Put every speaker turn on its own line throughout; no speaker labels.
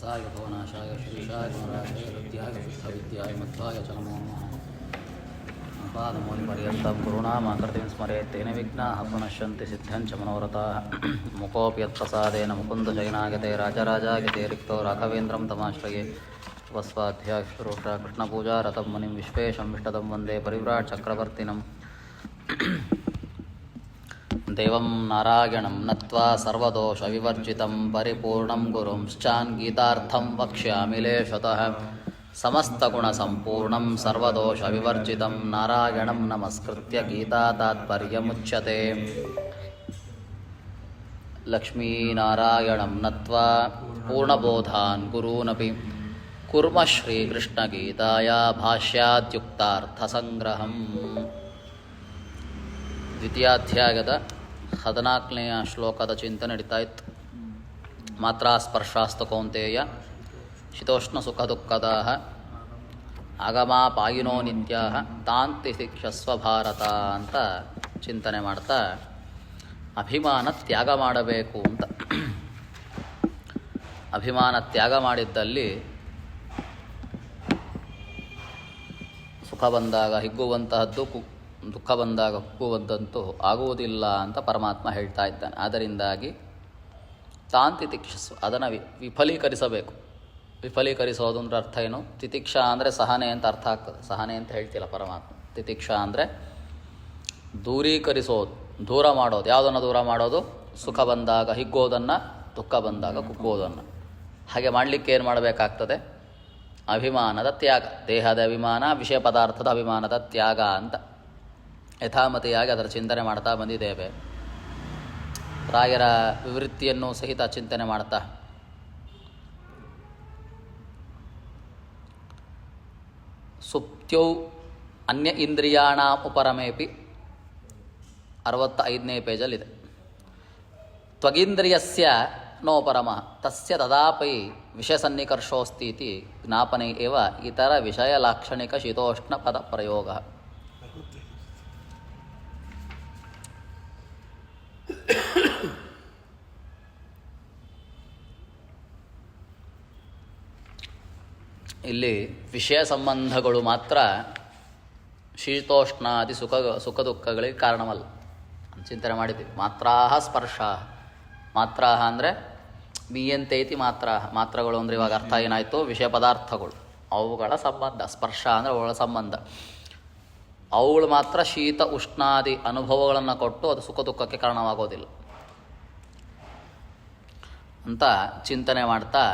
व्यासाय भुवनाशाय श्रीशाय गुणराजाय हृद्याय शुद्धविद्याय मध्वाय च नमो नमः। पादमूलिपर्यन्तं गुरूणामाकृतिं स्मरेत् तेन विघ्नाः प्रणश्यन्ति सिद्ध्यञ्च मनोरथाः। मुकोऽपि यत्प्रसादेन मुकुन्दशयनागते राजराजागते रिक्तो राघवेन्द्रं तमाश्रये। वस्वाध्यायुश्रूषा कृष्णपूजा रतं मुनिं विश्वेशं विष्टदं वन्दे परिव्राट् चक्रवर्तिनं। देवं नारायणं नत्वा सर्वदोषविवर्जितं परिपूर्णं गुरुंश्चान् गीतार्थं वक्ष्यामि लेशतः। समस्तगुणसम्पूर्णं सर्वदोषविवर्जितं नारायणं नमस्कृत्य गीतातात्पर्यमुच्यते। लक्ष्मीनारायणं नत्वा पूर्णबोधान् गुरूनपि कुर्मः श्रीकृष्णगीताया भाष्याद्युक्तार्थसङ्ग्रहम्। ದ್ವಿತೀಯಾಧ್ಯಾಯದ 14ನೇ ಶ್ಲೋಕದ ಚಿಂತನೆ ನಡೀತಾ ಇತ್ತು. ಮಾತ್ರಾ ಸ್ಪರ್ಶಾಸ್ತು ಕೌಂತೆಯ ಶೀತೋಷ್ಣ ಸುಖ ದುಃಖದ ಆಗಮಾಪಾಯಿನೋ ನಿತ್ಯ ತಾಂತಿ ಶಿಕ್ಷಸ್ವ ಭಾರತ ಅಂತ ಚಿಂತನೆ ಮಾಡ್ತಾ ಅಭಿಮಾನ ತ್ಯಾಗ ಮಾಡಬೇಕು ಅಂತ. ಅಭಿಮಾನ ತ್ಯಾಗ ಮಾಡಿದ್ದಲ್ಲಿ ಸುಖ ಬಂದಾಗ ಹಿಗ್ಗುವಂತಹದ್ದು, ದುಃಖ ಬಂದಾಗ ಹುಕ್ಕುವಂತಂತೂ ಆಗುವುದಿಲ್ಲ ಅಂತ ಪರಮಾತ್ಮ ಹೇಳ್ತಾ ಇದ್ದಾನೆ. ಅದರಿಂದಾಗಿ ತಾನ್ ತಿತಿಕ್ಷಸ್ಸು, ಅದನ್ನು ವಿಫಲೀಕರಿಸಬೇಕು. ವಿಫಲೀಕರಿಸೋದು ಅಂದ್ರೆ ಅರ್ಥ ಏನು? ತಿತಿಕ್ಷಾ ಅಂದರೆ ಸಹನೆ ಅಂತ ಅರ್ಥ ಆಗ್ತದೆ. ಸಹನೆ ಅಂತ ಹೇಳ್ತಿಲ್ಲ ಪರಮಾತ್ಮ. ತಿತಿಕ್ಷಾ ಅಂದರೆ ದೂರೀಕರಿಸೋದು, ದೂರ ಮಾಡೋದು. ಯಾವುದನ್ನು ದೂರ ಮಾಡೋದು? ಸುಖ ಬಂದಾಗ ಹಿಗ್ಗೋದನ್ನು, ದುಃಖ ಬಂದಾಗ ಕುಗ್ಗೋದನ್ನು. ಹಾಗೆ ಮಾಡಲಿಕ್ಕೆ ಏನು ಮಾಡಬೇಕಾಗ್ತದೆ? ಅಭಿಮಾನದ ತ್ಯಾಗ. ದೇಹದ ಅಭಿಮಾನ, ವಿಷಯ ಪದಾರ್ಥದ ಅಭಿಮಾನದ ತ್ಯಾಗ ಅಂತ ಯಥಾಮತಿಯಾಗಿ ಅದರ ಚಿಂತನೆ ಮಾಡ್ತಾ ಬಂದಿದ್ದೇವೆ. ರಾಯರ ವಿವೃತ್ತಿಯನ್ನು ಸಹಿತ ಚಿಂತನೆ ಮಾಡ್ತಾ ಸುಪ್ತ್ಯೌ ಅನ್ಯ ಇಂದ್ರಿಯಾಣ ಉಪರಮೇಪಿ 65ನೇ ಪೇಜಲ್ಲಿದೆ. ತ್ವಗೀಂದ್ರಿಯಸ್ಯ ನೋಪರಮಃ ತಸ್ಯ ತದಾಪಿ ವಿಷಯಸನ್ನಿಕರ್ಷೋಸ್ತಿ ಇತಿ ಜ್ಞಾಪನೆ ಏವ ಇತರ ವಿಷಯ ಲಾಕ್ಷಣಿಕ ಶೀತೋಷ್ಣ ಪದ ಪ್ರಯೋಗ. ಇಲ್ಲಿ ವಿಷಯ ಸಂಬಂಧಗಳು ಮಾತ್ರ ಶೀತೋಷ್ಣಾದಿ ಸುಖ ದುಃಖಗಳಿಗೆ ಕಾರಣವಲ್ಲ. ಚಿಂತನೆ ಮಾಡಿದ್ದೀವಿ. ಮಾತ್ರಾಹ ಸ್ಪರ್ಶ. ಮಾತ್ರಾಹ ಅಂದರೆ ಮೀಯಂತೈತಿ ಮಾತ್ರಾಹ. ಮಾತ್ರಗಳು ಅಂದರೆ ಇವಾಗ ಅರ್ಥ ಏನಾಯಿತು? ವಿಷಯ ಪದಾರ್ಥಗಳು, ಅವುಗಳ ಸಂಬಂಧ. ಸ್ಪರ್ಶ ಅಂದರೆ ಅವುಗಳ ಸಂಬಂಧ. ಅವುಗಳು ಮಾತ್ರ ಶೀತ ಉಷ್ಣಾದಿ ಅನುಭವಗಳನ್ನು ಕೊಟ್ಟು ಅದು ಸುಖ ದುಃಖಕ್ಕೆ ಕಾರಣವಾಗೋದಿಲ್ಲ ಅಂತ ಚಿಂತನೆ ಮಾಡ್ತಾ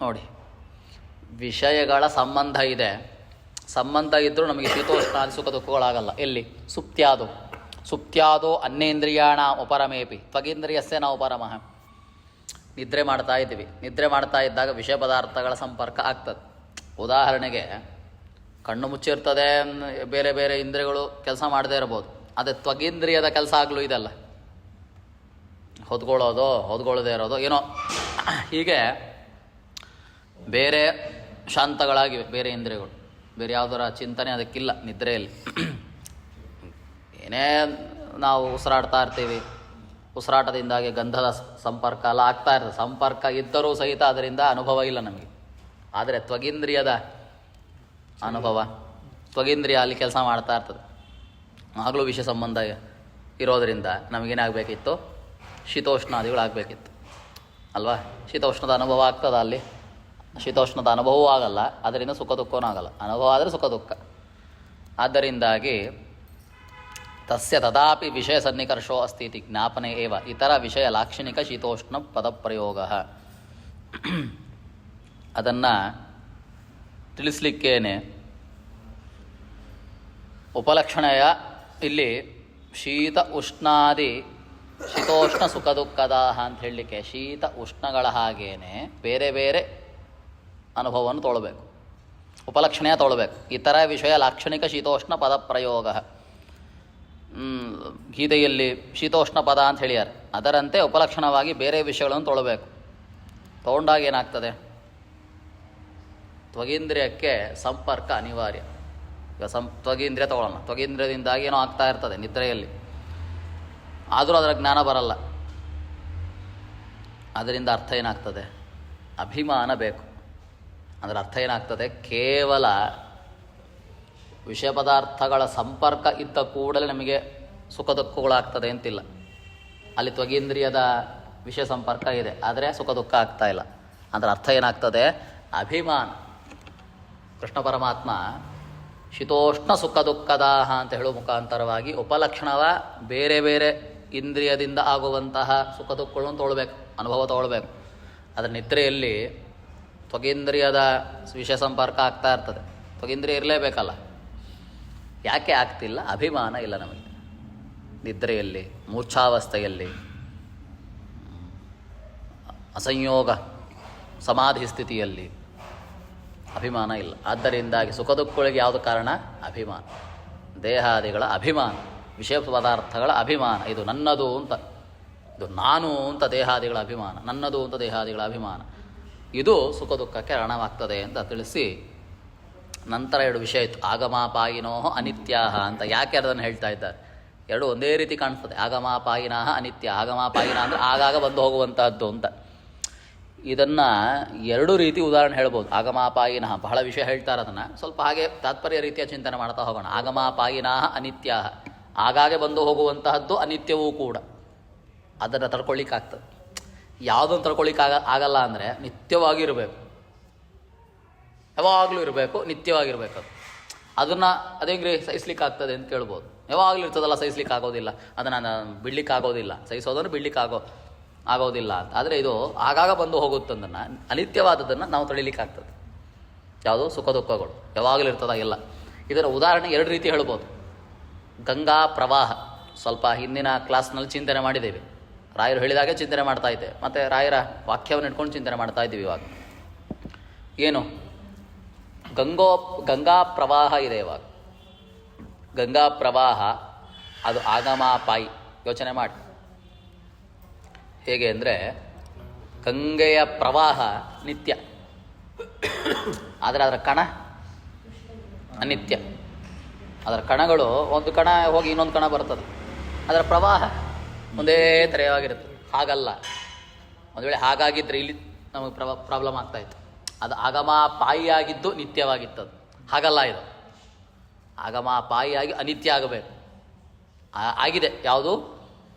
ನೋಡಿ. ವಿಷಯಗಳ ಸಂಬಂಧ ಇದೆ. ಸಂಬಂಧ ಇದ್ದರೂ ನಮಗೆ ಶೀತೋಷ್ಣಾದಿ ಸುಖ ದುಃಖಗಳಾಗಲ್ಲ. ಎಲ್ಲಿ? ಸುಪ್ತ್ಯಾದೋ ಅನ್ಯೇಂದ್ರಿಯಾಣ ಉಪರಮೇಪಿ ತ್ವಗೇಂದ್ರಿಯಸ್ಯ ನ ಉಪರಮಃ. ನಿದ್ರೆ ಮಾಡ್ತಾ ಇದ್ದೀವಿ. ನಿದ್ರೆ ಮಾಡ್ತಾ ಇದ್ದಾಗ ವಿಷಯ ಪದಾರ್ಥಗಳ ಸಂಪರ್ಕ ಆಗ್ತದೆ. ಉದಾಹರಣೆಗೆ ಕಣ್ಣು ಮುಚ್ಚಿರ್ತದೆ, ಬೇರೆ ಬೇರೆ ಇಂದ್ರಿಯಗಳು ಕೆಲಸ ಮಾಡದೇ ಇರ್ಬೋದು. ಅದೇ ತ್ವಗೇಂದ್ರಿಯದ ಕೆಲಸ ಆಗಲೂ ಇದೆಲ್ಲ, ಹೊದ್ಕೊಳ್ಳೋದೇ ಇರೋದು ಏನೋ ಹೀಗೆ ಬೇರೆ ಶಾಂತಗಳಾಗಿವೆ ಬೇರೆ ಇಂದ್ರಿಯಗಳು. ಬೇರೆ ಯಾವುದರ ಚಿಂತನೆ ಅದಕ್ಕಿಲ್ಲ ನಿದ್ರೆಯಲ್ಲಿ. ಏನೇ ನಾವು ಉಸಿರಾಡ್ತಾ ಇರ್ತೀವಿ, ಉಸಿರಾಟದಿಂದಾಗಿ ಗಂಧದ ಸಂಪರ್ಕ ಎಲ್ಲ ಆಗ್ತಾ ಇರ್ತದೆ. ಸಂಪರ್ಕ ಇದ್ದರೂ ಸಹಿತ ಅದರಿಂದ ಅನುಭವ ಇಲ್ಲ ನಮಗೆ. ಆದರೆ ತ್ವಗೇಂದ್ರಿಯದ ಅನುಭವ, ತ್ವಗೇಂದ್ರಿಯ ಅಲ್ಲಿ ಕೆಲಸ ಮಾಡ್ತಾ ಇರ್ತದೆ. ಆಗಲೂ ವಿಷಯ ಸಂಬಂಧ ಇರೋದರಿಂದ ನಮಗೇನಾಗಬೇಕಿತ್ತು? ಶೀತೋಷ್ಣಾದಿಗಳಾಗಬೇಕಿತ್ತು ಅಲ್ವಾ? ಶೀತೋಷ್ಣದ ಅನುಭವ ಆಗ್ತದ ಅಲ್ಲಿ? ಶೀತೋಷ್ಣದ ಅನುಭವವೂ ಆಗಲ್ಲ, ಅದರಿಂದ ಸುಖ ದುಃಖವೂ ಆಗಲ್ಲ. ಅನುಭವ ಆದರೆ ಸುಖ ದುಃಖ. ಆದ್ದರಿಂದಾಗಿ ತಸ್ಯ ತದಾಪಿ ವಿಷಯ ಸನ್ನಿಕರ್ಷೋ ಅಸ್ತಿ ಇತಿ ಜ್ಞಾಪನೆ ಏವ ಇತರ ವಿಷಯ ಲಾಕ್ಷಣಿಕ ಶೀತೋಷ್ಣ ಪದಪ್ರಯೋಗ. ಅದನ್ನು ತಿಳಿಸ್ಲಿಕ್ಕೇನೆ ಉಪಲಕ್ಷಣೆಯ ಇಲ್ಲಿ ಶೀತ ಉಷ್ಣಾದಿ ಶೀತೋಷ್ಣ ಸುಖ ದುಃಖದ ಅಂತ ಹೇಳಲಿಕ್ಕೆ ಶೀತ ಉಷ್ಣಗಳ ಹಾಗೇನೆ ಬೇರೆ ಬೇರೆ ಅನುಭವವನ್ನು ತೊಗೊಳ್ಬೇಕು. ಉಪಲಕ್ಷಣೆಯ ತೊಗೊಳ್ಬೇಕು. ಇತರ ವಿಷಯ ಲಾಕ್ಷಣಿಕ ಶೀತೋಷ್ಣ ಪದ ಪ್ರಯೋಗ. ಗೀತೆಯಲ್ಲಿ ಶೀತೋಷ್ಣ ಪದ ಅಂತ ಹೇಳ್ಯಾರ. ಅದರಂತೆ ಉಪಲಕ್ಷಣವಾಗಿ ಬೇರೆ ವಿಷಯಗಳನ್ನು ತೊಗೊಳ್ಬೇಕು. ತೊಗೊಂಡಾಗ ಏನಾಗ್ತದೆ? ತ್ವಗೇಂದ್ರಿಯಕ್ಕೆ ಸಂಪರ್ಕ ಅನಿವಾರ್ಯ. ಈಗ ತ್ವಗೇಂದ್ರಿಯ ತೊಗೊಳ್ಳೋಣ. ತ್ವಗೇಂದ್ರಿಯದಿಂದಾಗಿ ಏನೋ ಆಗ್ತಾ ಇರ್ತದೆ ನಿದ್ರೆಯಲ್ಲಿ, ಆದರೂ ಅದರ ಜ್ಞಾನ ಬರಲ್ಲ. ಅದರಿಂದ ಅರ್ಥ ಏನಾಗ್ತದೆ? ಅಭಿಮಾನ ಬೇಕು. ಅಂದರೆ ಅರ್ಥ ಏನಾಗ್ತದೆ, ಕೇವಲ ವಿಷಯ ಪದಾರ್ಥಗಳ ಸಂಪರ್ಕ ಇದ್ದ ಕೂಡಲೇ ನಮಗೆ ಸುಖ ದುಃಖಗಳಾಗ್ತದೆ ಅಂತಿಲ್ಲ. ಅಲ್ಲಿ ತ್ವಗೀಂದ್ರಿಯದ ವಿಷಯ ಸಂಪರ್ಕ ಇದೆ, ಆದರೆ ಸುಖ ದುಃಖ ಆಗ್ತಾ ಇಲ್ಲ. ಅಂದರೆ ಅರ್ಥ ಏನಾಗ್ತದೆ, ಅಭಿಮಾನ. ಕೃಷ್ಣ ಪರಮಾತ್ಮ ಶೀತೋಷ್ಣ ಸುಖ ದುಃಖದಾಹ ಅಂತ ಹೇಳುವ ಮುಖಾಂತರವಾಗಿ ಉಪಲಕ್ಷಣವ ಬೇರೆ ಬೇರೆ ಇಂದ್ರಿಯದಿಂದ ಆಗುವಂತಹ ಸುಖ ದುಃಖಗಳನ್ನು ತೊಗೊಳ್ಬೇಕು, ಅನುಭವ ತೊಗೊಳ್ಬೇಕು. ಅದರ ನಿದ್ರೆಯಲ್ಲಿ ತ್ವಗೇಂದ್ರಿಯದ ವಿಷಯ ಸಂಪರ್ಕ ಆಗ್ತಾ ಇರ್ತದೆ, ತ್ವಗೇಂದ್ರಿಯ ಇರಲೇಬೇಕಲ್ಲ. ಯಾಕೆ ಆಗ್ತಿಲ್ಲ? ಅಭಿಮಾನ ಇಲ್ಲ ನಮಗೆ. ನಿದ್ರೆಯಲ್ಲಿ, ಮೂರ್ಛಾವಸ್ಥೆಯಲ್ಲಿ, ಅಸಂಯೋಗ ಸಮಾಧಿ ಸ್ಥಿತಿಯಲ್ಲಿ ಅಭಿಮಾನ ಇಲ್ಲ. ಆದ್ದರಿಂದಾಗಿ ಸುಖ ದುಃಖಗಳಿಗೆ ಯಾವುದು ಕಾರಣ? ಅಭಿಮಾನ. ದೇಹಾದಿಗಳ ಅಭಿಮಾನ, ವಿಷಯ ಪದಾರ್ಥಗಳ ಅಭಿಮಾನ. ಇದು ನನ್ನದು ಅಂತ, ಇದು ನಾನು ಅಂತ ದೇಹಾದಿಗಳ ಅಭಿಮಾನ, ನನ್ನದು ಅಂತ ದೇಹಾದಿಗಳ ಅಭಿಮಾನ. ಇದು ಸುಖ ದುಃಖಕ್ಕೆ ಕಾರಣವಾಗ್ತದೆ ಅಂತ ತಿಳಿಸಿ ನಂತರ ಎರಡು ವಿಷಯ ಇತ್ತು. ಆಗಮಾಪಾಯಿನೋ ಅನಿತ್ಯಾಹ ಅಂತ. ಯಾಕೆ ಅದನ್ನು ಹೇಳ್ತಾ ಇದ್ದಾರೆ? ಎರಡು ಒಂದೇ ರೀತಿ ಕಾಣಿಸ್ತದೆ. ಆಗಮಾಪಾಯಿನಃ ಅನಿತ್ಯ. ಆಗಮಾಪಾಯಿನ ಅಂದರೆ ಆಗಾಗ ಬಂದು ಹೋಗುವಂತಹದ್ದು ಅಂತ. ಇದನ್ನು ಎರಡು ರೀತಿ ಉದಾಹರಣೆ ಹೇಳ್ಬೋದು. ಆಗಮಾಪಾಯಿನಃ, ಬಹಳ ವಿಷಯ ಹೇಳ್ತಾರೆ, ಅದನ್ನು ಸ್ವಲ್ಪ ಹಾಗೆ ತಾತ್ಪರ್ಯ ರೀತಿಯ ಚಿಂತನೆ ಮಾಡ್ತಾ ಹೋಗೋಣ. ಆಗಮಾಪಾಯಿನಃ ಅನಿತ್ಯಾಹ, ಆಗಾಗ ಬಂದು ಹೋಗುವಂತಹದ್ದು ಅನಿತ್ಯವೂ ಕೂಡ. ಅದನ್ನು ತಡ್ಕೊಳ್ಳಿಕ್ಕಾಗ್ತದೆ. ಯಾವುದನ್ನು ಆಗಲ್ಲ ಅಂದರೆ ನಿತ್ಯವಾಗಿರಬೇಕು, ಯಾವಾಗಲೂ ಇರಬೇಕು, ನಿತ್ಯವಾಗಿರಬೇಕು. ಅದನ್ನು ಅದೇಂಗ್ರಿ ಸಹಿಸ್ಲಿಕ್ಕಾಗ್ತದೆ ಅಂತ ಕೇಳ್ಬೋದು. ಯಾವಾಗಲೂ ಇರ್ತದಲ್ಲ, ಸಹಿಸ್ಲಿಕ್ಕೆ ಆಗೋದಿಲ್ಲ, ಅದನ್ನು ಬಿಡ್ಲಿಕ್ಕಾಗೋದಿಲ್ಲ, ಸಹಿಸೋದನ್ನು ಆಗೋದಿಲ್ಲ ಅಂತ. ಆದರೆ ಇದು ಆಗಾಗ ಬಂದು ಹೋಗುತ್ತದನ್ನು, ಅನಿತ್ಯವಾದದನ್ನು ನಾವು ತಳಿಲಿಕ್ಕಾಗ್ತದೆ. ಯಾವುದು? ಸುಖ ದುಃಖಗಳು ಯಾವಾಗಲೂ ಇರ್ತದ ಎಲ್ಲ. ಇದರ ಉದಾಹರಣೆ ಎರಡು ರೀತಿ ಹೇಳ್ಬೋದು. ಗಂಗಾ ಪ್ರವಾಹ ಸ್ವಲ್ಪ ಹಿಂದಿನ ಕ್ಲಾಸ್ನಲ್ಲಿ ಚಿಂತನೆ ಮಾಡಿದ್ದೇವೆ. ರಾಯರು ಹೇಳಿದಾಗೆ ಚಿಂತನೆ ಮಾಡ್ತಾ ಇದ್ದೇವೆ, ಮತ್ತು ರಾಯರ ವಾಕ್ಯವನ್ನು ಇಟ್ಕೊಂಡು ಚಿಂತನೆ ಮಾಡ್ತಾ ಇದ್ದೀವಿ. ಇವಾಗ ಏನು ಗಂಗಾ ಪ್ರವಾಹ ಇದೆ. ಇವಾಗ ಗಂಗಾ ಪ್ರವಾಹ ಅದು ಆಗಮಾಪಾಯಿ. ಯೋಚನೆ ಮಾಡಿ ಹೇಗೆ ಅಂದರೆ, ಗಂಗೆಯ ಪ್ರವಾಹ ನಿತ್ಯ, ಆದರೆ ಅದರ ಕಣ ಅನಿತ್ಯ. ಅದರ ಕಣಗಳು, ಒಂದು ಕಣ ಹೋಗಿ ಇನ್ನೊಂದು ಕಣ ಬರ್ತದೆ, ಅದರ ಪ್ರವಾಹ ಒಂದೇ ಥರವಾಗಿರುತ್ತೆ. ಹಾಗಲ್ಲ. ಒಂದು ವೇಳೆ ಹಾಗಾಗಿದ್ದರೆ ಇಲ್ಲಿ ನಮಗೆ ಪ್ರಾಬ್ಲಮ್ ಆಗ್ತಾಯಿತ್ತು. ಅದು ಆಗಮಾಪಾಯಿಯಾಗಿದ್ದು ನಿತ್ಯವಾಗಿತ್ತದು. ಹಾಗಲ್ಲ, ಇದು ಆಗಮಾಪಾಯಿಯಾಗಿ ಅನಿತ್ಯ ಆಗಬೇಕು. ಆಗಿದೆ ಯಾವುದು?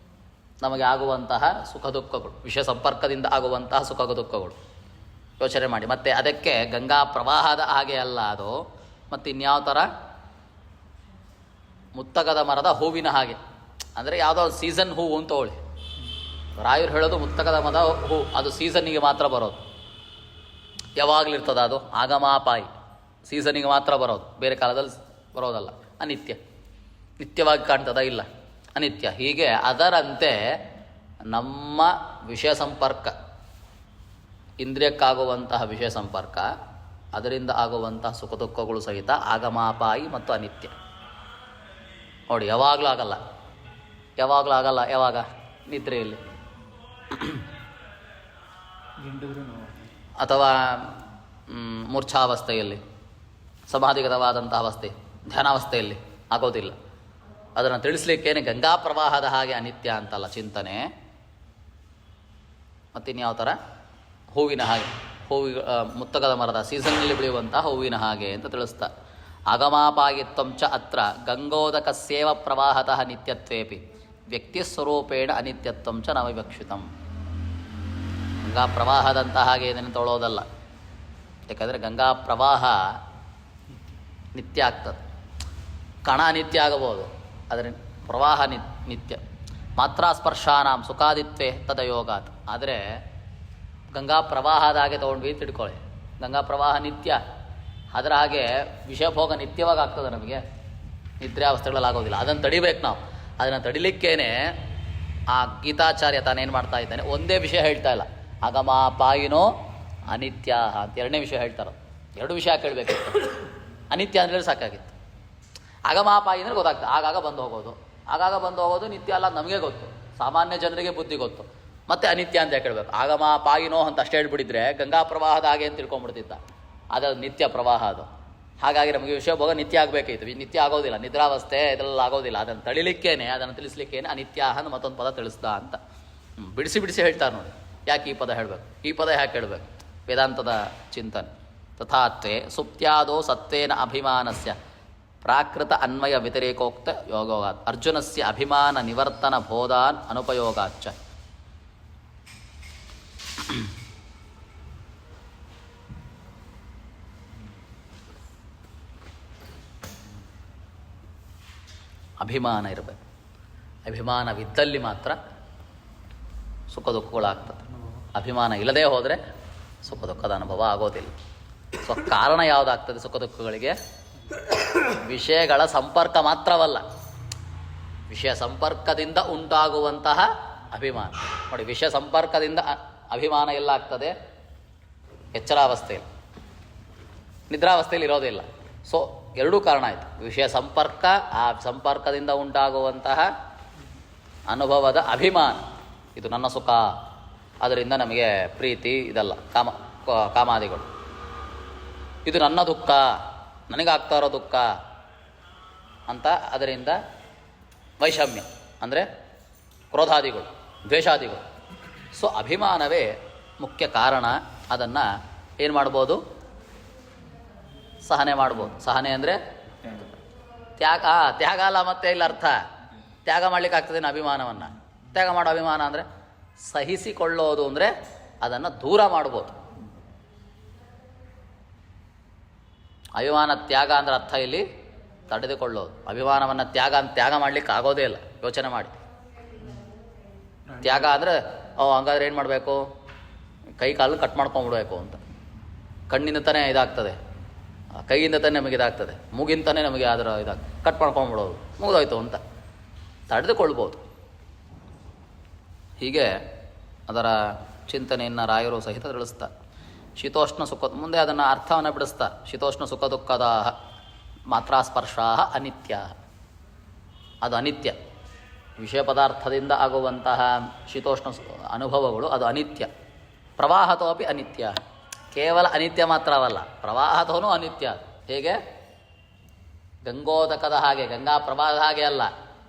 ನಮಗೆ ಆಗುವಂತಹ ಸುಖ ದುಃಖಗಳು, ವಿಷಯ ಸಂಪರ್ಕದಿಂದ ಆಗುವಂತಹ ಸುಖ ದುಃಖಗಳು. ಯೋಚನೆ ಮಾಡಿ. ಮತ್ತು ಅದಕ್ಕೆ ಗಂಗಾ ಪ್ರವಾಹದ ಹಾಗೆ ಅಲ್ಲ ಅದು, ಮತ್ತು ಇನ್ಯಾವ ಥರ? ಮುತ್ತಗದ ಮರದ ಹೂವಿನ ಹಾಗೆ. ಅಂದರೆ ಯಾವುದೋ ಸೀಸನ್ ಹೂವು ಅಂತ ತಗೊಳ್ಳಿ. ರಾಯರು ಹೇಳೋದು ಮುತ್ತಗದ ಮರದ ಹೂ, ಅದು ಸೀಸನ್ನಿಗೆ ಮಾತ್ರ ಬರೋದು. ಯಾವಾಗಲಿರ್ತದ ಅದು? ಆಗಮಾಪಾಯಿ, ಸೀಸನ್ನಿಗೆ ಮಾತ್ರ ಬರೋದು, ಬೇರೆ ಕಾಲದಲ್ಲಿ ಬರೋದಲ್ಲ. ಅನಿತ್ಯ. ನಿತ್ಯವಾಗಿ ಕಾಣ್ತದ? ಇಲ್ಲ, ಅನಿತ್ಯ. ಹೀಗೆ ಅದರಂತೆ ನಮ್ಮ ವಿಷಯ ಸಂಪರ್ಕ, ಇಂದ್ರಿಯಕ್ಕಾಗುವಂತಹ ವಿಷಯ ಸಂಪರ್ಕ, ಅದರಿಂದ ಆಗುವಂತಹ ಸುಖ ದುಃಖಗಳು ಸಹಿತ ಆಗಮಾಪಾಯಿ ಮತ್ತು ಅನಿತ್ಯ. ನೋಡಿ, ಯಾವಾಗಲೂ ಆಗಲ್ಲ. ಯಾವಾಗ? ನಿದ್ರೆಯಲ್ಲಿ ಅಥವಾ ಮೂರ್ಛಾವಸ್ಥೆಯಲ್ಲಿ, ಸಮಾಧಿಗತವಾದಂಥ ಅವಸ್ಥೆ, ಧ್ಯಾನಾವಸ್ಥೆಯಲ್ಲಿ ಆಗೋದಿಲ್ಲ. ಅದನ್ನು ತಿಳಿಸ್ಲಿಕ್ಕೇನೆ ಗಂಗಾ ಪ್ರವಾಹದ ಹಾಗೆ ಅನಿತ್ಯ ಅಂತಲ್ಲ ಚಿಂತನೆ. ಮತ್ತಿನ್ಯಾವ ಥರ? ಹೂವಿನ ಹಾಗೆ, ಮುತ್ತಗದ ಮರದ ಸೀಸನ್ನಲ್ಲಿ ಬೆಳೆಯುವಂತಹ ಹೂವಿನ ಹಾಗೆ ಅಂತ ತಿಳಿಸ್ತಾ. ಆಗಮಾಪಾಯಿತ್ವಂ ಚ ಅತ್ರ ಗಂಗೋದಕಸ್ಯೇವ ಪ್ರವಾಹತಃ ನಿತ್ಯತ್ವೇಪಿ ವ್ಯಕ್ತಿಸ್ವರೂಪೇಣ ಅನಿತ್ಯತ್ವಂ ಚ ನ ವಿವಕ್ಷಿತಂ. ಗಂಗಾ ಪ್ರವಾಹದಂತಹ ಹಾಗೆ ಇದನ್ನು ತೊಳೋದಲ್ಲ. ಯಾಕಂದರೆ ಗಂಗಾ ಪ್ರವಾಹ ನಿತ್ಯ ಆಗ್ತದೆ. ಕಣ ನಿತ್ಯ ಆಗಬಹುದು, ಆದರೆ ಪ್ರವಾಹ ನಿತ್ಯ. ಮಾತ್ರ ಸ್ಪರ್ಶಾನಾಂ ಸುಖಾದಿತ್ವೇ ತದಯೋಗಾತ್. ಆದರೆ ಗಂಗಾ ಪ್ರವಾಹದ ಹಾಗೆ ತೊಗೊಂಡ್ವಿ ತಿಳ್ಕೊಳ್ಳಿ. ಗಂಗಾ ಪ್ರವಾಹ ನಿತ್ಯ, ಅದರ ಹಾಗೆ ವಿಷಭೋಗ ನಿತ್ಯವಾಗಿ ಆಗ್ತದೆ ನಮಗೆ. ನಿದ್ರಾವಸ್ಥೆಗಳಲ್ಲಿ ಆಗೋದಿಲ್ಲ. ಅದನ್ನು ತಡಿಬೇಕು ನಾವು. ಅದನ್ನು ತಡಿಲಿಕ್ಕೇನೆ ಆ ಗೀತಾಚಾರ್ಯ ತಾನೇನು ಮಾಡ್ತಾ ಇದ್ದಾನೆ, ಒಂದೇ ವಿಷಯ ಹೇಳ್ತಾ ಇಲ್ಲ. ಆಗಮಾಪಾಯಿನೋ ಅನಿತ್ಯ ಅಂತ ಎರಡನೇ ವಿಷಯ ಹೇಳ್ತಾರೆ. ಎರಡು ವಿಷಯ ಕೇಳಬೇಕಿತ್ತು. ಅನಿತ್ಯ ಅಂದರೆ ಸಾಕಾಗಿತ್ತು. ಆಗಮಾಪಾಯಿ ಅಂದರೆ ಗೊತ್ತಾಗ್ತದೆ, ಆಗಾಗ ಬಂದು ಹೋಗೋದು ನಿತ್ಯ ಅಲ್ಲ, ನಮಗೆ ಗೊತ್ತು, ಸಾಮಾನ್ಯ ಜನರಿಗೆ ಬುದ್ಧಿ ಗೊತ್ತು. ಮತ್ತೆ ಅನಿತ್ಯ ಅಂತ ಕೇಳಬೇಕು. ಆಗಮಾಪಾಯಿನೋ ಅಂತ ಅಷ್ಟೇ ಹೇಳ್ಬಿಟ್ಟಿದ್ರೆ ಗಂಗಾ ಪ್ರವಾಹದ ಹಾಗೆ ಅಂತ ತಿಳ್ಕೊಂಡ್ಬಿಡ್ತಿದ್ದ. ಅದು ನಿತ್ಯ ಪ್ರವಾಹ ಅದು. ಹಾಗಾಗಿ ನಮಗೆ ವಿಷಯಭೋಗ ನಿತ್ಯ ಆಗಬೇಕಿತ್ತು. ನಿತ್ಯ ಆಗೋದಿಲ್ಲ, ನಿದ್ರಾವಸ್ಥೆ ಇದೆಲ್ಲ ಆಗೋದಿಲ್ಲ. ಅದನ್ನು ತಡಿಲಿಕ್ಕೇನೆ, ಅದನ್ನು ತಿಳಿಸ್ಲಿಕ್ಕೇನೆ ಅನಿತ್ಯ ಅಂತ ಮತ್ತೊಂದು ಪದ ತಿಳಿಸ್ದ ಅಂತ ಬಿಡಿಸಿ ಹೇಳ್ತಾರೆ ನೋಡಿ. ಯಾಕೆ ಈ ಪದ ಹೇಳಬೇಕು, ಈ ಪದ ಯಾಕೆ ಹೇಳಬೇಕು? ವೇದಾಂತದ ಚಿಂತನೆ. ತಥಾತ್ವೇ ಸುಪ್ತ್ಯಾದೋ ಸತ್ವೇನ ಅಭಿಮಾನಸ್ಯ ಪ್ರಾಕೃತ ಅನ್ವಯ ವ್ಯತಿರೇಕೋಕ್ತ ಯೋಗೋಗಾತ್ ಅರ್ಜುನಸ್ಯ ಅಭಿಮಾನ ನಿವರ್ತನ ಬೋಧಾನ್ ಅನುಪಯೋಗಾಚ್ಚ. ಅಭಿಮಾನ ಇರಬೇಕು. ಅಭಿಮಾನವಿದ್ದಲ್ಲಿ ಮಾತ್ರ ಸುಖ ದುಃಖಗಳಾಗ್ತದೆ. ಅಭಿಮಾನ ಇಲ್ಲದೆ ಹೋದರೆ ಸುಖ ದುಃಖದ ಅನುಭವ ಆಗೋದಿಲ್ಲ. ಸೊ ಕಾರಣ ಯಾವುದಾಗ್ತದೆ ಸುಖ ದುಃಖಗಳಿಗೆ? ವಿಷಯಗಳ ಸಂಪರ್ಕ ಮಾತ್ರವಲ್ಲ, ವಿಷಯ ಸಂಪರ್ಕದಿಂದ ಉಂಟಾಗುವಂತಹ ಅಭಿಮಾನ. ನೋಡಿ, ವಿಷಯ ಸಂಪರ್ಕದಿಂದ ಅಭಿಮಾನ ಎಲ್ಲಾಗ್ತದೆ? ಎಚ್ಚರಾವಸ್ಥೆಯಲ್ಲಿ, ನಿದ್ರಾವಸ್ಥೆಯಲ್ಲಿ ಇರೋದಿಲ್ಲ. ಸೊ ಎರಡೂ ಕಾರಣ ಆಯಿತು. ವಿಷಯ ಸಂಪರ್ಕ, ಆ ಸಂಪರ್ಕದಿಂದ ಉಂಟಾಗುವಂತಹ ಅನುಭವದ ಅಭಿಮಾನ, ಇದು ನನ್ನ ಸುಖ, ಅದರಿಂದ ನಮಗೆ ಪ್ರೀತಿ, ಇದಲ್ಲ ಕಾಮಾದಿಗಳು. ಇದು ನನ್ನ ದುಃಖ, ನನಗಾಗ್ತಾ ಇರೋ ದುಃಖ ಅಂತ ಅದರಿಂದ ವೈಷಮ್ಯ ಅಂದರೆ ಕ್ರೋಧಾದಿಗಳು, ದ್ವೇಷಾದಿಗಳು. ಸೊ ಅಭಿಮಾನವೇ ಮುಖ್ಯ ಕಾರಣ. ಅದನ್ನು ಏನು ಮಾಡ್ಬೋದು? ಸಹನೆ ಮಾಡ್ಬೋದು. ಸಹನೆ ಅಂದರೆ ತ್ಯಾಗ. ತ್ಯಾಗ ಅಲ್ಲ, ಮತ್ತೆ ಇಲ್ಲ ಅರ್ಥ. ತ್ಯಾಗ ಮಾಡ್ಲಿಕ್ಕೆ ಆಗ್ತದೆ ಅಭಿಮಾನವನ್ನು. ತ್ಯಾಗ ಮಾಡೋ ಅಭಿಮಾನ ಅಂದರೆ ಸಹಿಸಿಕೊಳ್ಳೋದು, ಅಂದರೆ ಅದನ್ನು ದೂರ ಮಾಡ್ಬೋದು. ಅಭಿಮಾನ ತ್ಯಾಗ ಅಂದ್ರೆ ಅರ್ಥ ಇಲ್ಲಿ ತಡೆದುಕೊಳ್ಳೋದು. ಅಭಿಮಾನವನ್ನು ತ್ಯಾಗ ಮಾಡಲಿಕ್ಕೆ ಆಗೋದೇ ಇಲ್ಲ. ಯೋಚನೆ ಮಾಡಿ. ತ್ಯಾಗ ಅಂದರೆ ಹಂಗಾದ್ರೆ ಏನು ಮಾಡಬೇಕು? ಕೈ ಕಾಲು ಕಟ್ ಮಾಡ್ಕೊಂಡ್ಬಿಡ್ಬೇಕು ಅಂತ. ಕಣ್ಣಿಂದ ತಾನೇ ಇದಾಗ್ತದೆ, ಕೈಯಿಂದ ತಾನೇ ನಮಗೆ ಇದಾಗ್ತದೆ, ಮೂಗಿಂದ ತಾನೇ ನಮಗೆ ಅದರ ಕಟ್ ಮಾಡ್ಕೊಂಡ್ಬಿಡೋದು, ಮುಗಿದೋಯ್ತು ಅಂತ ತಡೆದುಕೊಳ್ಬೋದು. ಹೀಗೆ ಅದರ ಚಿಂತನೆಯನ್ನು ರಾಯರು ಸಹಿತ ತಿಳಿಸ್ತಾರೆ. ಶೀತೋಷ್ಣ ಸುಖ, ಮುಂದೆ ಅದನ್ನು ಅರ್ಥವನ್ನು ಬಿಡಿಸ್ತಾರೆ. ಶೀತೋಷ್ಣ ಸುಖ ದುಃಖದ ಮಾತ್ರಾಸ್ಪರ್ಶಾ ಅನಿತ್ಯ, ಅದು ಅನಿತ್ಯ. ವಿಷಯ ಪದಾರ್ಥದಿಂದ ಆಗುವಂತಹ ಶೀತೋಷ್ಣ ಅನುಭವಗಳು ಅದು ಅನಿತ್ಯ. ಪ್ರವಾಹತೋಪಿ ಅನಿತ್ಯ. ಕೇವಲ ಅನಿತ್ಯ ಮಾತ್ರವಲ್ಲ, ಪ್ರವಾಹತವೂ ಅನಿತ್ಯ. ಹೇಗೆ? ಗಂಗೋದಕದ ಹಾಗೆ, ಗಂಗಾ ಪ್ರವಾಹದ ಹಾಗೆ ಅಲ್ಲ,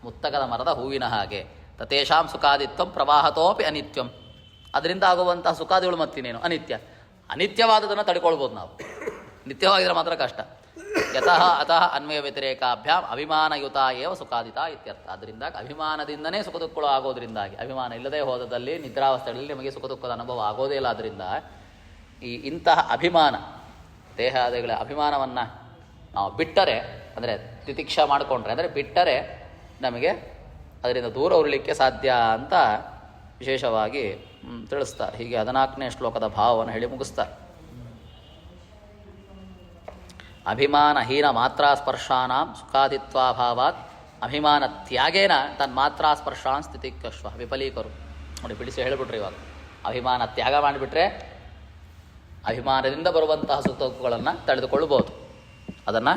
ಮುತ್ತಕದ ಮರದ ಹೂವಿನ ಹಾಗೆ. ತತೇಷಾಂ ಸುಖಾದಿತ್ವಂ ಪ್ರವಾಹತೋಪಿ ಅನಿತ್ಯಂ. ಅದರಿಂದ ಆಗುವಂತಹ ಸುಖಾದಿಗಳು ಮತ್ತಿನೇನು? ಅನಿತ್ಯ. ಅನಿತ್ಯವಾದದನ್ನು ತಡ್ಕೊಳ್ಬೋದು ನಾವು, ನಿತ್ಯವಾಗಿದ್ರೆ ಮಾತ್ರ ಕಷ್ಟ. ಯತಃ ಅತಃ ಅನ್ವಯ ವ್ಯತಿರೇಕಾಭ್ಯಾಂ ಅಭಿಮಾನಯುತ ಏವ ಸುಖಾದಿತ ಇತ್ಯರ್ಥ. ಅದರಿಂದ ಅಭಿಮಾನದಿಂದನೇ ಸುಖ ದುಃಖಗಳು ಆಗೋದ್ರಿಂದಾಗಿ, ಅಭಿಮಾನ ಇಲ್ಲದೆ ಹೋದಲ್ಲಿ ನಿದ್ರಾವಸ್ಥೆಗಳಲ್ಲಿ ನಮಗೆ ಸುಖ ದುಃಖದ ಅನುಭವ ಆಗೋದೇ ಇಲ್ಲ. ಆದ್ದರಿಂದ ಇಂತಹ ಅಭಿಮಾನ, ದೇಹಾದಿಗಳ ಅಭಿಮಾನವನ್ನು ನಾವು ಬಿಟ್ಟರೆ, ಅಂದರೆ ತಿತಿಕ್ಷ ಮಾಡಿಕೊಂಡ್ರೆ, ಅಂದರೆ ಬಿಟ್ಟರೆ ನಮಗೆ ಅದರಿಂದ ದೂರ ಉರಲಿಕ್ಕೆ ಸಾಧ್ಯ ಅಂತ ವಿಶೇಷವಾಗಿ ತಿಳಿಸ್ತಾರೆ. ಹೀಗೆ 14ನೇ ಶ್ಲೋಕದ ಭಾವವನ್ನು ಹೇಳಿ ಮುಗಿಸ್ತಾರೆ. ಅಭಿಮಾನಹೀನ ಮಾತ್ರಾಸ್ಪರ್ಶಾನಾಂ ಸುಖಾದಿತ್ವಾಭಾವಾತ್ ಅಭಿಮಾನ ತ್ಯಾಗೇನ ತನ್ಮಾತ್ರಾಸ್ಪರ್ಶಾನ್ ಸ್ಥಿತಿಕಶ್ವ ವಿಫಲೀಕರು. ನೋಡಿ, ಬಿಡಿಸಿ ಹೇಳಿಬಿಟ್ರಿ. ಇವಾಗ ಅಭಿಮಾನ ತ್ಯಾಗ ಮಾಡಿಬಿಟ್ರೆ ಅಭಿಮಾನದಿಂದ ಬರುವಂತಹ ಸುಖ ದುಃಖಗಳನ್ನು ತಡೆದುಕೊಳ್ಬೋದು, ಅದನ್ನು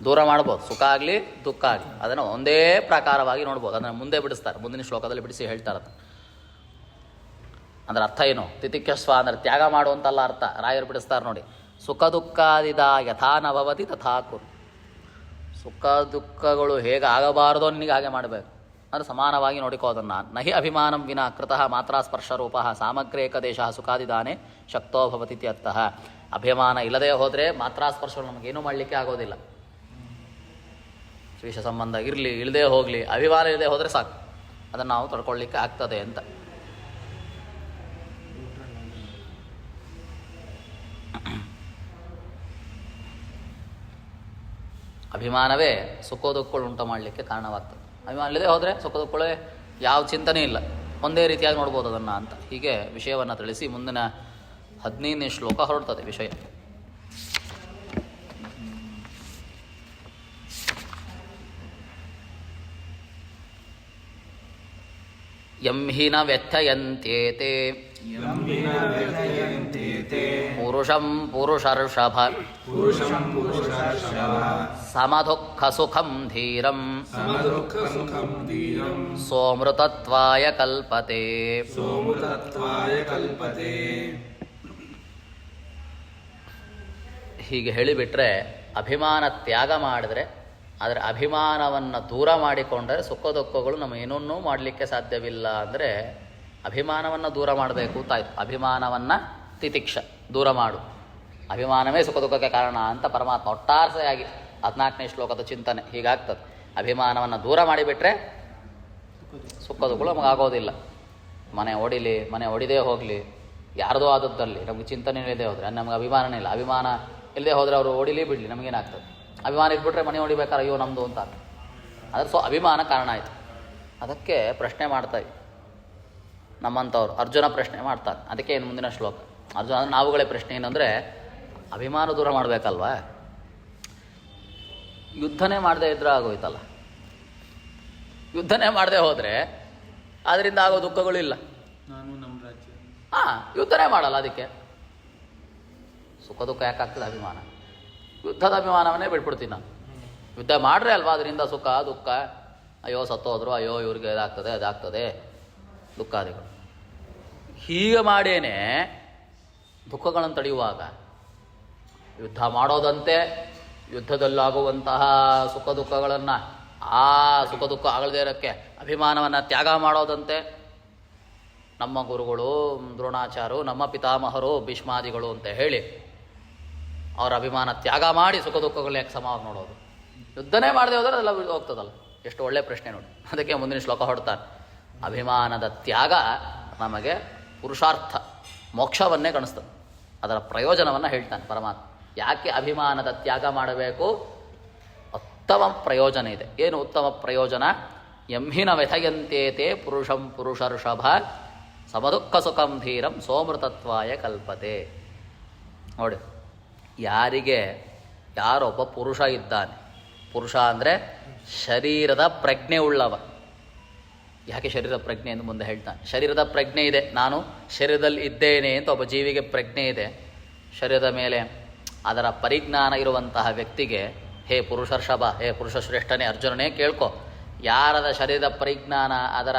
ದೂರ ಮಾಡ್ಬೋದು. ಸುಖ ಆಗಲಿ ದುಃಖ ಆಗಲಿ ಅದನ್ನು ಒಂದೇ ಪ್ರಕಾರವಾಗಿ ನೋಡ್ಬೋದು. ಅದನ್ನು ಮುಂದೆ ಬಿಡಿಸ್ತಾರೆ, ಮುಂದಿನ ಶ್ಲೋಕದಲ್ಲಿ ಬಿಡಿಸಿ ಹೇಳ್ತಾರೆ. ಅದನ್ನು ಅಂದ್ರೆ ಅರ್ಥ ಏನು? ತಿತಿಕ್ಷಸ್ವ ಅಂದರೆ ತ್ಯಾಗ ಮಾಡುವಂತಲ್ಲ ಅರ್ಥ. ರಾಯರು ಬಿಡಿಸ್ತಾರೆ ನೋಡಿ. ಸುಖ ದುಃಖಾದಿದ ಯಥಾ ನ ಭವತಿ ತಥಾ ಕುರು. ಸುಖ ದುಃಖಗಳು ಹೇಗೆ ಆಗಬಾರದೋ ನಿನಗೆ ಹಾಗೆ ಮಾಡಬೇಕು, ಅಂದರೆ ಸಮಾನವಾಗಿ ನೋಡಿಕೋ ಅದನ್ನು. ನಹಿ ಅಭಿಮಾನಂ ವಿನಾ ಕೃತಃ ಮಾತ್ರಾಸ್ಪರ್ಶರೂಪ ಸಾಮಗ್ರೇಕದೇಶ ಸುಖಾದಿದಾನೆ ಶಕ್ತೋ ಭವತಿ ಇತ್ಯರ್ಥಃ. ಅಭಿಮಾನ ಇಲ್ಲದೆ ಹೋದರೆ ಮಾತ್ರಾಸ್ಪರ್ಶಗಳು ನಮಗೇನೂ ಮಾಡಲಿಕ್ಕೆ ಆಗೋದಿಲ್ಲ. ವಿಷಯ ಸಂಬಂಧ ಇರಲಿ ಇಲ್ಲದೆ ಹೋಗಲಿ, ಅಭಿಮಾನ ಇಲ್ಲದೆ ಹೋದರೆ ಸಾಕು, ಅದನ್ನು ನಾವು ತಡ್ಕೊಳ್ಳಿಕ್ಕೆ ಆಗ್ತದೆ ಅಂತ. ಅಭಿಮಾನವೇ ಸುಖ ದುಃಖಗಳು ಉಂಟು ಮಾಡಲಿಕ್ಕೆ ಕಾರಣವಾಗ್ತದೆ. ಅಭಿಮಾನ ಇಲ್ಲದೆ ಹೋದರೆ ಸುಖ ದುಃಖಗಳೇ ಯಾವ ಚಿಂತನೆ ಇಲ್ಲ, ಒಂದೇ ರೀತಿಯಾಗಿ ನೋಡ್ಬೋದು ಅದನ್ನು ಅಂತ. ಹೀಗೆ ವಿಷಯವನ್ನು ತಿಳಿಸಿ ಮುಂದಿನ 15ನೇ ಶ್ಲೋಕ ಹೊರಡ್ತದೆ ವಿಷಯ. ಯಂ ಹಿ ನ ವ್ಯಥಯಂತ್ಯೇತೆ ಪುರುಷಂ ಪುರುಷರ್ಷಭ ಸಮದುಃಖ ಸುಖಂ ಧೀರಂ ಸೋಮೃತತ್ವಾಯ ಕಲ್ಪತೆ. ಹೀಗೆ ಹೇಳಿಬಿಟ್ರೆ, ಅಭಿಮಾನ ತ್ಯಾಗ ಮಾಡಿದ್ರೆ, ಆದರೆ ಅಭಿಮಾನವನ್ನು ದೂರ ಮಾಡಿಕೊಂಡರೆ ಸುಖ ದುಃಖಗಳು ನಮಗೇನನ್ನೂ ಮಾಡಲಿಕ್ಕೆ ಸಾಧ್ಯವಿಲ್ಲ. ಅಂದರೆ ಅಭಿಮಾನವನ್ನು ದೂರ ಮಾಡಬೇಕು ಅಂತಾಯ್ತು. ಅಭಿಮಾನವನ್ನು ತಿತಿಕ್ಷ, ದೂರ ಮಾಡು. ಅಭಿಮಾನವೇ ಸುಖ ದುಃಖಕ್ಕೆ ಕಾರಣ ಅಂತ ಪರಮಾತ್ಮ ಒಟ್ಟಾರೆಯಾಗಿ 14ನೇ ಶ್ಲೋಕದ ಚಿಂತನೆ ಹೀಗಾಗ್ತದೆ. ಅಭಿಮಾನವನ್ನು ದೂರ ಮಾಡಿಬಿಟ್ರೆ ಸುಖ ದುಃಖಗಳು ನಮಗಾಗೋದಿಲ್ಲ. ಮನೆ ಹೊಡಿಲಿ, ಮನೆ ಹೊಡಿದೇ ಹೋಗಲಿ, ಯಾರ್ದೋ ಆದದ್ದಲ್ಲಿ ನಮಗೆ ಚಿಂತನೆ ಇಲ್ಲದೆ ಹೋದರೆ ನಮಗೆ ಅಭಿಮಾನನೇ ಇಲ್ಲ. ಅಭಿಮಾನ ಇಲ್ಲದೆ ಹೋದರೆ ಅವರು ಹೊಡಿಲಿ ಬಿಡಲಿ ನಮಗೇನಾಗ್ತದೆ? ಅಭಿಮಾನ ಇದ್ಬಿಟ್ರೆ ಮನೆ ಹೊಡಿಬೇಕಾರೆ ಅಯ್ಯೋ ನಮ್ಮದು ಅಂತ ಆಗ್ತದೆ. ಅದ್ರ ಅಭಿಮಾನ ಕಾರಣ ಆಯಿತು. ಅದಕ್ಕೆ ಪ್ರಶ್ನೆ ಮಾಡ್ತಾರೆ ನಮ್ಮಂಥವ್ರು. ಅರ್ಜುನ ಪ್ರಶ್ನೆ ಮಾಡ್ತಾನೆ. ಅದಕ್ಕೆ ಏನು ಮುಂದಿನ ಶ್ಲೋಕ ಅರ್ಜುನ ಅಂದರೆ ನಾವುಗಳೇ ಪ್ರಶ್ನೆ ಏನಂದರೆ ಅಭಿಮಾನ ದೂರ ಮಾಡಬೇಕಲ್ವಾ? ಯುದ್ಧನೇ ಮಾಡದೇ ಇದ್ರೆ ಆಗೋಯ್ತಲ್ಲ. ಯುದ್ಧನೇ ಮಾಡದೆ ಹೋದರೆ ಅದರಿಂದ ಆಗೋ ದುಃಖಗಳಿಲ್ಲ. ಯುದ್ಧನೇ ಮಾಡಲ್ಲ, ಅದಕ್ಕೆ ಸುಖ ದುಃಖ ಯಾಕಾಗ್ತದೆ? ಅಭಿಮಾನ. ಯುದ್ಧದ ಅಭಿಮಾನವನ್ನೇ ಬಿಟ್ಬಿಡ್ತೀನಿ ನಾನು. ಯುದ್ಧ ಮಾಡ್ರೆ ಅಲ್ವಾ ಅದರಿಂದ ಸುಖ ದುಃಖ. ಅಯ್ಯೋ ಸತ್ತೋದ್ರು, ಅಯ್ಯೋ ಇವ್ರಿಗೆ ಇದಾಗ್ತದೆ ಅದಾಗ್ತದೆ ದುಃಖಾದಿಗಳು. ಹೀಗೆ ಮಾಡೇನೆ ದುಃಖಗಳನ್ನು ತಡೆಯುವಾಗ ಯುದ್ಧ ಮಾಡೋದಂತೆ ಯುದ್ಧದಲ್ಲಾಗುವಂತಹ ಸುಖ ದುಃಖಗಳನ್ನು ಆ ಸುಖ ದುಃಖ ಆಗದೇ ಇರೋಕ್ಕೆ ಅಭಿಮಾನವನ್ನು ತ್ಯಾಗ ಮಾಡೋದಂತೆ ನಮ್ಮ ಗುರುಗಳು ದ್ರೋಣಾಚಾರ್ಯರು, ನಮ್ಮ ಪಿತಾಮಹರು ಭೀಷ್ಮಾದಿಗಳು ಅಂತ ಹೇಳಿ ಅವರ ಅಭಿಮಾನ ತ್ಯಾಗ ಮಾಡಿ ಸುಖ ದುಃಖಗಳನ್ನ ಯಾಕೆ ಸಮವಾಗಿ ನೋಡೋದು? ಯುದ್ಧನೇ ಮಾಡದೆ ಹೋದರೆ ಅದೆಲ್ಲ ಹೋಗ್ತದಲ್ಲ. ಎಷ್ಟು ಒಳ್ಳೆಯ ಪ್ರಶ್ನೆ ನೋಡಿ. ಅದಕ್ಕೆ ಮುಂದಿನ ಶ್ಲೋಕ ಹೊಡ್ತಾನೆ. ಅಭಿಮಾನದ ತ್ಯಾಗ ನಮಗೆ ಪುರುಷಾರ್ಥ ಮೋಕ್ಷವನ್ನೇ ಕಾಣಿಸ್ತದೆ. ಅದರ ಪ್ರಯೋಜನವನ್ನು ಹೇಳ್ತಾನೆ ಪರಮಾತ್ಮ. ಯಾಕೆ ಅಭಿಮಾನದ ತ್ಯಾಗ ಮಾಡಬೇಕು? ಉತ್ತಮ ಪ್ರಯೋಜನ ಇದೆ. ಏನು ಉತ್ತಮ ಪ್ರಯೋಜನ? ಯಂಹಿನ ವ್ಯಥಯಂತೇತೆ ಪುರುಷಂ ಪುರುಷರ್ಷಭ ಸಮದುಃಖ ಸುಖಂ ಧೀರಂ ಸೋಮೃತತ್ವಾಯ ಕಲ್ಪತೆ. ನೋಡಿ, ಯಾರಿಗೆ ಯಾರೊಬ್ಬ ಪುರುಷ ಇದ್ದಾನೆ, ಪುರುಷ ಅಂದರೆ ಶರೀರದ ಪ್ರಜ್ಞೆ ಉಳ್ಳವ. ಯಾಕೆ ಶರೀರದ ಪ್ರಜ್ಞೆ ಎಂದು ಮುಂದೆ ಹೇಳ್ತಾನೆ. ಶರೀರದ ಪ್ರಜ್ಞೆ ಇದೆ, ನಾನು ಶರೀರದಲ್ಲಿ ಇದ್ದೇನೆ ಅಂತ ಒಬ್ಬ ಜೀವಿಗೆ ಪ್ರಜ್ಞೆ ಇದೆ. ಶರೀರದ ಮೇಲೆ ಅದರ ಪರಿಜ್ಞಾನ ಇರುವಂತಹ ವ್ಯಕ್ತಿಗೆ, ಹೇ ಪುರುಷರ್ಷಭ, ಹೇ ಪುರುಷ ಶ್ರೇಷ್ಠನೇ ಅರ್ಜುನನೇ ಕೇಳ್ಕೊ, ಯಾರದ ಶರೀರದ ಪರಿಜ್ಞಾನ, ಅದರ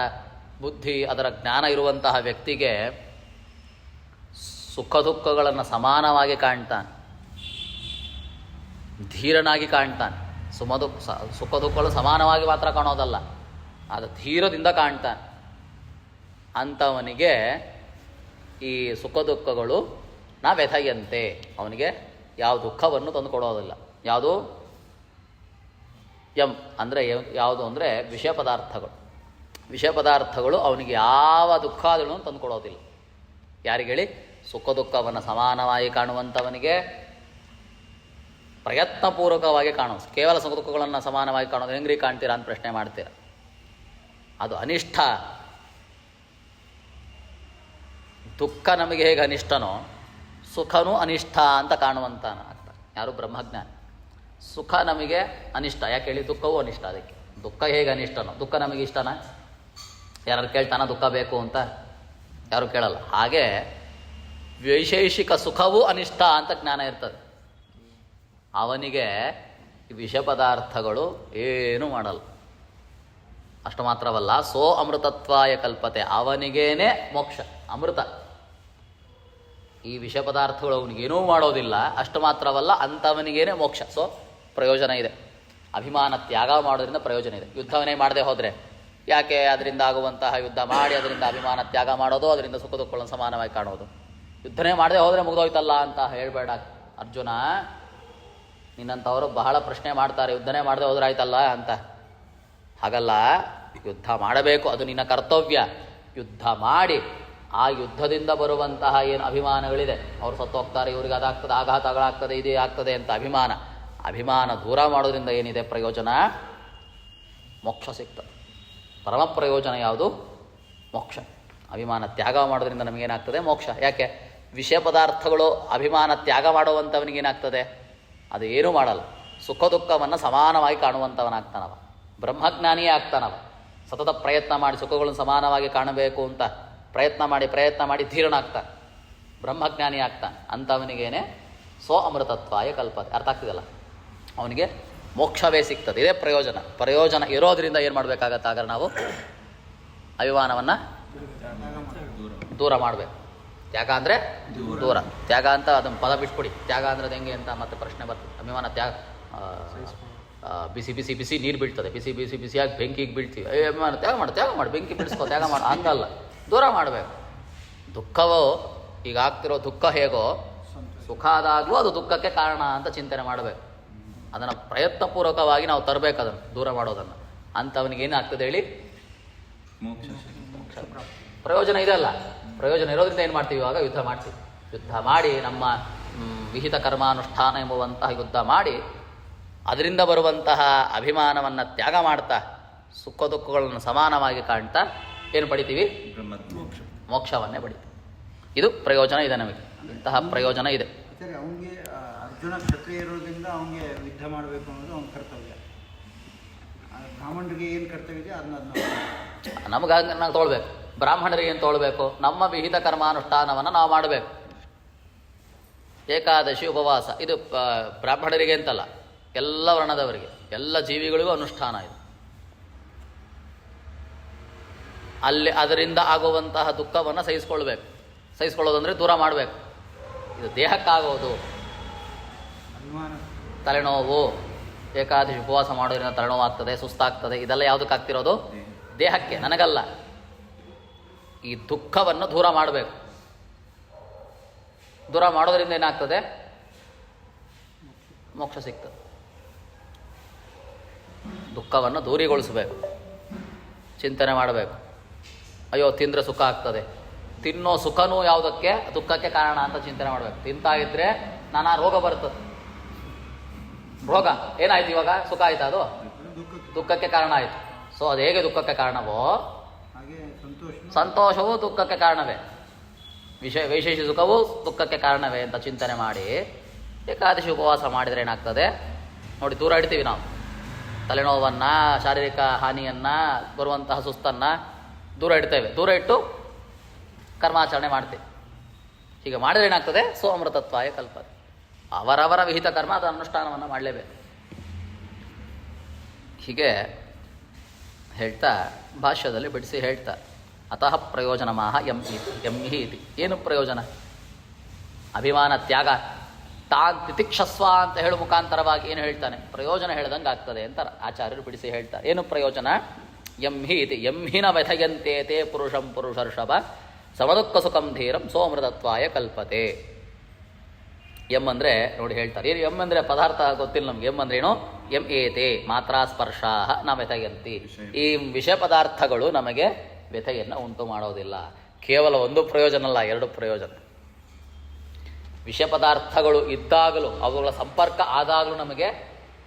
ಬುದ್ಧಿ, ಅದರ ಜ್ಞಾನ ಇರುವಂತಹ ವ್ಯಕ್ತಿಗೆ ಸುಖ ದುಃಖಗಳನ್ನು ಸಮಾನವಾಗಿ ಕಾಣ್ತಾನೆ, ಧೀರನಾಗಿ ಕಾಣ್ತಾನೆ. ಸುಖ ದುಃಖಗಳು ಸಮಾನವಾಗಿ ಮಾತ್ರ ಕಾಣೋದಲ್ಲ, ಅದು ಧೀರದಿಂದ ಕಾಣ್ತಾನೆ. ಅಂಥವನಿಗೆ ಈ ಸುಖ ದುಃಖಗಳು ನಾ ವ್ಯಥಯಂತೆ, ಅವನಿಗೆ ಯಾವ ದುಃಖವನ್ನು ತಂದು ಕೊಡೋದಿಲ್ಲ. ಯಾವುದು? ಎಂ ಅಂದರೆ ಯಾವುದು ಅಂದರೆ ವಿಷಯ ಪದಾರ್ಥಗಳು. ವಿಷಯ ಪದಾರ್ಥಗಳು ಅವನಿಗೆ ಯಾವ ದುಃಖಾದಿಗಳನ್ನು ತಂದು ಕೊಡೋದಿಲ್ಲ. ಯಾರಿಗೆ ಹೇಳಿ? ಸುಖ ದುಃಖವನ್ನು ಸಮಾನವಾಗಿ ಕಾಣುವಂಥವನಿಗೆ ಪ್ರಯತ್ನಪೂರ್ವಕವಾಗಿ ಕಾಣೋದು. ಕೇವಲ ಸುಖ ದುಃಖಗಳನ್ನು ಸಮಾನವಾಗಿ ಕಾಣೋದು ಹೆಂಗ್ರಿ ಕಾಣ್ತೀರಾ ಅಂತ ಪ್ರಶ್ನೆ ಮಾಡ್ತೀರಾ? ಅದು ಅನಿಷ್ಠ. ದುಃಖ ನಮಗೆ ಹೇಗೆ ಅನಿಷ್ಟನೋ ಸುಖನೂ ಅನಿಷ್ಠ ಅಂತ ಕಾಣುವಂತಾನ ಆಗ್ತಾನೆ ಯಾರು? ಬ್ರಹ್ಮಜ್ಞಾನಿ. ಸುಖ ನಮಗೆ ಅನಿಷ್ಟ. ಯಾಕೆ ಹೇಳಿ? ದುಃಖವೂ ಅನಿಷ್ಟ. ಅದಕ್ಕೆ ದುಃಖ ಹೇಗೆ ಅನಿಷ್ಟನೋ ದುಃಖ ನಮಗೆ ಇಷ್ಟನಾ? ಯಾರು ಕೇಳ್ತಾನ ದುಃಖ ಬೇಕು ಅಂತ? ಯಾರು ಕೇಳಲ್ಲ. ಹಾಗೆ ವೈಶೇಷಿಕ ಸುಖವೂ ಅನಿಷ್ಟ ಅಂತ ಜ್ಞಾನ ಇರ್ತದೆ. ಅವನಿಗೆ ವಿಷ ಪದಾರ್ಥಗಳು ಏನೂ ಮಾಡಲ್ಲ. ಅಷ್ಟು ಮಾತ್ರವಲ್ಲ, ಸೋ ಅಮೃತತ್ವಾಯ ಕಲ್ಪತೆ, ಅವನಿಗೇನೆ ಮೋಕ್ಷ, ಅಮೃತ. ಈ ವಿಷ ಪದಾರ್ಥಗಳು ಅವನಿಗೇನೂ ಮಾಡೋದಿಲ್ಲ. ಅಷ್ಟು ಮಾತ್ರವಲ್ಲ, ಅಂಥವನಿಗೇನೆ ಮೋಕ್ಷ. ಸೊ ಪ್ರಯೋಜನ ಇದೆ. ಅಭಿಮಾನ ತ್ಯಾಗ ಮಾಡೋದ್ರಿಂದ ಪ್ರಯೋಜನ ಇದೆ. ಯುದ್ಧವನ್ನೇ ಮಾಡದೆ ಹೋದರೆ ಯಾಕೆ? ಅದರಿಂದ ಆಗುವಂತಹ ಯುದ್ಧ ಮಾಡಿ ಅದರಿಂದ ಅಭಿಮಾನ ತ್ಯಾಗ ಮಾಡೋದು, ಅದರಿಂದ ಸುಖ ದುಃಖಗಳನ್ನು ಸಮಾನವಾಗಿ ಕಾಣೋದು. ಯುದ್ಧನೇ ಮಾಡದೆ ಹೋದರೆ ಮುಗಿದೋಯ್ತಲ್ಲ ಅಂತ ಹೇಳಬೇಡ ಅರ್ಜುನ. ನಿನ್ನಂಥವರು ಬಹಳ ಪ್ರಶ್ನೆ ಮಾಡ್ತಾರೆ, ಯುದ್ಧನೇ ಮಾಡದೆ ಹೋದ್ರೆ ಆಯ್ತಲ್ಲ ಅಂತ. ಹಾಗಲ್ಲ, ಯುದ್ಧ ಮಾಡಬೇಕು, ಅದು ನಿನ್ನ ಕರ್ತವ್ಯ. ಯುದ್ಧ ಮಾಡಿ ಆ ಯುದ್ಧದಿಂದ ಬರುವಂತಹ ಏನು ಅಭಿಮಾನಗಳಿದೆ, ಅವ್ರು ಸತ್ತೋಗ್ತಾರೆ, ಇವ್ರಿಗೆ ಅದಾಗ್ತದೆ, ಆಘಾತಗಳಾಗ್ತದೆ, ಇದೇ ಆಗ್ತದೆ ಅಂತ ಅಭಿಮಾನ ದೂರ ಮಾಡೋದ್ರಿಂದ ಏನಿದೆ ಪ್ರಯೋಜನ? ಮೋಕ್ಷ ಸಿಗ್ತದೆ. ಪರಮ ಪ್ರಯೋಜನ ಯಾವುದು? ಮೋಕ್ಷ. ಅಭಿಮಾನ ತ್ಯಾಗ ಮಾಡೋದ್ರಿಂದ ನಮಗೇನಾಗ್ತದೆ? ಮೋಕ್ಷ. ಯಾಕೆ? ವಿಷಯ ಪದಾರ್ಥಗಳು ಅಭಿಮಾನ ತ್ಯಾಗ ಮಾಡುವಂಥವನಿಗೇನಾಗ್ತದೆ? ಅದು ಏನೂ ಮಾಡಲ್ಲ. ಸುಖ ದುಃಖವನ್ನು ಸಮಾನವಾಗಿ ಕಾಣುವಂಥವನಾಗ್ತಾನವ. ಬ್ರಹ್ಮಜ್ಞಾನಿಯೇ ಆಗ್ತಾನವ. ಸತತ ಪ್ರಯತ್ನ ಮಾಡಿ ಸುಖಗಳನ್ನು ಸಮಾನವಾಗಿ ಕಾಣಬೇಕು ಅಂತ ಪ್ರಯತ್ನ ಮಾಡಿ ಧೀರನಾಗ್ತಾನೆ, ಬ್ರಹ್ಮಜ್ಞಾನಿ ಆಗ್ತಾನೆ. ಅಂಥವನಿಗೇನೆ ಅಮೃತತ್ವಾಯ ಕಲ್ಪತೆ. ಅರ್ಥ ಆಗ್ತಿದೆಯಲ್ಲ? ಅವನಿಗೆ ಮೋಕ್ಷವೇ ಸಿಗ್ತದೆ. ಇದೇ ಪ್ರಯೋಜನ ಇರೋದರಿಂದ ಏನು ಮಾಡಬೇಕಾಗತ್ತೆ? ಹಾಗಾದ್ರೆ ನಾವು ಅಭಿಮಾನವನ್ನು ದೂರ ಮಾಡಬೇಕು. ತ್ಯಾಗ ಅಂದರೆ ದೂರ. ತ್ಯಾಗ ಅಂತ ಅದನ್ನು ಪದ ಬಿಟ್ಬಿಡಿ. ತ್ಯಾಗ ಅಂದರೆ ಅದು ಹೆಂಗೆ ಅಂತ ಮತ್ತೆ ಪ್ರಶ್ನೆ ಬರ್ತದೆ. ಅಭಿಮಾನ ತ್ಯಾಗ, ಬಿಸಿ ನೀರು ಬೀಳ್ತದೆ, ಬಿಸಿಯಾಗಿ ಬೆಂಕಿಗೆ ಬೀಳ್ತೀವಿ. ಅಭಿಮಾನ ತ್ಯಾಗ ಮಾಡಿ ಬೆಂಕಿ ಬಿಡಿಸ್ಕೋ, ತ್ಯಾಗ ಮಾಡಿ ಹಂಗಲ್ಲ, ದೂರ ಮಾಡಬೇಕು. ದುಃಖವು ಈಗ ಆಗ್ತಿರೋ ದುಃಖ ಹೇಗೋ ಸುಖ ಆದಾಗಲೂ ಅದು ದುಃಖಕ್ಕೆ ಕಾರಣ ಅಂತ ಚಿಂತನೆ ಮಾಡಬೇಕು. ಅದನ್ನು ಪ್ರಯತ್ನಪೂರ್ವಕವಾಗಿ ನಾವು ತರಬೇಕು, ಅದನ್ನು ದೂರ ಮಾಡೋದನ್ನು. ಅಂಥವನಿಗೆ ಏನಾಗ್ತದೆ ಹೇಳಿ?
ಮೋಕ್ಷ.
ಪ್ರಯೋಜನ ಇದೆ ಅಲ್ಲ. ಪ್ರಯೋಜನ ಇರೋದ್ರಿಂದ ಏನು ಮಾಡ್ತೀವಿ? ಇವಾಗ ಯುದ್ಧ ಮಾಡ್ತೀವಿ. ಯುದ್ಧ ಮಾಡಿ ನಮ್ಮ ವಿಹಿತ ಕರ್ಮಾನುಷ್ಠಾನ ಎಂಬುವಂತಹ ಯುದ್ಧ ಮಾಡಿ ಅದರಿಂದ ಬರುವಂತಹ ಅಭಿಮಾನವನ್ನು ತ್ಯಾಗ ಮಾಡ್ತಾ ಸುಖ ದುಃಖಗಳನ್ನು ಸಮಾನವಾಗಿ ಕಾಣ್ತಾ ಏನು ಪಡಿತೀವಿ? ಮೋಕ್ಷವನ್ನೇ ಪಡಿತೀವಿ. ಇದು ಪ್ರಯೋಜನ ಇದೆ, ನಮಗೆ ಇಂತಹ ಪ್ರಯೋಜನ ಇದೆ.
ಅವನಿಗೆ ಅರ್ಜುನ ಕ್ಷತ್ರಿಯ ಇರೋದ್ರಿಂದ ಅವನಿಗೆ ಯುದ್ಧ ಮಾಡಬೇಕು ಅನ್ನೋದು ಅವನ ಕರ್ತವ್ಯ. ಬ್ರಾಹ್ಮಣರಿಗೆ ಏನು ಕರ್ತವ್ಯ ಇದೆ ಅದನ್ನ
ನಮಗೆ ನಾವು ತೊಗೊಳ್ಬೇಕು. ಬ್ರಾಹ್ಮಣರಿಗೆ ಏನು ತೊಗೊಳ್ಬೇಕು? ನಮ್ಮ ವಿಹಿತ ಕರ್ಮಾನುಷ್ಠಾನವನ್ನು ನಾವು ಮಾಡಬೇಕು. ಏಕಾದಶಿ ಉಪವಾಸ ಇದು ಬ್ರಾಹ್ಮಣರಿಗೆ ಅಂತಲ್ಲ, ಎಲ್ಲ ವರ್ಣದವರಿಗೆ, ಎಲ್ಲ ಜೀವಿಗಳಿಗೂ ಅನುಷ್ಠಾನ ಇದು. ಅಲ್ಲಿ ಅದರಿಂದ ಆಗುವಂತಹ ದುಃಖವನ್ನು ಸಹಿಸ್ಕೊಳ್ಬೇಕು. ಸಹಿಸ್ಕೊಳ್ಳೋದಂದರೆ ದೂರ ಮಾಡಬೇಕು. ಇದು ದೇಹಕ್ಕಾಗೋದು. ತಲೆನೋವು, ಏಕಾದಶಿ ಉಪವಾಸ ಮಾಡೋದ್ರಿಂದ ತಲೆನೋವು ಆಗ್ತದೆ, ಸುಸ್ತಾಗ್ತದೆ, ಇದೆಲ್ಲ ಯಾವುದಕ್ಕಾಗ್ತಿರೋದು? ದೇಹಕ್ಕೆ, ನನಗಲ್ಲ. ಈ ದುಃಖವನ್ನು ದೂರ ಮಾಡಬೇಕು. ದೂರ ಮಾಡೋದ್ರಿಂದ ಏನಾಗ್ತದೆ? ಮೋಕ್ಷ ಸಿಗ್ತದೆ. ದುಃಖವನ್ನು ದೂರೀಗೊಳಿಸಬೇಕು. ಚಿಂತನೆ ಮಾಡಬೇಕು. ಅಯ್ಯೋ ತಿಂದರೆ ಸುಖ ಆಗ್ತದೆ, ತಿನ್ನೋ ಸುಖನೂ ಯಾವುದಕ್ಕೆ? ದುಃಖಕ್ಕೆ ಕಾರಣ ಅಂತ ಚಿಂತನೆ ಮಾಡಬೇಕು. ತಿಂತಾ ಇದ್ರೆ ನಾನಾ ರೋಗ ಬರ್ತದೆ. ರೋಗ ಏನಾಯ್ತು ಇವಾಗ? ಸುಖ ಆಯ್ತು, ಅದು ದುಃಖಕ್ಕೆ ಕಾರಣ ಆಯಿತು. ಸೊ ಅದು ಹೇಗೆ ದುಃಖಕ್ಕೆ ಕಾರಣವೋ ಸಂತೋಷವೂ ದುಃಖಕ್ಕೆ ಕಾರಣವೇ, ವೈಶೇಷಿ ಸುಖವೂ ದುಃಖಕ್ಕೆ ಕಾರಣವೇ ಅಂತ ಚಿಂತನೆ ಮಾಡಿ ಏಕಾದಶಿ ಉಪವಾಸ ಮಾಡಿದರೆ ಏನಾಗ್ತದೆ ನೋಡಿ? ದೂರ ಇಡ್ತೀವಿ ನಾವು ತಲೆನೋವನ್ನು, ಶಾರೀರಿಕ ಹಾನಿಯನ್ನು, ಬರುವಂತಹ ಸುಸ್ತನ್ನು ದೂರ ಇಡ್ತೇವೆ. ದೂರ ಇಟ್ಟು ಕರ್ಮಾಚರಣೆ ಮಾಡ್ತೇವೆ. ಹೀಗೆ ಮಾಡಿದ್ರೆ ಏನಾಗ್ತದೆ? ಸೋಮೃತತ್ವಾಯ ಕಲ್ಪತೆ. ಅವರವರ ವಿಹಿತ ಕರ್ಮ ಅದರ ಅನುಷ್ಠಾನವನ್ನು ಮಾಡಲೇಬೇಕು. ಹೀಗೆ ಹೇಳ್ತಾ ಭಾಷ್ಯದಲ್ಲಿ ಬಿಡಿಸಿ ಹೇಳ್ತಾ ಅತಃ ಪ್ರಯೋಜನಮಾಹ ಎಂ ಇಹಿ ಇತಿ. ಏನು ಪ್ರಯೋಜನ? ಅಭಿಮಾನ ತ್ಯಾಗ. ತಾನ್ ತಿತಿಕ್ಷಸ್ವ ಅಂತ ಹೇಳು ಮುಖಾಂತರವಾಗಿ ಏನು ಹೇಳ್ತಾನೆ? ಪ್ರಯೋಜನ ಹೇಳ್ದಂಗೆ ಆಗ್ತದೆ ಅಂತ ಆಚಾರ್ಯರು ಬಿಡಿಸಿ ಹೇಳ್ತಾರೆ. ಏನು ಪ್ರಯೋಜನ? ಎಂ ಹಿ ಇತಿ ಎಂ ಹಿನ ವ್ಯಥಯಂತೆ ತೇ ಪುರುಷಂ ಪುರುಷರ್ಷಭ ಸಮದುಃಖ ಸುಖಂ ಧೀರಂ ಸೋಮೃತತ್ವಾಯ ಕಲ್ಪತೆ. ಎಂ ಅಂದರೆ ನೋಡಿ ಹೇಳ್ತಾರೆ. ಏನು ಎಂ ಅಂದರೆ? ಪದಾರ್ಥ ಗೊತ್ತಿಲ್ಲ ನಮ್ಗೆ. ಎಂ ಅಂದ್ರೆ ಏನು? ಎಂ ಏತೆ ಮಾತ್ರ ಸ್ಪರ್ಶಾ ನ ವ್ಯಥಯಂತಿ. ಈ ವಿಷಯ ಪದಾರ್ಥಗಳು ನಮಗೆ ವ್ಯಥೆಯನ್ನು ಉಂಟು ಮಾಡೋದಿಲ್ಲ. ಕೇವಲ ಒಂದು ಪ್ರಯೋಜನ ಅಲ್ಲ, ಎರಡು ಪ್ರಯೋಜನ. ವಿಷಯ ಪದಾರ್ಥಗಳು ಇದ್ದಾಗಲೂ, ಅವುಗಳ ಸಂಪರ್ಕ ಆದಾಗಲೂ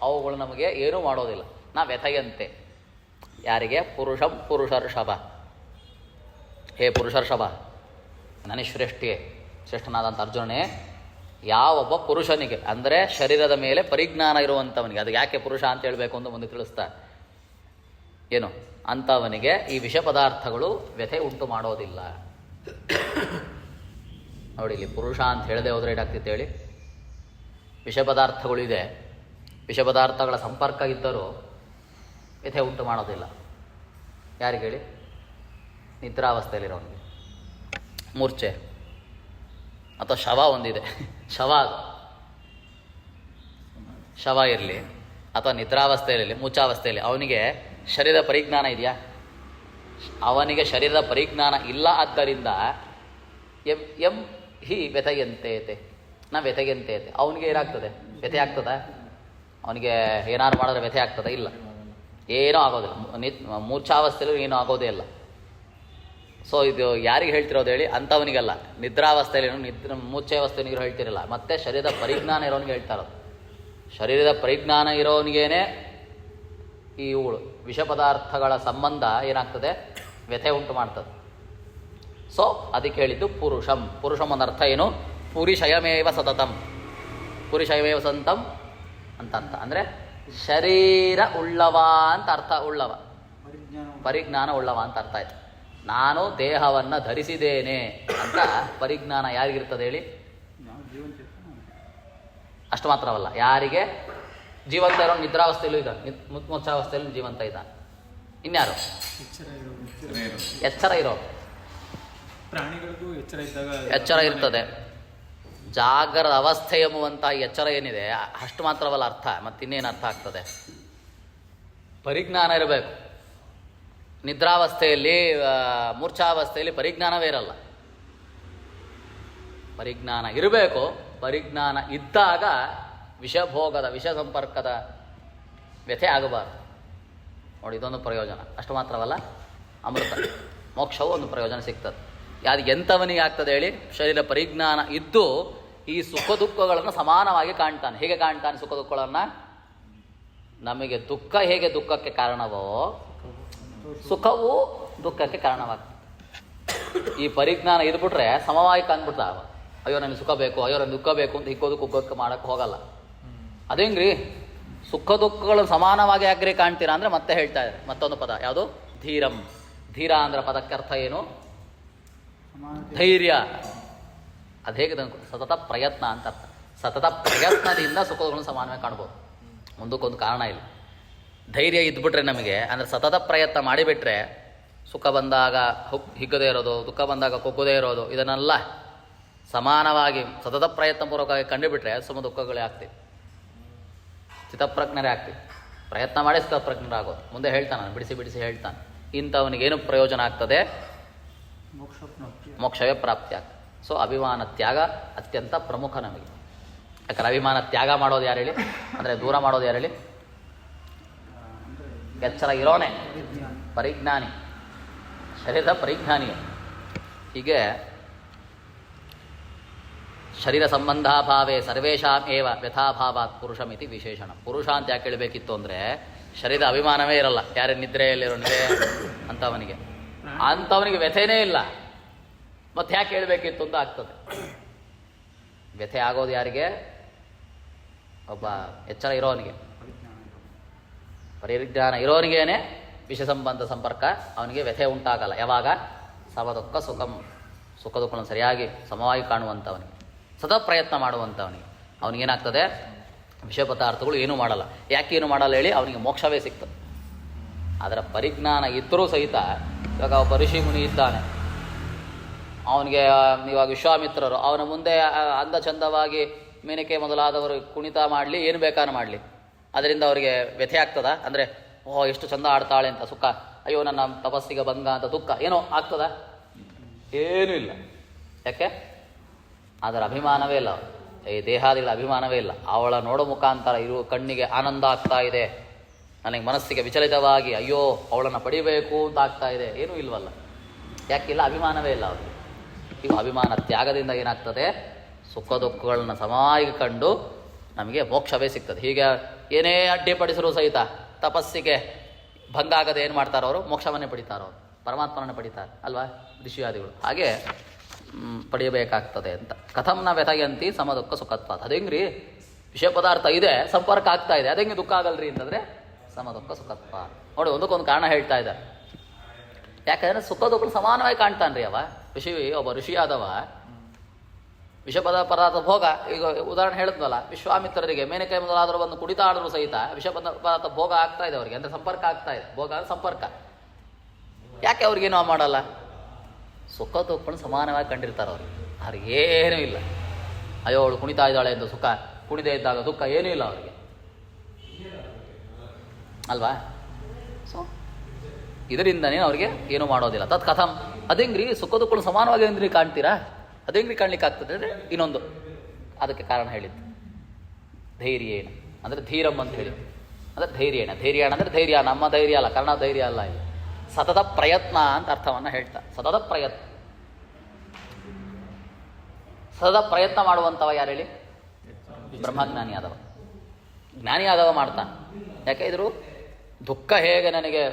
ಅವುಗಳು ನಮಗೆ ಏನೂ ಮಾಡೋದಿಲ್ಲ. ನಾ ವ್ಯಥೆಯಂತೆ. ಯಾರಿಗೆ? ಪುರುಷಂ ಪುರುಷರ್ಷಭ. ಹೇ ಪುರುಷರ್ಷಭ, ನನಗೆ ಶ್ರೇಷ್ಠನಾದಂಥ ಅರ್ಜುನನೇ, ಯಾವೊಬ್ಬ ಪುರುಷನಿಗೆ ಅಂದರೆ ಶರೀರದ ಮೇಲೆ ಪರಿಜ್ಞಾನ ಇರುವಂಥವನಿಗೆ, ಅದು ಯಾಕೆ ಪುರುಷ ಅಂತ ಹೇಳಬೇಕು ಅಂತ ಮುಂದೆ ತಿಳಿಸ್ತಾರೆ. ಏನು ಅಂಥವನಿಗೆ ಈ ವಿಷ ಪದಾರ್ಥಗಳು ವ್ಯಥೆ ಉಂಟು ಮಾಡೋದಿಲ್ಲ. ನೋಡಿ, ಇಲ್ಲಿ ಪುರುಷ ಅಂತ ಹೇಳದೆ ಹೋದರೆ ಏನಾಗ್ತಿತ್ತು ಹೇಳಿ? ವಿಷ ಪದಾರ್ಥಗಳು ಇದೆ, ವಿಷ ಪದಾರ್ಥಗಳ ಸಂಪರ್ಕ ಇದ್ದರೂ ವ್ಯಥೆ ಉಂಟು ಮಾಡೋದಿಲ್ಲ. ಯಾರಿಗೆ ಹೇಳಿ? ನಿದ್ರಾವಸ್ಥೆಯಲ್ಲಿರೋನಿಗೆ, ಮೂರ್ಛೆ ಅಥವಾ ಶವ ಒಂದಿದೆ, ಶವ ಇರಲಿ ಅಥವಾ ನಿದ್ರಾವಸ್ಥೆಯಲ್ಲಿ, ಮೂಚಾವಸ್ಥೆಯಲ್ಲಿ, ಅವನಿಗೆ ಶರೀರದ ಪರಿಜ್ಞಾನ ಇದೆಯಾ? ಅವನಿಗೆ ಶರೀರದ ಪರಿಜ್ಞಾನ ಇಲ್ಲ. ಆದ್ದರಿಂದ ಎಂ ಹಿ ವ್ಯಥೆಯಂತೇತೆ ನಾ ವ್ಯಥೆಯಂತೇತೆ. ಅವನಿಗೆ ಏನಾಗ್ತದೆ? ವ್ಯಥೆ ಆಗ್ತದ? ಅವನಿಗೆ ಏನಾದ್ರು ಮಾಡಿದ್ರೆ ವ್ಯಥೆ ಆಗ್ತದ? ಇಲ್ಲ, ಏನೂ ಆಗೋದಿಲ್ಲ. ಮೂರ್ಛಾವಸ್ಥೆಯಲ್ಲೂ ಏನೂ ಆಗೋದೇ ಇಲ್ಲ. ಸೊ ಇದು ಯಾರಿಗೆ ಹೇಳ್ತಿರೋದು ಹೇಳಿ? ಅಂಥವನಿಗಲ್ಲ, ನಿದ್ರಾವಸ್ಥೆಯಲ್ಲಿ ಮೂರ್ಛಾವಸ್ಥೆನಿಗೆ ಹೇಳ್ತಿರಲ್ಲ. ಮತ್ತೆ ಶರೀರದ ಪರಿಜ್ಞಾನ ಇರೋನಿಗೆ ಹೇಳ್ತಾ ಇರೋದು. ಶರೀರದ ಪರಿಜ್ಞಾನ ಇರೋನಿಗೇನೆ ಈ ಇವುಗಳು ವಿಷ ಪದಾರ್ಥಗಳ ಸಂಬಂಧ ಏನಾಗ್ತದೆ? ವ್ಯಥೆ ಉಂಟು ಮಾಡ್ತದೆ. ಸೊ ಅದಕ್ಕೆ ಹೇಳಿದ್ದು ಪುರುಷಂ. ಪುರುಷಂ ಒಂದು ಅರ್ಥ ಏನು? ಪುರುಷಯಮೇವ ಸತತಂ, ಪುರುಷಯಮೇವ ಸಂತಂ ಅಂತ ಅರ್ಥ. ಅಂದರೆ ಶರೀರ ಉಳ್ಳವ ಅಂತ ಅರ್ಥ. ಉಳ್ಳವ, ಪರಿಜ್ಞಾನ ಉಳ್ಳವ ಅಂತ ಅರ್ಥ ಆಯ್ತು. ನಾನು ದೇಹವನ್ನು ಧರಿಸಿದ್ದೇನೆ ಅಂತ ಪರಿಜ್ಞಾನ ಯಾರಿಗಿರ್ತದೆ ಹೇಳಿ? ಅಷ್ಟು ಮಾತ್ರವಲ್ಲ, ಯಾರಿಗೆ ಜೀವಂತ ಇರೋ ನಿದ್ರಾವಸ್ಥೆಯಲ್ಲೂ ಇದ್ದಾನೆ, ಮೂರ್ಛಾವಸ್ಥೆಯಲ್ಲೂ ಜೀವಂತ ಇದ್ದಾನೆ. ಇನ್ಯಾರು? ಎಚ್ಚರ ಇರೋ
ಪ್ರಾಣಿಗಳಿಗೂ
ಎಚ್ಚರ ಇರ್ತದೆ. ಜಾಗರದ ಅವಸ್ಥೆ ಎಂಬುವಂತಹ ಎಚ್ಚರ ಏನಿದೆ ಅಷ್ಟು ಮಾತ್ರವಲ್ಲ ಅರ್ಥ. ಮತ್ತಿನ್ನೇನು ಅರ್ಥ ಆಗ್ತದೆ? ಪರಿಜ್ಞಾನ ಇರಬೇಕು. ನಿದ್ರಾವಸ್ಥೆಯಲ್ಲಿ, ಮೂರ್ಛಾವಸ್ಥೆಯಲ್ಲಿ ಪರಿಜ್ಞಾನವೇ ಇರಲ್ಲ. ಪರಿಜ್ಞಾನ ಇರಬೇಕು. ಪರಿಜ್ಞಾನ ಇದ್ದಾಗ ವಿಷಭೋಗದ ವಿಷ ಸಂಪರ್ಕದ ವ್ಯಥೆ ಆಗಬಾರ್ದು. ನೋಡಿ, ಇದೊಂದು ಪ್ರಯೋಜನ. ಅಷ್ಟು ಮಾತ್ರವಲ್ಲ, ಅಮೃತ ಮೋಕ್ಷವು ಒಂದು ಪ್ರಯೋಜನ ಸಿಗ್ತದೆ. ಯಾರು ಎಂಥವನಿಗೆ ಆಗ್ತದೆ ಹೇಳಿ? ಶರೀರ ಪರಿಜ್ಞಾನ ಇದ್ದು ಈ ಸುಖ ದುಃಖಗಳನ್ನು ಸಮಾನವಾಗಿ ಕಾಣ್ತಾನೆ. ಹೇಗೆ ಕಾಣ್ತಾನೆ ಸುಖ ದುಃಖಗಳನ್ನು? ನಮಗೆ ದುಃಖ ಹೇಗೆ ದುಃಖಕ್ಕೆ ಕಾರಣವೋ, ಸುಖವೂ ದುಃಖಕ್ಕೆ ಕಾರಣವಾಗ್ತದೆ. ಈ ಪರಿಜ್ಞಾನ ಇದ್ಬಿಟ್ರೆ ಸಮವಾಗಿ ಕಂಡ್ಬಿಡ್ತಾವ. ಅಯ್ಯೋ ನನಗೆ ಸುಖ ಬೇಕು, ಅಯ್ಯೋ ನನಗೆ ದುಃಖ ಬೇಕು ಅಂತ ಹಿಕ್ಕೋದು ಕುಗ್ಗೋಕ್ಕೆ ಮಾಡೋಕ್ಕೆ ಹೋಗಲ್ಲ. ಅದೇಂಗ್ರಿ? ಸುಖ ದುಃಖಗಳು ಸಮಾನವಾಗಿ ಯಾಕ್ರಿ ಕಾಣ್ತೀರಾ ಅಂದರೆ ಮತ್ತೆ ಹೇಳ್ತಾ ಇದ್ದಾರೆ ಮತ್ತೊಂದು ಪದ. ಯಾವುದು? ಧೀರಂ. ಧೀರ ಅಂದ್ರೆ ಪದಕ್ಕೆ ಅರ್ಥ ಏನು? ಧೈರ್ಯ. ಅದು ಹೇಗೆ? ಸತತ ಪ್ರಯತ್ನ ಅಂತ ಅರ್ಥ. ಸತತ ಪ್ರಯತ್ನದಿಂದ ಸುಖಗಳನ್ನು ಸಮಾನವಾಗಿ ಕಾಣ್ಬೋದು. ಮುಂದಕ್ಕೊಂದು ಕಾರಣ ಇಲ್ಲ. ಧೈರ್ಯ ಇದ್ಬಿಟ್ರೆ ನಮಗೆ, ಅಂದರೆ ಸತತ ಪ್ರಯತ್ನ ಮಾಡಿಬಿಟ್ರೆ ಸುಖ ಬಂದಾಗ ಹಿಗ್ಗದೇ ಇರೋದು, ದುಃಖ ಬಂದಾಗ ಕುಗ್ಗದೇ ಇರೋದು, ಇದನ್ನೆಲ್ಲ ಸಮಾನವಾಗಿ ಸತತ ಪ್ರಯತ್ನಪೂರ್ವಕವಾಗಿ ಕಂಡುಬಿಟ್ರೆ ಸುಮ್ಮ ದುಃಖಗಳೇ ಆಗ್ತೀವಿ, ಸ್ಥಿತಪ್ರಜ್ಞರೇ ಆಗ್ತೀವಿ. ಪ್ರಯತ್ನ ಮಾಡಿ ಸ್ಥಿತಪ್ರಜ್ಞರಾಗೋದು. ಮುಂದೆ ಹೇಳ್ತಾನೆ, ಬಿಡಿಸಿ ಬಿಡಿಸಿ ಹೇಳ್ತಾನೆ. ಇಂಥವನಿಗೇನು ಪ್ರಯೋಜನ ಆಗ್ತದೆ? ಮೋಕ್ಷವೇ ಪ್ರಾಪ್ತಿ ಆಗ್ತದೆ. ಸೊ ಅಭಿಮಾನ ತ್ಯಾಗ ಅತ್ಯಂತ ಪ್ರಮುಖ ನಮಗೆ. ಯಾಕಂದ್ರೆ ಅಭಿಮಾನ ತ್ಯಾಗ ಮಾಡೋದು ಯಾರು ಹೇಳಿ? ಅಂದರೆ ದೂರ ಮಾಡೋದು ಯಾರು ಹೇಳಿ? ಎಚ್ಚರ ಇರೋನೆ ಪರಿಜ್ಞಾನಿ, ಶರೀರದ ಪರಿಜ್ಞಾನಿ. ಹೀಗೆ ಶರೀರ ಸಂಬಂಧಾಭಾವೇ ಸರ್ವೇಷಾಂ ಏವ ವ್ಯಥಾಭಾವಾತ್ ಪುರುಷಮಿತಿ ವಿಶೇಷಣ. ಪುರುಷ ಅಂತ ಯಾಕೆ ಹೇಳಬೇಕಿತ್ತು ಅಂದರೆ ಶರೀರದ ಅಭಿಮಾನವೇ ಇರಲ್ಲ. ಯಾರೇ ನಿದ್ರೆಯಲ್ಲಿರೋ ನಿದ್ರೆ ಅಂಥವನಿಗೆ ವ್ಯಥೆನೇ ಇಲ್ಲ. ಮತ್ತೆ ಯಾಕೆ ಹೇಳಬೇಕಿತ್ತು ಅಂತ ಆಗ್ತದೆ. ವ್ಯಥೆ ಆಗೋದು ಯಾರಿಗೆ? ಒಬ್ಬ ಎಚ್ಚರ ಇರೋನಿಗೆ, ಪರಿಜ್ಞಾನ ಇರೋನಿಗೇನೆ ವಿಷ ಸಂಬಂಧ ಸಂಪರ್ಕ, ಅವನಿಗೆ ವ್ಯಥೆ ಉಂಟಾಗಲ್ಲ. ಯಾವಾಗ? ಸಮದುಃಖ ಸುಖಂ, ಸುಖ ದುಃಖಗಳನ್ನು ಸರಿಯಾಗಿ ಸಮವಾಗಿ ಕಾಣುವಂಥವನಿಗೆ, ಸದಾ ಪ್ರಯತ್ನ ಮಾಡುವಂಥವನಿಗೆ ಅವನಿಗೇನಾಗ್ತದೆ? ವಿಷಯ ಪದಾರ್ಥಗಳು ಏನೂ ಮಾಡಲ್ಲ. ಯಾಕೆ ಏನು ಮಾಡಲ್ಲ ಹೇಳಿ? ಅವನಿಗೆ ಮೋಕ್ಷವೇ ಸಿಗ್ತದೆ. ಅದರ ಪರಿಜ್ಞಾನ ಇದ್ದರೂ ಸಹಿತ, ಇವಾಗ ಒಬ್ಬ ಋಷಿ ಮುನಿ ಇದ್ದಾನೆ, ಅವನಿಗೆ ಇವಾಗ ವಿಶ್ವಾಮಿತ್ರರು ಅವನ ಮುಂದೆ ಅಂದ ಚಂದವಾಗಿ ಮೇನಕೆ ಮೊದಲಾದವರು ಕುಣಿತ ಮಾಡಲಿ, ಏನು ಬೇಕಾದ್ರೂ ಮಾಡಲಿ, ಅದರಿಂದ ಅವರಿಗೆ ವ್ಯಥೆ ಆಗ್ತದ? ಅಂದರೆ ಓಹ್ ಎಷ್ಟು ಚಂದ ಆಡ್ತಾಳೆ ಅಂತ ಸುಖ, ಅಯ್ಯೋ ನನ್ನ ತಪಸ್ಸಿಗೆ ಭಂಗ ಅಂತ ದುಃಖ ಏನೋ ಆಗ್ತದ? ಏನೂ ಇಲ್ಲ. ಯಾಕೆ? ಅದರ ಅಭಿಮಾನವೇ ಇಲ್ಲ. ಈ ದೇಹಾದಿಗಳ ಅಭಿಮಾನವೇ ಇಲ್ಲ. ಅವಳ ನೋಡೋ ಮುಖಾಂತರ ಇರುವ ಕಣ್ಣಿಗೆ ಆನಂದ ಆಗ್ತಾ ಇದೆ, ನನಗೆ ಮನಸ್ಸಿಗೆ ವಿಚಲಿತವಾಗಿ ಅಯ್ಯೋ ಅವಳನ್ನು ಪಡಿಬೇಕು ಅಂತ ಆಗ್ತಾ ಇದೆ, ಏನೂ ಇಲ್ವಲ್ಲ. ಯಾಕಿಲ್ಲ? ಅಭಿಮಾನವೇ ಇಲ್ಲ ಅವರಿಗೆ. ಇವು ಅಭಿಮಾನ ತ್ಯಾಗದಿಂದ ಏನಾಗ್ತದೆ? ಸುಖ ದುಃಖಗಳನ್ನ ಸಮವಾಗಿ ಕಂಡು ನಮಗೆ ಮೋಕ್ಷವೇ ಸಿಗ್ತದೆ. ಹೀಗೆ ಏನೇ ಅಡ್ಡಿಪಡಿಸರೂ ಸಹಿತ ತಪಸ್ಸಿಗೆ ಭಂಗ ಆಗದೆ ಏನು ಮಾಡ್ತಾರೋ ಅವರು? ಮೋಕ್ಷವನ್ನೇ ಪಡಿತಾರವರು, ಪರಮಾತ್ಮನನ್ನು ಪಡಿತಾರೆ ಅಲ್ವಾ ಋಷಿಯಾದಿಗಳು. ಹಾಗೆ ಪಡೆಯಬೇಕಾಗ್ತದೆ ಅಂತ. ಕಥಂನ ವ್ಯಥಯಂತಿ ಸಮ ದುಃಖ ಸುಖತ್ವ. ಅದೇಂಗ್ರಿ? ವಿಷಯ ಪದಾರ್ಥ ಇದೆ, ಸಂಪರ್ಕ ಆಗ್ತಾ ಇದೆ, ಅದೇಂಗೆ ದುಃಖ ಆಗಲ್ರಿ ಅಂತಂದರೆ ಸಮ ದುಃಖ ಸುಖತ್ವ. ನೋಡಿ, ಒಂದಕ್ಕೊಂದು ಕಾರಣ ಹೇಳ್ತಾ ಇದ್ದಾರೆ. ಯಾಕಂದರೆ ಸುಖ ದುಃಖ ಸಮಾನವಾಗಿ ಕಾಣ್ತಾನ್ರಿ ಅವ ಒಬ್ಬ ಋಷಿಯಾದವ. ವಿಷ ಪದಾರ್ಥ ಭೋಗ, ಈಗ ಉದಾಹರಣೆ ಹೇಳಿದ್ವಲ್ಲ, ವಿಶ್ವಾಮಿತ್ರರಿಗೆ ಮೇನಕೈ ಮೊದಲಾದರೂ ಬಂದು ಕುಡಿತಾ ಆಡಲು ಸಹಿತ ವಿಷ ಪದಾರ್ಥ ಭೋಗ ಆಗ್ತಾ ಇದೆ ಅವರಿಗೆ, ಅಂದರೆ ಸಂಪರ್ಕ ಆಗ್ತಾ ಇದೆ. ಭೋಗ ಸಂಪರ್ಕ. ಯಾಕೆ ಅವ್ರಿಗೇನೋ ಮಾಡಲ್ಲ? ಸುಖ ದುಃಖ ಸಮಾನವಾಗಿ ಕಂಡಿರ್ತಾರೆ ಅವ್ರಿಗೆ ಏನೂ ಇಲ್ಲ. ಅಯ್ಯೋ ಅವಳು ಕುಣಿತಾ ಇದ್ದಾಳೆ ಎಂದು ಸುಖ, ಕುಣಿದೇ ಇದ್ದಾಗ ದುಃಖ ಏನೂ ಇಲ್ಲ ಅವರಿಗೆ ಅಲ್ವಾ? ಸೊ ಇದರಿಂದನೇ ಅವ್ರಿಗೆ ಏನೂ ಮಾಡೋದಿಲ್ಲ. ತತ್ ಕಥಂ, ಅದೇಂಗ್ರಿ ಸುಖ ದುಃಖ ಸಮಾನವಾಗಿ ಅಂದ್ರಿ ಕಾಣ್ತೀರಾ? ಅದೇಂಗ್ರಿ ಕಾಣ್ಲಿಕ್ಕೆ ಆಗ್ತದೆ ಅಂದರೆ ಇನ್ನೊಂದು ಅದಕ್ಕೆ ಕಾರಣ ಹೇಳಿದ್ದು ಧೈರ್ಯೇಣ, ಅಂದರೆ ಧೀರಂ ಅಂತ ಹೇಳಿದ್ದು. ಅಂದರೆ ಧೈರ್ಯೇಣ, ಧೈರ್ಯಣ ಅಂದರೆ ಧೈರ್ಯ, ನಮ್ಮ ಧೈರ್ಯ ಅಲ್ಲ, ಕರ್ಣ ಧೈರ್ಯ ಅಲ್ಲ. ಇಲ್ಲಿ ಸತತ ಪ್ರಯತ್ನ ಅಂತ ಅರ್ಥವನ್ನು ಹೇಳ್ತಾ. ಸತತ ಪ್ರಯತ್ನ, ಸತತ ಪ್ರಯತ್ನ ಮಾಡುವಂಥವ ಯಾರು ಹೇಳಿ? ಬ್ರಹ್ಮಜ್ಞಾನಿ ಆದವ. ಜ್ಞಾನಿ ಆದವ ಮಾಡ್ತಾನೆ. ಯಾಕೆ? ಇದ್ರು ದುಃಖ ಹೇಗೆ ನನಗೆ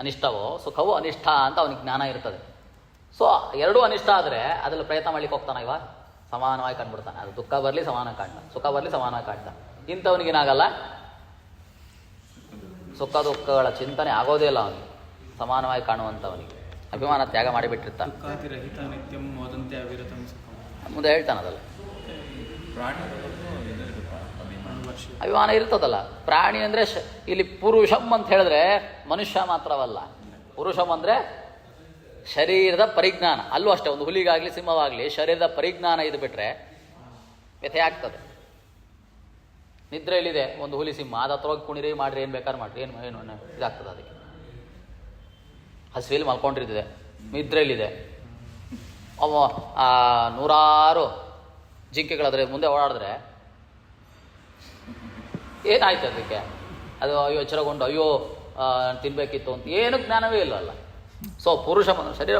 ಅನಿಷ್ಟವೋ ಸುಖವೂ ಅನಿಷ್ಟ ಅಂತ ಅವನಿಗೆ ಜ್ಞಾನ ಇರ್ತದೆ. ಸೊ ಎರಡೂ ಅನಿಷ್ಟ ಆದರೆ ಅದರಲ್ಲಿ ಪ್ರಯತ್ನ ಮಾಡ್ಲಿಕ್ಕೆ ಹೋಗ್ತಾನೆ ಇವ, ಸಮಾನವಾಗಿ ಕಂಡುಬಿಡ್ತಾನೆ. ಅದು ದುಃಖ ಬರಲಿ ಸಮಾನ ಕಾಣ್ತಾನೆ, ಸುಖ ಬರಲಿ ಸಮಾನ ಕಾಣ್ತಾನೆ. ಇಂಥವನಿಗೇನಾಗಲ್ಲ, ಸುಖ ದುಃಖಗಳ ಚಿಂತನೆ ಆಗೋದೇ ಇಲ್ಲ ಅವನಿಗೆ, ಸಮಾನವಾಗಿ ಕಾಣುವಂಥವನಿಗೆ. ಅಭಿಮಾನ ತ್ಯಾಗ ಮಾಡಿಬಿಟ್ಟಿರ್ತಾನೆ. ಮುಂದೆ ಹೇಳ್ತಾನೆ ಅದಲ್ಲ, ಅಭಿಮಾನ ಇರ್ತದಲ್ಲ. ಪ್ರಾಣಿ ಅಂದರೆ ಇಲ್ಲಿ ಪುರುಷಂ ಅಂತ ಹೇಳಿದ್ರೆ ಮನುಷ್ಯ ಮಾತ್ರವಲ್ಲ. ಪುರುಷಂ ಅಂದರೆ ಶರೀರದ ಪರಿಜ್ಞಾನ. ಅಲ್ಲೂ ಅಷ್ಟೇ, ಒಂದು ಹುಲಿಗಾಗಲಿ ಸಿಂಹವಾಗಲಿ ಶರೀರದ ಪರಿಜ್ಞಾನ ಇದು ಬಿಟ್ಟರೆ ವ್ಯಥೆ ಆಗ್ತದೆ. ನಿದ್ರೆಯಲ್ಲಿದೆ ಒಂದು ಹುಲಿ ಸಿಂಹ, ಅದು ಹತ್ರ ಹೋಗಿ ಕುಣಿರಿ ಮಾಡ್ರಿ, ಏನು ಬೇಕಾದ್ರೆ ಮಾಡ್ರಿ, ಏನು ಇದಾಗ್ತದೆ ಅದಕ್ಕೆ. ಹಸಿವಿಲ್ಲಿ ಮಲ್ಕೊಂಡಿರ್ತಿದೆ, ನಿದ್ರೆಯಲ್ಲಿದೆ, ಅವ ನೂರಾರು ಜಿಂಕೆಗಳಾದರೆ ಮುಂದೆ ಓಡಾಡಿದ್ರೆ ಏನಾಯ್ತು ಅದಕ್ಕೆ? ಅದು ಅಯ್ಯೋ ಎಚ್ಚರಗೊಂಡು ಅಯ್ಯೋ ತಿನ್ನಬೇಕಿತ್ತು ಅಂತ ಏನು ಜ್ಞಾನವೇ ಇಲ್ಲವಲ್ಲ. ಸೊ ಪುರುಷ ಶರೀರ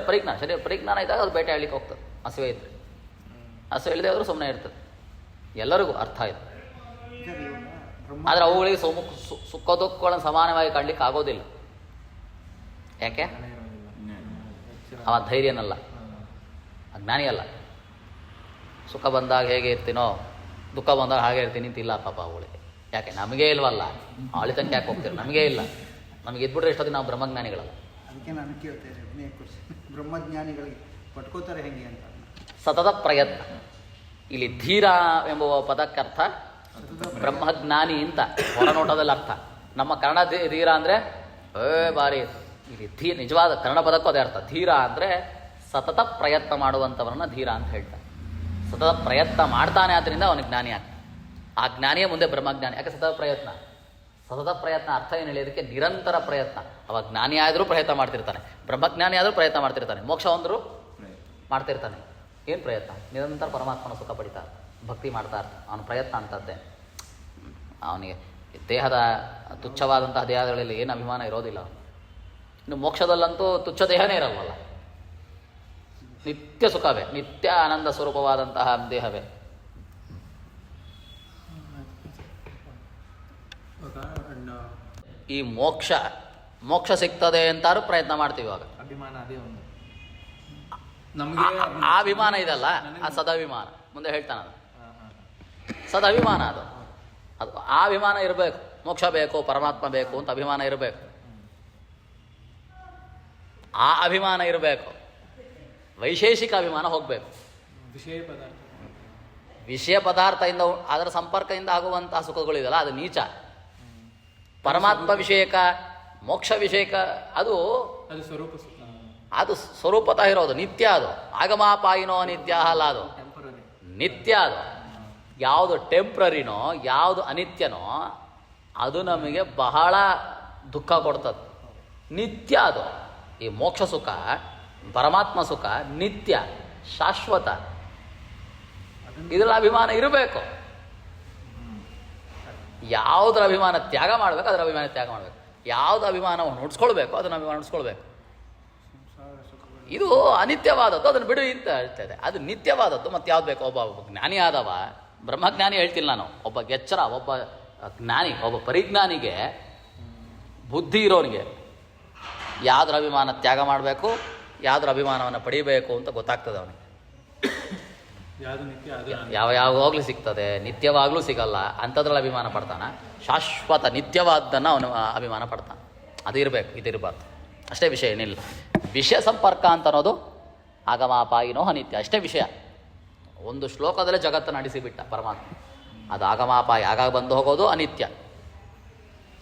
ಪರಿಜ್ಞಾನ ಇದ್ದಾಗ ಅದು ಬೇಟೆ ಆಡ್ಲಿಕ್ಕೆ ಹೋಗ್ತದೆ. ಹಸಿವೆ ಇದ್ರೆ, ಹಸಿವೆ ಇಲ್ಲದೆ ಆದರೂ ಸುಮ್ಮನೆ ಇರ್ತದೆ. ಎಲ್ಲರಿಗೂ ಅರ್ಥ ಇದೆ. ಆದರೆ ಅವುಗಳಿಗೆ ಸುಖ ದುಃಖಗಳನ್ನು ಸಮಾನವಾಗಿ ಕಾಣಲಿಕ್ಕೆ ಆಗೋದಿಲ್ಲ. ಯಾಕೆ? ಅವ ಧೈರ್ಯನಲ್ಲ, ಅಜ್ಞಾನಿ ಅಲ್ಲ. ಸುಖ ಬಂದಾಗ ಹೇಗೆ ಇರ್ತೀನೋ ದುಃಖ ಬಂದಾಗ ಹಾಗೆ ಇರ್ತೀನಿ ಅಂತಿಲ್ಲ ಪಾಪ ಅವಳಿಗೆ. ಯಾಕೆ? ನಮಗೇ ಇಲ್ವಲ್ಲ. ಆಳಿತಂಕ ಯಾಕೆ ಹೋಗ್ತೀರಿ? ನಮಗೇ ಇಲ್ಲ. ನಮಗೆ ಇದ್ಬಿಟ್ರೆ ಎಷ್ಟೊತ್ತಿಗೆ ನಾವು ಬ್ರಹ್ಮಜ್ಞಾನಿಗಳಲ್ಲ.
ಅದಕ್ಕೆ ನಾನು ಕೇಳ್ತಾ ಇದ್ದೆ ಬ್ರಹ್ಮಜ್ಞಾನಿಗಳಿಗೆ ಪಟ್ಕೋತಾರೆ ಹೆಂಗೆ ಅಂತ.
ಸತತ ಪ್ರಯತ್ನ. ಇಲ್ಲಿ ಧೀರ ಎಂಬುವ ಪದಕ್ಕರ್ಥ ಬ್ರಹ್ಮಜ್ಞಾನಿ ಅಂತ ಹೊರನೋಟದಲ್ಲಿ ಅರ್ಥ. ನಮ್ಮ ಕನ್ನಡ ಧೀರ ಅಂದರೆ ಬಾರಿ ಇಲ್ಲಿ ನಿಜವಾದ ಕನ್ನಡ ಪದಕ್ಕೂ ಅದೇ ಅರ್ಥ. ಧೀರ ಅಂದರೆ ಸತತ ಪ್ರಯತ್ನ ಮಾಡುವಂಥವ್ರನ್ನ ಧೀರ ಅಂತ ಹೇಳ್ತಾರೆ. ಸತತ ಪ್ರಯತ್ನ ಮಾಡ್ತಾನೆ, ಆದ್ದರಿಂದ ಅವನಿಗೆ ಜ್ಞಾನಿ ಆಗ್ತಾನೆ. ಆ ಜ್ಞಾನಿಯೇ ಮುಂದೆ ಬ್ರಹ್ಮಜ್ಞಾನಿ. ಯಾಕೆ ಸತತ ಪ್ರಯತ್ನ? ಸತತ ಪ್ರಯತ್ನ ಅರ್ಥ ಏನು ಹೇಳಿಯೋದಕ್ಕೆ? ನಿರಂತರ ಪ್ರಯತ್ನ. ಅವಾಗ ಜ್ಞಾನಿ ಆದರೂ ಪ್ರಯತ್ನ ಮಾಡ್ತಿರ್ತಾನೆ, ಬ್ರಹ್ಮಜ್ಞಾನಿ ಆದರೂ ಪ್ರಯತ್ನ ಮಾಡ್ತಿರ್ತಾನೆ, ಮೋಕ್ಷ ಒಂದರೂ ಮಾಡ್ತಿರ್ತಾನೆ. ಏನು ಪ್ರಯತ್ನ? ನಿರಂತರ ಪರಮಾತ್ಮನ ಸುಖ ಪಡಿತಾ ಭಕ್ತಿ ಮಾಡ್ತಾ ಇರ್ತಾನೆ. ಅವನ ಪ್ರಯತ್ನ ಅಂತದ್ದೇ. ಅವನಿಗೆ ದೇಹದ ತುಚ್ಛವಾದಂತಹ ದೇಹಗಳಲ್ಲಿ ಏನು ಅಭಿಮಾನ ಇರೋದಿಲ್ಲ. ಇನ್ನು ಮೋಕ್ಷದಲ್ಲಂತೂ ತುಚ್ಛ ದೇಹನೇ ಇರಲ್ವಲ್ಲ. ನಿತ್ಯ ಸುಖವೇ, ನಿತ್ಯ ಆನಂದ ಸ್ವರೂಪವಾದಂತಹ ದೇಹವೇ. ಈ ಮೋಕ್ಷ ಸಿಗ್ತದೆ ಅಂತಾರು ಪ್ರಯತ್ನ ಮಾಡ್ತೀವಿ. ಇವಾಗ
ಅಭಿಮಾನ ಅದೇ ಒಂದು ನಮಗೆ
ಆ ಅಭಿಮಾನ ಇದಲ್ಲ, ಆ ಸದಾಭಿಮಾನ. ಮುಂದೆ ಹೇಳ್ತಾನ ಅದು ಸದಾಭಿಮಾನ. ಅದು ಆ ಅಭಿಮಾನ ಇರಬೇಕು. ಮೋಕ್ಷ ಬೇಕು, ಪರಮಾತ್ಮ ಬೇಕು ಅಂತ ಅಭಿಮಾನ ಇರಬೇಕು. ಆ ಅಭಿಮಾನ ಇರಬೇಕು. ವೈಶೇಷಿಕ ಅಭಿಮಾನ ಹೋಗಬೇಕು. ವಿಷಯ ಪದಾರ್ಥದಿಂದ ಅದರ ಸಂಪರ್ಕದಿಂದ ಆಗುವಂತಹ ಸುಖಗಳಿದೆಯಲ್ಲ, ಅದು ನೀಚ. ಪರಮಾತ್ಮ ವಿಷಯಕ, ಮೋಕ್ಷ ವಿಷಯಕ ಅದು ಸ್ವರೂಪತಃ ಇರೋದು ನಿತ್ಯ. ಅದು ಆಗಮಾಪಾಯಿನೋ ನಿತ್ಯ ಅಲ್ಲ, ಅದು ನಿತ್ಯ. ಅದು ಯಾವುದು ಟೆಂಪ್ರರಿನೋ, ಯಾವುದು ಅನಿತ್ಯನೋ ಅದು ನಮಗೆ ಬಹಳ ದುಃಖ ಕೊಡ್ತದೆ. ನಿತ್ಯ ಅದು. ಈ ಮೋಕ್ಷ ಸುಖ, ಪರಮಾತ್ಮ ಸುಖ ನಿತ್ಯ, ಶಾಶ್ವತ. ಇದರ ಅಭಿಮಾನ ಇರಬೇಕು. ಯಾವುದರ ಅಭಿಮಾನ ತ್ಯಾಗ ಮಾಡಬೇಕು, ಅದರ ಅಭಿಮಾನ ತ್ಯಾಗ ಮಾಡಬೇಕು. ಯಾವುದು ಅಭಿಮಾನವನ್ನು ಉಡ್ಸ್ಕೊಳ್ಬೇಕು, ಅದನ್ನು ಅಭಿಮಾನ ಉಡ್ಸ್ಕೊಳ್ಬೇಕು. ಇದು ಅನಿತ್ಯವಾದದ್ದು, ಅದನ್ನು ಬಿಡು ಅಂತ ಹೇಳ್ತದೆ. ಅದು ನಿತ್ಯವಾದದ್ದು. ಮತ್ತು ಯಾವ್ದು ಬೇಕು? ಒಬ್ಬ ಜ್ಞಾನಿ ಆದವ, ಬ್ರಹ್ಮಜ್ಞಾನಿ ಹೇಳ್ತಿಲ್ಲ ನಾನು, ಒಬ್ಬ ಎಚ್ಚರ, ಒಬ್ಬ ಜ್ಞಾನಿ, ಒಬ್ಬ ಪರಿಜ್ಞಾನಿಗೆ, ಬುದ್ಧಿ ಇರೋನಿಗೆ ಯಾವ್ದ್ರ ಅಭಿಮಾನ ತ್ಯಾಗ ಮಾಡಬೇಕು, ಯಾವ್ದ್ರ ಅಭಿಮಾನವನ್ನು ಪಡಿಬೇಕು ಅಂತ ಗೊತ್ತಾಗ್ತದೆ ಅವನಿಗೆ. ಯಾವಾಗಲೂ ಸಿಗ್ತದೆ, ನಿತ್ಯವಾಗಲೂ ಸಿಗಲ್ಲ, ಅಂಥದ್ರಲ್ಲಿ ಅಭಿಮಾನ ಪಡ್ತಾನೆ. ಶಾಶ್ವತ ನಿತ್ಯವಾದ್ದನ್ನು ಅವನು ಅಭಿಮಾನ ಪಡ್ತಾನೆ. ಅದು ಇರಬೇಕು, ಇದಿರಬಾರ್ದು. ಅಷ್ಟೇ ವಿಷಯ, ಏನಿಲ್ಲ. ವಿಷಯ ಸಂಪರ್ಕ ಅಂತ ಅನ್ನೋದು ಆಗಮಾಪಾಯಿನೋ ಅನಿತ್ಯ, ಅಷ್ಟೇ ವಿಷಯ. ಒಂದು ಶ್ಲೋಕದಲ್ಲೇ ಜಗತ್ತನ್ನು ನಡೆಸಿಬಿಟ್ಟ ಪರಮಾತ್ಮ. ಅದು ಆಗಮಾಪಾಯಿ, ಆಗಾಗ ಬಂದು ಹೋಗೋದು ಅನಿತ್ಯ.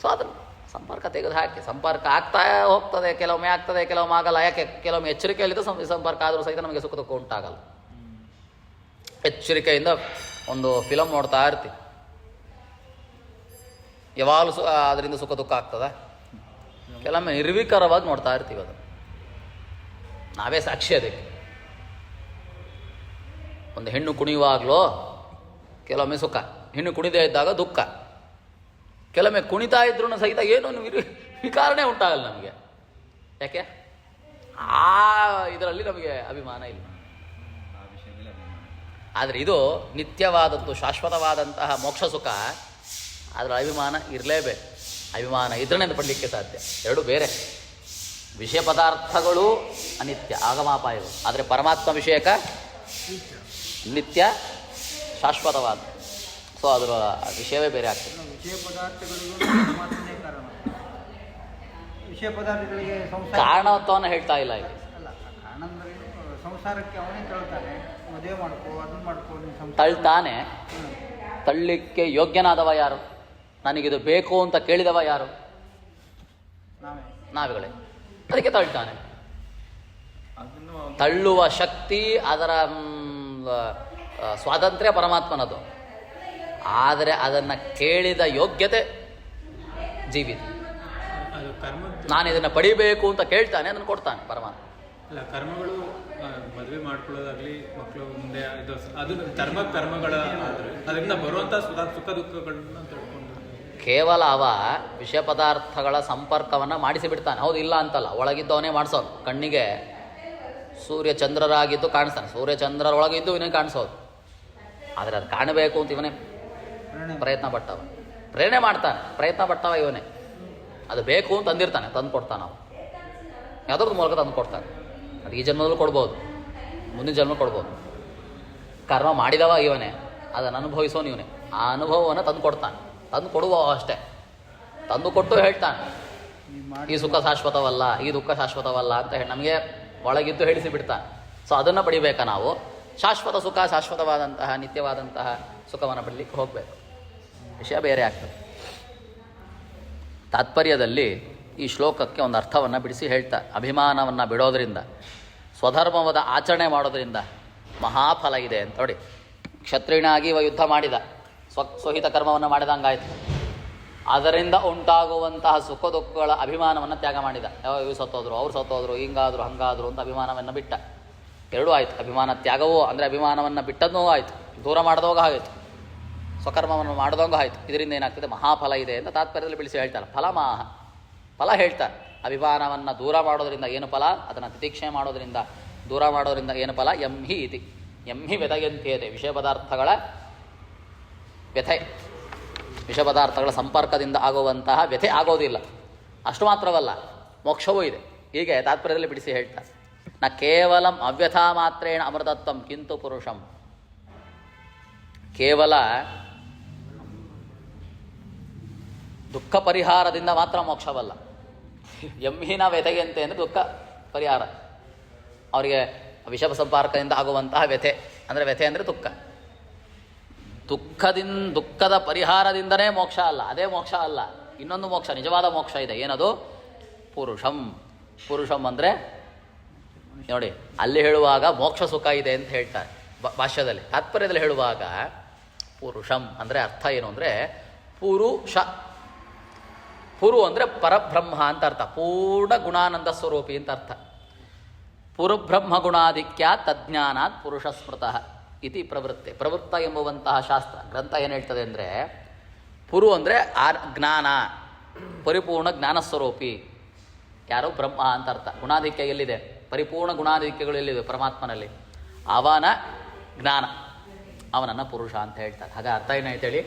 ಸೊ ಅದನ್ನು ಸಂಪರ್ಕ ತೆಗೆದು ಹಾಕಿ. ಸಂಪರ್ಕ ಆಗ್ತಾ ಹೋಗ್ತದೆ, ಕೆಲವೊಮ್ಮೆ ಆಗ್ತದೆ, ಕೆಲವೊಮ್ಮೆ ಆಗಲ್ಲ. ಯಾಕೆ? ಕೆಲವೊಮ್ಮೆ ಎಚ್ಚರಿಕೆಯಲ್ಲಿದ್ದು ಸಂಪರ್ಕ ಆದರೂ ಸಹಿತ ನಮಗೆ ಸುಖ ದುಃಖ ಉಂಟಾಗಲ್ಲ. ಎಚ್ಚರಿಕೆಯಿಂದ ಒಂದು ಫಿಲಮ್ ನೋಡ್ತಾ ಇರ್ತೀವಿ, ಯಾವಾಗಲೂ ಅದರಿಂದ ಸುಖ ದುಃಖ ಆಗ್ತದೆ. ಕೆಲವೊಮ್ಮೆ ನಿರ್ವಿಕಾರವಾಗಿ ನೋಡ್ತಾ ಇರ್ತೀವಿ. ಅದು ನಾವೇ ಸಾಕ್ಷಿ. ಅದಕ್ಕೆ ಒಂದು ಹೆಣ್ಣು ಕುಣಿಯುವಾಗಲೂ ಕೆಲವೊಮ್ಮೆ ಸುಖ, ಹೆಣ್ಣು ಕುಣಿದೇ ಇದ್ದಾಗ ದುಃಖ. ಕೆಲವೊಮ್ಮೆ ಕುಣಿತಾ ಇದ್ರೂ ಸಹಿತ ಏನೂ ವಿಕಾರನೇ ಉಂಟಾಗಲ್ಲ ನಮಗೆ. ಯಾಕೆ? ಆ ಇದರಲ್ಲಿ ನಮಗೆ ಅಭಿಮಾನ ಇಲ್ಲ. ಆದರೆ ಇದು ನಿತ್ಯವಾದದ್ದು, ಶಾಶ್ವತವಾದಂತಹ ಮೋಕ್ಷ ಸುಖ, ಅದರ ಅಭಿಮಾನ ಇರಲೇಬೇಕು. ಅಭಿಮಾನ ಇದ್ರೇ ಪಡಲಿಕ್ಕೆ ಸಾಧ್ಯ. ಎರಡು ಬೇರೆ. ವಿಷಯ ಪದಾರ್ಥಗಳು ಅನಿತ್ಯ, ಆಗಮಾಪಾಯಗಳು. ಆದರೆ ಪರಮಾತ್ಮ ವಿಷಯಕ ನಿತ್ಯ, ಶಾಶ್ವತವಾದ. ಸೊ ಅದರ ವಿಷಯವೇ ಬೇರೆ ಆಗ್ತದೆ.
ವಿಷಯ ಪದಾರ್ಥಗಳಿಗೂ ಪರಮಾತ್ಮನೇ ಕಾರಣ. ವಿಷಯ ಪದಾರ್ಥಗಳಿಗೆ
ಕಾರಣತ್ವವನ್ನು ಹೇಳ್ತಾ ಇಲ್ಲ ಇಲ್ಲಿ.
ಅಲ್ಲ, ಕಾರಣ ಅಂದರೆ ಸಂಸಾರಕ್ಕೆ ಅವನೇ ತಳ್ತಾನೆ. ಮದುವೆ ಮಾಡ್ಕೋ, ಅದನ್ನ ಮಾಡ್ಕೋ,
ತಳ್ತಾನೆ. ತಳ್ಳಿಕ್ಕೆ ಯೋಗ್ಯನಾದವ ಯಾರು? ನನಗಿದು ಬೇಕು ಅಂತ ಕೇಳಿದವ ಯಾರು? ನಾವುಗಳೇ. ಅದಕ್ಕೆ ತಳ್ತಾನೆ. ತಳ್ಳುವ ಶಕ್ತಿ, ಅದರ ಸ್ವಾತಂತ್ರ್ಯ ಪರಮಾತ್ಮನದು. ಆದರೆ ಅದನ್ನು ಕೇಳಿದ ಯೋಗ್ಯತೆ ಜೀವಿತ. ನಾನು ಇದನ್ನು ಪಡಿಬೇಕು ಅಂತ ಕೇಳ್ತಾನೆ, ಅದನ್ನು ಕೊಡ್ತಾನೆ ಪರಮಾತ್ಮ.
ಅಲ್ಲ, ಕರ್ಮಗಳು ಮದುವೆ ಮಾಡ್ಕೊಳ್ಳೋದಾಗ್ಲಿ ಮಕ್ಕಳು ಮುಂದೆ ಇದು ಅದು ಕರ್ಮಗಳ ಅದರಿಂದ ಬರುವಂಥ ಸುಖ ದುಃಖಗಳನ್ನ ತಿಳ್ಕೊಂಡು
ಕೇವಲ ಅವ ವಿಷಯ ಪದಾರ್ಥಗಳ ಸಂಪರ್ಕವನ್ನು ಮಾಡಿಸಿಬಿಡ್ತಾನೆ. ಹೌದು, ಇಲ್ಲ ಅಂತಲ್ಲ, ಒಳಗಿದ್ದವನೇ ಮಾಡಿಸೋದು. ಕಣ್ಣಿಗೆ ಸೂರ್ಯ ಚಂದ್ರರಾಗಿದ್ದು ಕಾಣಿಸ್ತಾನೆ, ಸೂರ್ಯ ಚಂದ್ರರೊಳಗಿದ್ದು ಇವನೇ ಕಾಣಿಸೋದು. ಆದರೆ ಅದು ಕಾಣಬೇಕು ಅಂತ ಇವನೇ ಪ್ರಯತ್ನ ಪಟ್ಟವ, ಪ್ರೇರಣೆ ಮಾಡ್ತಾನೆ, ಪ್ರಯತ್ನ ಪಟ್ಟವ ಇವನೇ. ಅದು ಬೇಕು ಅಂತ ಅಂದಿರ್ತಾನೆ, ತಂದು ಕೊಡ್ತಾನೆ. ನಾವು ಯಾವುದ್ರದ್ದು ಮೂಲಕ ತಂದು ಕೊಡ್ತಾನೆ. ಅದು ಈ ಜನ್ಮದಲ್ಲೂ ಕೊಡ್ಬೋದು, ಮುಂದಿನ ಜನ್ಮ ಕೊಡ್ಬೋದು. ಕರ್ಮ ಮಾಡಿದವ ಇವನೇ, ಅದನ್ನು ಅನುಭವಿಸೋನು ಇವನೇ. ಆ ಅನುಭವವನ್ನು ತಂದು ಕೊಡ್ತಾನೆ, ತಂದು ಕೊಡುವ ಅಷ್ಟೇ. ತಂದು ಕೊಟ್ಟು ಹೇಳ್ತಾನೆ ಈ ಸುಖ ಶಾಶ್ವತವಲ್ಲ, ಈ ದುಃಖ ಶಾಶ್ವತವಲ್ಲ ಅಂತ ಹೇಳಿ ನಮಗೆ ಒಳಗಿದ್ದು ಹೇಳಿಸಿ ಬಿಡ್ತಾನೆ. ಸೊ ಅದನ್ನು ಪಡಿಬೇಕಾ ನಾವು? ಶಾಶ್ವತ ಸುಖ, ಶಾಶ್ವತವಾದಂತಹ ನಿತ್ಯವಾದಂತಹ ಸುಖವನ್ನು ಪಡಲಿಕ್ಕೆ ಹೋಗಬೇಕು. ವಿಷಯ ಬೇರೆ ಆಗ್ತದೆ. ತಾತ್ಪರ್ಯದಲ್ಲಿ ಈ ಶ್ಲೋಕಕ್ಕೆ ಒಂದು ಅರ್ಥವನ್ನು ಬಿಡಿಸಿ ಹೇಳ್ತಾ, ಅಭಿಮಾನವನ್ನು ಬಿಡೋದರಿಂದ, ಸ್ವಧರ್ಮವಾದ ಆಚರಣೆ ಮಾಡೋದರಿಂದ ಮಹಾಫಲ ಇದೆ ಅಂತ ನೋಡಿ. ಕ್ಷತ್ರಿಯನಾಗಿ ಇವ ಯುದ್ಧ ಮಾಡಿದ, ಸ್ವಹಿತ ಕರ್ಮವನ್ನು ಮಾಡಿದಂಗಾಯ್ತು. ಅದರಿಂದ ಉಂಟಾಗುವಂತಹ ಸುಖ ದುಃಖಗಳ ಅಭಿಮಾನವನ್ನು ತ್ಯಾಗ ಮಾಡಿದ. ಇವು ಸತ್ತೋದ್ರು, ಅವ್ರು ಸತ್ತೋದ್ರು, ಹಿಂಗಾದ್ರು ಹಂಗಾದ್ರು ಅಂತ ಅಭಿಮಾನವನ್ನು ಬಿಟ್ಟ. ಎರಡೂ ಆಯಿತು. ಅಭಿಮಾನ ತ್ಯಾಗವೂ ಅಂದರೆ ಅಭಿಮಾನವನ್ನು ಬಿಟ್ಟದ್ದೂ ಆಯಿತು, ದೂರ ಮಾಡಿದವಾಗ ಆಯಿತು, ಸ್ವಕರ್ಮವನ್ನು ಮಾಡಿದವಂಗೂ ಆಯಿತು. ಇದರಿಂದ ಏನಾಗ್ತದೆ? ಮಹಾಫಲ ಇದೆ ಅಂತ ತಾತ್ಪರ್ಯದಲ್ಲಿ ಬಿಡಿಸಿ ಹೇಳ್ತಾರೆ. ಫಲ ಹೇಳ್ತಾರೆ. ಅಭಿಮಾನವನ್ನು ದೂರ ಮಾಡೋದರಿಂದ ಏನು ಫಲ? ಅದನ್ನು ತಿತಿಕ್ಷೆ ಮಾಡೋದರಿಂದ, ದೂರ ಮಾಡೋದರಿಂದ ಏನು ಫಲ? ಎಂಹಿ ಇತಿ ಎಂಹಿ ವ್ಯಥೆಯಂತ್ಯತೆ. ವಿಷಯ ಪದಾರ್ಥಗಳ ವ್ಯಥೆ, ವಿಷ ಪದಾರ್ಥಗಳ ಸಂಪರ್ಕದಿಂದ ಆಗುವಂತಹ ವ್ಯಥೆ ಆಗೋದಿಲ್ಲ. ಅಷ್ಟು ಮಾತ್ರವಲ್ಲ, ಮೋಕ್ಷವೂ ಇದೆ. ಹೀಗೆ ತಾತ್ಪರ್ಯದಲ್ಲಿ ಬಿಡಿಸಿ ಹೇಳ್ತಾರೆ. ನ ಕೇವಲ ಅವ್ಯಥಾ ಮಾತ್ರೇಣ ಅಮೃತತ್ವಂ ಕಿಂತು ಪುರುಷಂ. ಕೇವಲ ದುಃಖ ಪರಿಹಾರದಿಂದ ಮಾತ್ರ ಮೋಕ್ಷವಲ್ಲ. ಎಂಹಿನ ವ್ಯಥೆಯಂತೆ ಅಂದರೆ ದುಃಖ ಪರಿಹಾರ. ಅವರಿಗೆ ವಿಷ ಸಂಪರ್ಕದಿಂದ ಆಗುವಂತಹ ವ್ಯಥೆ ಅಂದರೆ, ವ್ಯಥೆ ಅಂದರೆ ದುಃಖ. ದುಃಖದ ಪರಿಹಾರದಿಂದನೇ ಮೋಕ್ಷ ಅಲ್ಲ, ಅದೇ ಮೋಕ್ಷ ಅಲ್ಲ. ಇನ್ನೊಂದು ಮೋಕ್ಷ, ನಿಜವಾದ ಮೋಕ್ಷ ಇದೆ. ಏನದು? ಪುರುಷಂ. ಪುರುಷಂ ಅಂದರೆ ನೋಡಿ, ಅಲ್ಲಿ ಹೇಳುವಾಗ ಮೋಕ್ಷ ಸುಖ ಇದೆ ಅಂತ ಹೇಳ್ತಾರೆ ಭಾಷ್ಯದಲ್ಲಿ. ತಾತ್ಪರ್ಯದಲ್ಲಿ ಹೇಳುವಾಗ ಪುರುಷಂ ಅಂದರೆ ಅರ್ಥ ಏನು ಅಂದರೆ ಪುರುಷ. ಪುರು ಅಂದರೆ ಪರಬ್ರಹ್ಮ ಅಂತ ಅರ್ಥ, ಪೂರ್ಣ ಗುಣಾನಂದ ಸ್ವರೂಪಿ ಅಂತ ಅರ್ಥ. ಪುರುಬ್ರಹ್ಮ ಗುಣಾಧಿಕ್ಯ ತಜ್ಞಾನಾತ್ ಪುರುಷ ಸ್ಮೃತಃ ಇತಿ ಪ್ರವೃತ್ತಿ. ಪ್ರವೃತ್ತ ಎಂಬುವಂತಹ ಶಾಸ್ತ್ರ ಗ್ರಂಥ ಏನು ಹೇಳ್ತದೆ ಅಂದರೆ, ಪುರು ಅಂದರೆ ಜ್ಞಾನ, ಪರಿಪೂರ್ಣ ಜ್ಞಾನಸ್ವರೂಪಿ. ಯಾರು? ಬ್ರಹ್ಮ ಅಂತ ಅರ್ಥ. ಗುಣಾಧಿಕ್ಯ ಎಲ್ಲಿದೆ? ಪರಿಪೂರ್ಣ ಗುಣಾಧಿಕ್ಯಗಳು ಎಲ್ಲಿವೆ? ಪರಮಾತ್ಮನಲ್ಲಿ. ಅವನ ಜ್ಞಾನ, ಅವನನ್ನು ಪುರುಷ ಅಂತ ಹೇಳ್ತಾರೆ. ಹಾಗೆ ಅರ್ಥ ಏನಾಯ್ತೇಳಿ?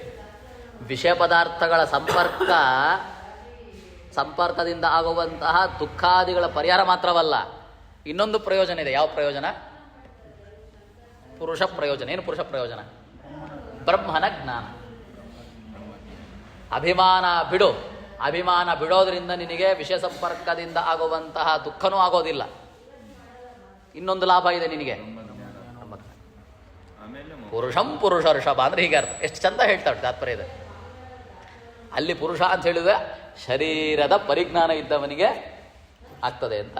ವಿಷಯ ಪದಾರ್ಥಗಳ ಸಂಪರ್ಕದಿಂದ ಆಗುವಂತಹ ದುಃಖಾದಿಗಳ ಪರಿಹಾರ ಮಾತ್ರವಲ್ಲ, ಇನ್ನೊಂದು ಪ್ರಯೋಜನ ಇದೆ. ಯಾವ ಪ್ರಯೋಜನ? ಪುರುಷ ಪ್ರಯೋಜನ. ಏನು ಪುರುಷ ಪ್ರಯೋಜನ? ಬ್ರಹ್ಮನ ಜ್ಞಾನ. ಅಭಿಮಾನ ಬಿಡು. ಅಭಿಮಾನ ಬಿಡೋದ್ರಿಂದ ನಿನಗೆ ವಿಷಯ ಸಂಪರ್ಕದಿಂದ ಆಗುವಂತಹ ದುಃಖನೂ ಆಗೋದಿಲ್ಲ. ಇನ್ನೊಂದು ಲಾಭ ಇದೆ ನಿನಗೆ. ಪುರುಷಂ ಪುರುಷ ಋಷಭ ಅಂದರೆ ಹೀಗೆ ಅರ್ಥ. ಎಷ್ಟು ಚಂದ ಹೇಳ್ತಾಳೆ ತಾತ್ಪರ್ಯದ. ಅಲ್ಲಿ ಪುರುಷ ಅಂತ ಹೇಳಿದ್ರೆ ಶರೀರದ ಪರಿಜ್ಞಾನ ಇದ್ದವನಿಗೆ ಆಗ್ತದೆ ಅಂತ.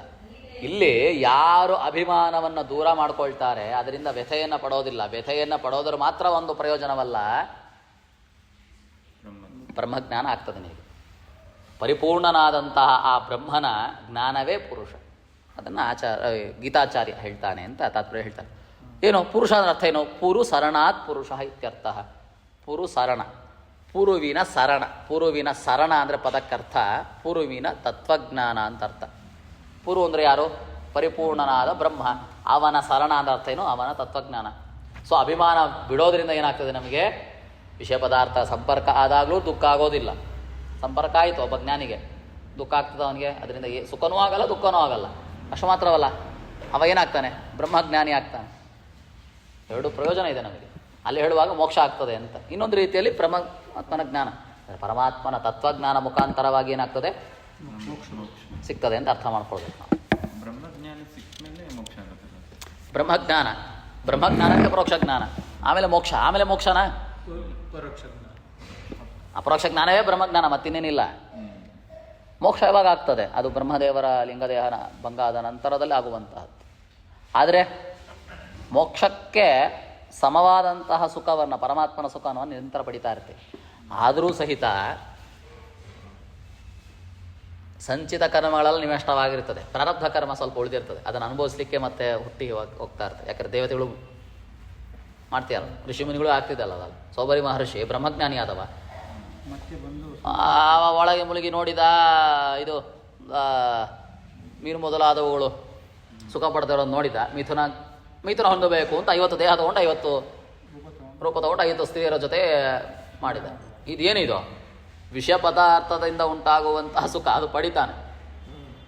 ಇಲ್ಲಿ ಯಾರು ಅಭಿಮಾನವನ್ನು ದೂರ ಮಾಡ್ಕೊಳ್ತಾರೆ ಅದರಿಂದ ವ್ಯಥೆಯನ್ನು ಪಡೋದಿಲ್ಲ. ವ್ಯಥೆಯನ್ನು ಪಡೋದ್ರ ಮಾತ್ರ ಒಂದು ಪ್ರಯೋಜನವಲ್ಲ, ಬ್ರಹ್ಮಜ್ಞಾನ ಆಗ್ತದೆ ನಿಮಗೆ. ಪರಿಪೂರ್ಣನಾದಂತಹ ಆ ಬ್ರಹ್ಮನ ಜ್ಞಾನವೇ ಪುರುಷ. ಅದನ್ನು ಗೀತಾಚಾರ್ಯ ಹೇಳ್ತಾನೆ ಅಂತ ತಾತ್ಪರ್ಯ ಹೇಳ್ತಾರೆ. ಏನು ಪುರುಷ ಅರ್ಥ ಏನು? ಪುರು ಸರಣಾತ್ ಪುರುಷ ಇತ್ಯರ್ಥ. ಪುರು ಸರಣ, ಪುರುವಿನ ಸರಣ. ಪುರುವಿನ ಸರಣ ಅಂದರೆ ಪದಕ್ಕರ್ಥ ಪುರುವಿನ ತತ್ವಜ್ಞಾನ ಅಂತ ಅರ್ಥ. ಪುರು ಅಂದರೆ ಯಾರು? ಪರಿಪೂರ್ಣನಾದ ಬ್ರಹ್ಮ. ಅವನ ಸರಣ ಅಂದ್ರೆ ಅರ್ಥ ಏನು? ಅವನ ತತ್ವಜ್ಞಾನ. ಸೊ ಅಭಿಮಾನ ಬಿಡೋದ್ರಿಂದ ಏನಾಗ್ತದೆ ನಮಗೆ? ವಿಷಯ ಪದಾರ್ಥ ಸಂಪರ್ಕ ಆದಾಗಲೂ ದುಃಖ ಆಗೋದಿಲ್ಲ. ಸಂಪರ್ಕ ಆಯಿತು ಒಬ್ಬ ಜ್ಞಾನಿಗೆ, ದುಃಖ ಆಗ್ತದೆ ಅವನಿಗೆ. ಅದರಿಂದ ಸುಖನೂ ಆಗಲ್ಲ, ದುಃಖನೂ ಆಗಲ್ಲ. ಅಷ್ಟು ಮಾತ್ರವಲ್ಲ, ಅವ ಏನಾಗ್ತಾನೆ? ಬ್ರಹ್ಮಜ್ಞಾನಿ ಆಗ್ತಾನೆ. ಎರಡು ಪ್ರಯೋಜನ ಇದೆ ನಮಗೆ. ಅಲ್ಲಿ ಹೇಳುವಾಗ ಮೋಕ್ಷ ಆಗ್ತದೆ ಅಂತ. ಇನ್ನೊಂದು ರೀತಿಯಲ್ಲಿ ಪರಮಾತ್ಮನ ಜ್ಞಾನ, ಪರಮಾತ್ಮನ ತತ್ವಜ್ಞಾನ ಮುಖಾಂತರವಾಗಿ ಏನಾಗ್ತದೆ? ಸಿಗ್ತದೆ ಅಂತ ಅರ್ಥ ಮಾಡ್ಕೊಳ್ಬೇಕು ನಾವು.
ಬ್ರಹ್ಮಜ್ಞಾನ ಸಿಕ್ಕ ಮೇಲೆ ಮೋಕ್ಷ ಆಗುತ್ತೆ.
ಬ್ರಹ್ಮಜ್ಞಾನಕ್ಕೆ ಪರೋಕ್ಷ ಜ್ಞಾನ, ಆಮೇಲೆ ಮೋಕ್ಷ. ಆಮೇಲೆ ಮೋಕ್ಷನ
ಪರೋಕ್ಷ ಜ್ಞಾನ.
ಅಪರೋಕ್ಷ ಜ್ಞಾನವೇ ಬ್ರಹ್ಮಜ್ಞಾನ, ಮತ್ತಿನ್ನೇನಿಲ್ಲ. ಮೋಕ್ಷ ಯಾವಾಗ ಆಗ್ತದೆ? ಅದು ಬ್ರಹ್ಮದೇವರ ಲಿಂಗದೇಹನ ಭಂಗ ಆದ ನಂತರದಲ್ಲಿ ಆಗುವಂತಹದ್ದು. ಆದರೆ ಮೋಕ್ಷಕ್ಕೆ ಸಮವಾದಂತಹ ಸುಖವನ್ನು, ಪರಮಾತ್ಮನ ಸುಖವನ್ನು ನಿರಂತರ ಪಡಿತಾ ಇರ್ತೀವಿ. ಆದರೂ ಸಹಿತ ಸಂಚಿತ ಕರ್ಮಗಳಲ್ಲಿ ನಿಮಿಷ್ಟವಾಗಿರ್ತದೆ. ಪ್ರಾರಬ್ಧ ಕರ್ಮ ಸ್ವಲ್ಪ ಉಳಿದಿರ್ತದೆ, ಅದನ್ನು ಅನುಭವಿಸ್ಲಿಕ್ಕೆ ಮತ್ತೆ ಹುಟ್ಟಿ ಹೋಗ್ತಾ ಇರ್ತದೆ. ಯಾಕಂದರೆ ದೇವತೆಗಳು ಮಾಡ್ತೀಯಲ್ಲ, ಋಷಿಮುನಿಗಳು ಆಗ್ತಿದ್ದಲ್ಲ. ಅದಲ್ಲ, ಸೌಬರಿ ಮಹರ್ಷಿ ಬ್ರಹ್ಮಜ್ಞಾನಿ ಆದವ,
ಮತ್ತೆ ಬಂದು
ಒಳಗೆ ಮುಳುಗಿ ನೋಡಿದ ಇದು ಮೀನು ಮೊದಲಾದವುಗಳು ಸುಖ ಪಡ್ತಿರೋದು ನೋಡಿದ, ಮಿಥುನ ಹೊಂದಬೇಕು ಅಂತ 50 ದೇಹ ತಗೊಂಡು 50 ರೂಪ ತಗೊಂಡು 50 ಸ್ತ್ರೀಯರ ಜೊತೆ ಮಾಡಿದ. ಇದೇನಿದು ವಿಷಯ ಪದಾರ್ಥದಿಂದ ಉಂಟಾಗುವಂತಹ ಸುಖ, ಅದು ಪಡಿತಾನೆ.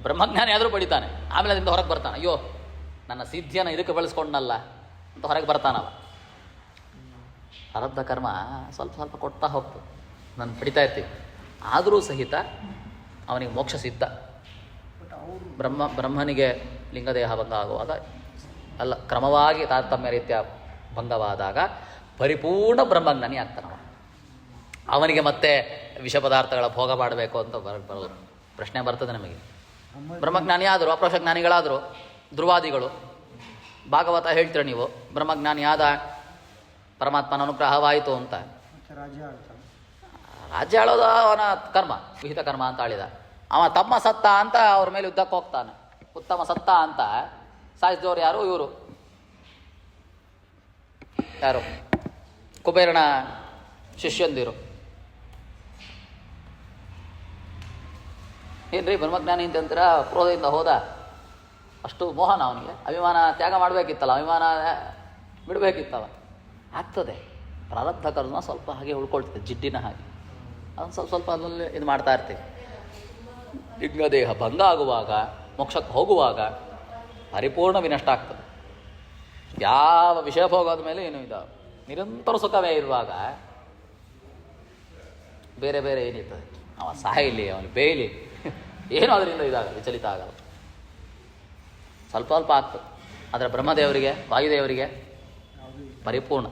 ಬ್ರಹ್ಮಜ್ಞಾನಿ ಆದರೂ ಪಡಿತಾನೆ. ಆಮೇಲೆ ಅದರಿಂದ ಹೊರಗೆ ಬರ್ತಾನೆ, ಅಯ್ಯೋ ನನ್ನ ಸಿದ್ಧಿಯನ್ನು ಇದಕ್ಕೆ ಬೆಳೆಸ್ಕೊಂಡಲ್ಲ ಅಂತ ಹೊರಗೆ ಬರ್ತಾನವ. ಪ್ರಾರಬ್ಧ ಕರ್ಮ ಸ್ವಲ್ಪ ಸ್ವಲ್ಪ ಕೊಡ್ತಾ ಹೋಗ್ತದೆ, ನಾನು ಪಡಿತಾ ಇರ್ತೀವಿ. ಆದರೂ ಸಹಿತ ಅವನಿಗೆ ಮೋಕ್ಷ ಸಿದ್ಧ. ಬ್ರಹ್ಮನಿಗೆ ಲಿಂಗದೇಹ ಭಂಗ ಆಗುವಾಗ ಅಲ್ಲ, ಕ್ರಮವಾಗಿ ತಾರತಮ್ಯ ರೀತಿಯ ಭಂಗವಾದಾಗ ಪರಿಪೂರ್ಣ ಬ್ರಹ್ಮಜ್ಞಾನಿ ಆಗ್ತಾನವ. ಅವನಿಗೆ ಮತ್ತೆ ವಿಷ ಪದಾರ್ಥಗಳ ಭೋಗ ಮಾಡಬೇಕು ಅಂತ ಬರೋದು ಪ್ರಶ್ನೆ ಬರ್ತದೆ ನಮಗೆ. ಬ್ರಹ್ಮಜ್ಞಾನಿ ಆದರು, ಅಪ್ರೋಕ್ಷ ಜ್ಞಾನಿಗಳಾದರು, ಧ್ರುವಾದಿಗಳು. ಭಾಗವತ ಹೇಳ್ತೀರ ನೀವು, ಬ್ರಹ್ಮಜ್ಞಾನಿಯಾದ ಪರಮಾತ್ಮನ ಅನುಗ್ರಹವಾಯಿತು ಅಂತ.
ಮತ್ತೆ ರಾಜ್ಯ ಆಳ್ತಾನೆ.
ರಾಜ್ಯ ಆಳೋದು ಅವನ ಕರ್ಮ, ವಿಹಿತ ಕರ್ಮ ಅಂತ ಆಳಿದ. ಅವ ತಮ್ಮ ಸತ್ತ ಅಂತ ಅವ್ರ ಮೇಲೆ ಯುದ್ಧಕ್ಕೆ ಹೋಗ್ತಾನೆ. ಉತ್ತಮ ಸತ್ತ ಅಂತ ಸಾಯಿಸಿದವ್ರು ಯಾರು? ಇವರು ಯಾರು? ಕುಬೇರನ ಶಿಷ್ಯಂದಿರು. ಏನ್ರಿ ಬ್ರಹ್ಮಜ್ಞಾನಿ ಅಂತೀರ, ಕ್ರೋಧದಿಂದ ಹೋದ, ಅಷ್ಟು ಮೋಹನ ಅವನಿಗೆ. ಅಭಿಮಾನ ತ್ಯಾಗ ಮಾಡಬೇಕಿತ್ತಲ್ಲ, ಅಭಿಮಾನ ಬಿಡಬೇಕಿತ್ತವ. ಆಗ್ತದೆ, ಪ್ರಾರಬ್ಧ ಕರ್ಮ ಸ್ವಲ್ಪ ಹಾಗೆ ಉಳ್ಕೊಳ್ತದೆ, ಜಿಡ್ಡಿನ ಹಾಗೆ. ಅದನ್ನು ಸ್ವಲ್ಪ ಸ್ವಲ್ಪ ಅದರಲ್ಲಿ ಇದು ಮಾಡ್ತಾ ಇರ್ತೀವಿ. ಲಿಂಗದೇಹ ಭಂಗ ಆಗುವಾಗ, ಮೋಕ್ಷಕ್ಕೆ ಹೋಗುವಾಗ ಪರಿಪೂರ್ಣ ವಿನಷ್ಟ ಆಗ್ತದೆ. ಯಾವ ವಿಷಯ ಭೋಗದ ಮೇಲೆ ಏನು ಇದಾವೆ, ನಿರಂತರ ಸುಖವೇ ಇರುವಾಗ ಬೇರೆ ಬೇರೆ ಏನಿರ್ತದೆ, ಅವ ಸಾಯಲಿ, ಅವನು ಬೇಯಲಿ, ಏನೂ ಅದರಿಂದ ಇದಾಗಲ್ಲ, ವಿಚಲಿತ ಆಗಲ್ಲ. ಸ್ವಲ್ಪ ಸ್ವಲ್ಪ ಆಗ್ತದೆ. ಆದರೆ ಬ್ರಹ್ಮದೇವರಿಗೆ, ವಾಯುದೇವರಿಗೆ ಪರಿಪೂರ್ಣ.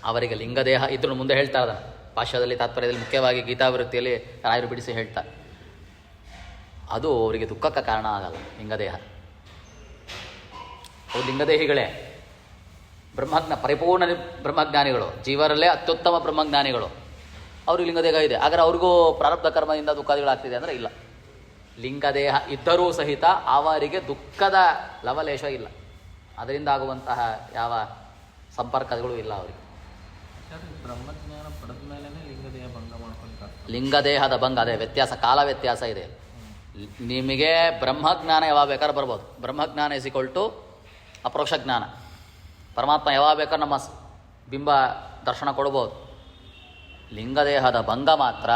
ಅವರಿಗೆ ಲಿಂಗದೇಹ ಇದ್ರೂ ಮುಂದೆ ಹೇಳ್ತಾ ಇದ್ದಾನೆ ಭಾಷ್ಯದಲ್ಲಿ, ತಾತ್ಪರ್ಯದಲ್ಲಿ, ಮುಖ್ಯವಾಗಿ ಗೀತಾವೃತ್ತಿಯಲ್ಲಿ ರಾಯರು ಬಿಡಿಸಿ ಹೇಳ್ತಾರೆ. ಅದು ಅವರಿಗೆ ದುಃಖಕ್ಕೆ ಕಾರಣ ಆಗಲ್ಲ. ಲಿಂಗದೇಹ ಅವು ಲಿಂಗದೇಹಿಗಳೇ, ಪರಿಪೂರ್ಣ ಬ್ರಹ್ಮಜ್ಞಾನಿಗಳು, ಜೀವರಲ್ಲೇ ಅತ್ಯುತ್ತಮ ಬ್ರಹ್ಮಜ್ಞಾನಿಗಳು. ಅವ್ರಿಗೆ ಲಿಂಗದೇಹ ಇದೆ, ಆದರೆ ಅವ್ರಿಗೂ ಪ್ರಾರಬ್ಧ ಕರ್ಮದಿಂದ ದುಃಖಾದಿಗಳಾಗ್ತಿದೆ ಅಂದರೆ ಇಲ್ಲ. ಲಿಂಗದೇಹ ಇದ್ದರೂ ಸಹಿತ ಅವರಿಗೆ ದುಃಖದ ಲವಲೇಶ ಇಲ್ಲ. ಅದರಿಂದ ಆಗುವಂತಹ ಯಾವ ಸಂಪರ್ಕಗಳು ಇಲ್ಲ ಅವರಿಗೆ.
ಬ್ರಹ್ಮಜ್ಞಾನ ಪಡೆದ ಮೇಲೆ ಲಿಂಗದೇಹ ಭಂಗ ಮಾಡ್ಕೊಂತ.
ಲಿಂಗದೇಹದ ಭಂಗ, ಅದೇ ವ್ಯತ್ಯಾಸ, ಕಾಲ ವ್ಯತ್ಯಾಸ ಇದೆ. ನಿಮಗೆ ಬ್ರಹ್ಮಜ್ಞಾನ ಯಾವಾಗ ಬೇಕಾದ್ರೆ ಬರ್ಬೋದು. ಬ್ರಹ್ಮಜ್ಞಾನ ಇಸಿಕೊಳ್ಟು ಅಪರೋಕ್ಷ ಜ್ಞಾನ. ಪರಮಾತ್ಮ ಯಾವಾಗ ಬೇಕಾದ್ರೆ ನಮ್ಮ ಬಿಂಬ ದರ್ಶನ ಕೊಡ್ಬೋದು. ಲಿಂಗದೇಹದ ಭಂಗ ಮಾತ್ರ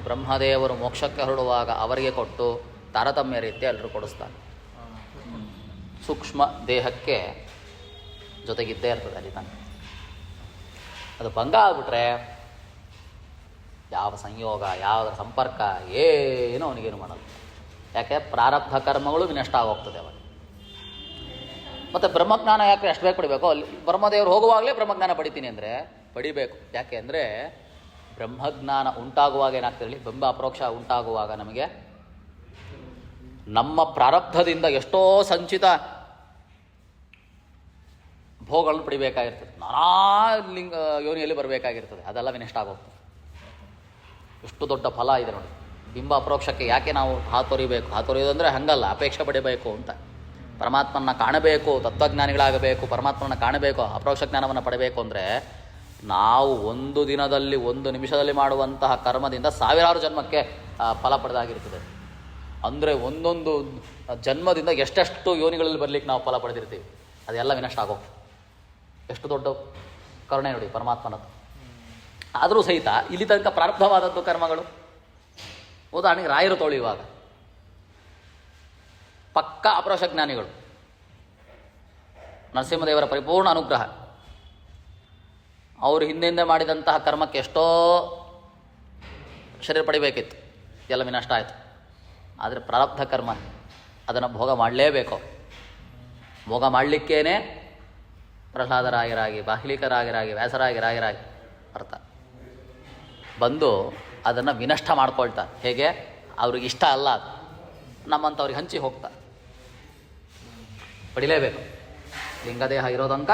ಬ್ರಹ್ಮದೇವರು ಮೋಕ್ಷಕ್ಕೆ ಹೊರಡುವಾಗ ಅವರಿಗೆ ಕೊಟ್ಟು ತಾರತಮ್ಯ ರೀತಿ ಎಲ್ಲರೂ ಕೊಡಿಸ್ತಾರೆ. ಸೂಕ್ಷ್ಮ ದೇಹಕ್ಕೆ ಜೊತೆಗಿದ್ದೇ ಇರ್ತದೆ ಅಲ್ಲಿ ತನಕ. ಅದು ಭಂಗ ಆಗಿಬಿಟ್ರೆ ಯಾವ ಸಂಯೋಗ, ಯಾವ ಸಂಪರ್ಕ, ಏನೂ ಅವನಿಗೇನು ಮಾಡಲ್ಲ. ಯಾಕೆ? ಪ್ರಾರಬ್ಧ ಕರ್ಮಗಳು ವಿನಷ್ಟ ಆಗೋಗ್ತದೆ ಅವಾಗ. ಮತ್ತು ಬ್ರಹ್ಮಜ್ಞಾನ ಯಾಕೆ ಎಷ್ಟು ಬೇಕು ಪಡಿಬೇಕು? ಅಲ್ಲಿ ಬ್ರಹ್ಮದೇವರು ಹೋಗುವಾಗಲೇ ಬ್ರಹ್ಮಜ್ಞಾನ ಪಡಿತೀನಿ ಅಂದರೆ ಪಡಿಬೇಕು. ಯಾಕೆ ಅಂದರೆ ಬ್ರಹ್ಮಜ್ಞಾನ ಉಂಟಾಗುವಾಗ ಏನಾಗ್ತದೆ ಹೇಳಿ, ಬಿಂಬ ಅಪರೋಕ್ಷ ಉಂಟಾಗುವಾಗ ನಮಗೆ ನಮ್ಮ ಪ್ರಾರಬ್ಧದಿಂದ ಎಷ್ಟೋ ಸಂಚಿತ ಭೋಗಗಳನ್ನು ಪಡಿಬೇಕಾಗಿರ್ತದೆ, ನಾನಾ ಯೋನಿಯಲ್ಲಿ ಬರಬೇಕಾಗಿರ್ತದೆ. ಅದೆಲ್ಲ ವಿನಷ್ಟ ಆಗೋಗ್ತದೆ. ಎಷ್ಟು ದೊಡ್ಡ ಫಲ ಇದೆ ನೋಡಿ. ಬಿಂಬ ಅಪರೋಕ್ಷಕ್ಕೆ ಯಾಕೆ ನಾವು ಹಾತೊರಿಬೇಕು? ಹಾತೊರೆಯೋದು ಅಂದರೆ ಹಂಗಲ್ಲ, ಅಪೇಕ್ಷೆ ಪಡಿಬೇಕು ಅಂತ. ಪರಮಾತ್ಮನ ಕಾಣಬೇಕು, ತತ್ವಜ್ಞಾನಿಗಳಾಗಬೇಕು, ಪರಮಾತ್ಮನ ಕಾಣಬೇಕು, ಅಪರೋಕ್ಷ ಜ್ಞಾನವನ್ನು ಪಡಬೇಕು ಅಂದರೆ ನಾವು ಒಂದು ದಿನದಲ್ಲಿ, ಒಂದು ನಿಮಿಷದಲ್ಲಿ ಮಾಡುವಂತಹ ಕರ್ಮದಿಂದ ಸಾವಿರಾರು ಜನ್ಮಕ್ಕೆ ಫಲ ಪಡೆದಾಗಿರ್ತದೆ. ಅಂದರೆ ಒಂದೊಂದು ಜನ್ಮದಿಂದ ಎಷ್ಟೆಷ್ಟು ಯೋನಿಗಳಲ್ಲಿ ಬರಲಿಕ್ಕೆ ನಾವು ಫಲ ಪಡೆದಿರ್ತೀವಿ. ಅದೆಲ್ಲ ವಿನಷ್ಟ ಆಗೋಗ್ತದೆ. ಎಷ್ಟು ದೊಡ್ಡ ಕರುಣೆ ನೋಡಿ ಪರಮಾತ್ಮನದ್ದು. ಆದರೂ ಸಹಿತ ಇಲ್ಲಿ ತನಕ ಪ್ರಾರಬ್ಧವಾದದ್ದು ಕರ್ಮಗಳು. ಉದಾಹರಣೆಗೆ ರಾಯರು ತೊಳೆಯುವಾಗ ಪಕ್ಕ ಅಪರೋಕ್ಷ ಜ್ಞಾನಿಗಳು, ನರಸಿಂಹದೇವರ ಪರಿಪೂರ್ಣ ಅನುಗ್ರಹ. ಅವರು ಹಿಂದೆ ಮಾಡಿದಂತಹ ಕರ್ಮಕ್ಕೆ ಎಷ್ಟೋ ಶರೀರ ಪಡಿಬೇಕಿತ್ತು, ಎಲ್ಲ ವಿನಷ್ಟ ಆಯಿತು. ಆದರೆ ಪ್ರಾರಬ್ಧ ಕರ್ಮ ಅದನ್ನು ಭೋಗ ಮಾಡಲೇಬೇಕು. ಭೋಗ ಮಾಡಲಿಕ್ಕೇನೆ ಪ್ರಹ್ಲಾದರಾಗಿರಾಗಿ, ಬಾಹ್ಲಿಕರಾಗಿರಾಗಿ, ವ್ಯಾಸರಾಗಿರಾಗಿರಾಗಿ ಅರ್ಥ ಬಂದು ಅದನ್ನು ವಿನಷ್ಟ ಮಾಡ್ಕೊಳ್ತಾರೆ. ಹೇಗೆ? ಅವ್ರಿಗೆ ಇಷ್ಟ ಅಲ್ಲ, ಅದು ನಮ್ಮಂಥವ್ರಿಗೆ ಹಂಚಿ ಹೋಗ್ತಾರೆ. ಪಡಿಲೇಬೇಕು. ಲಿಂಗದೇಹ ಇರೋದಂಕ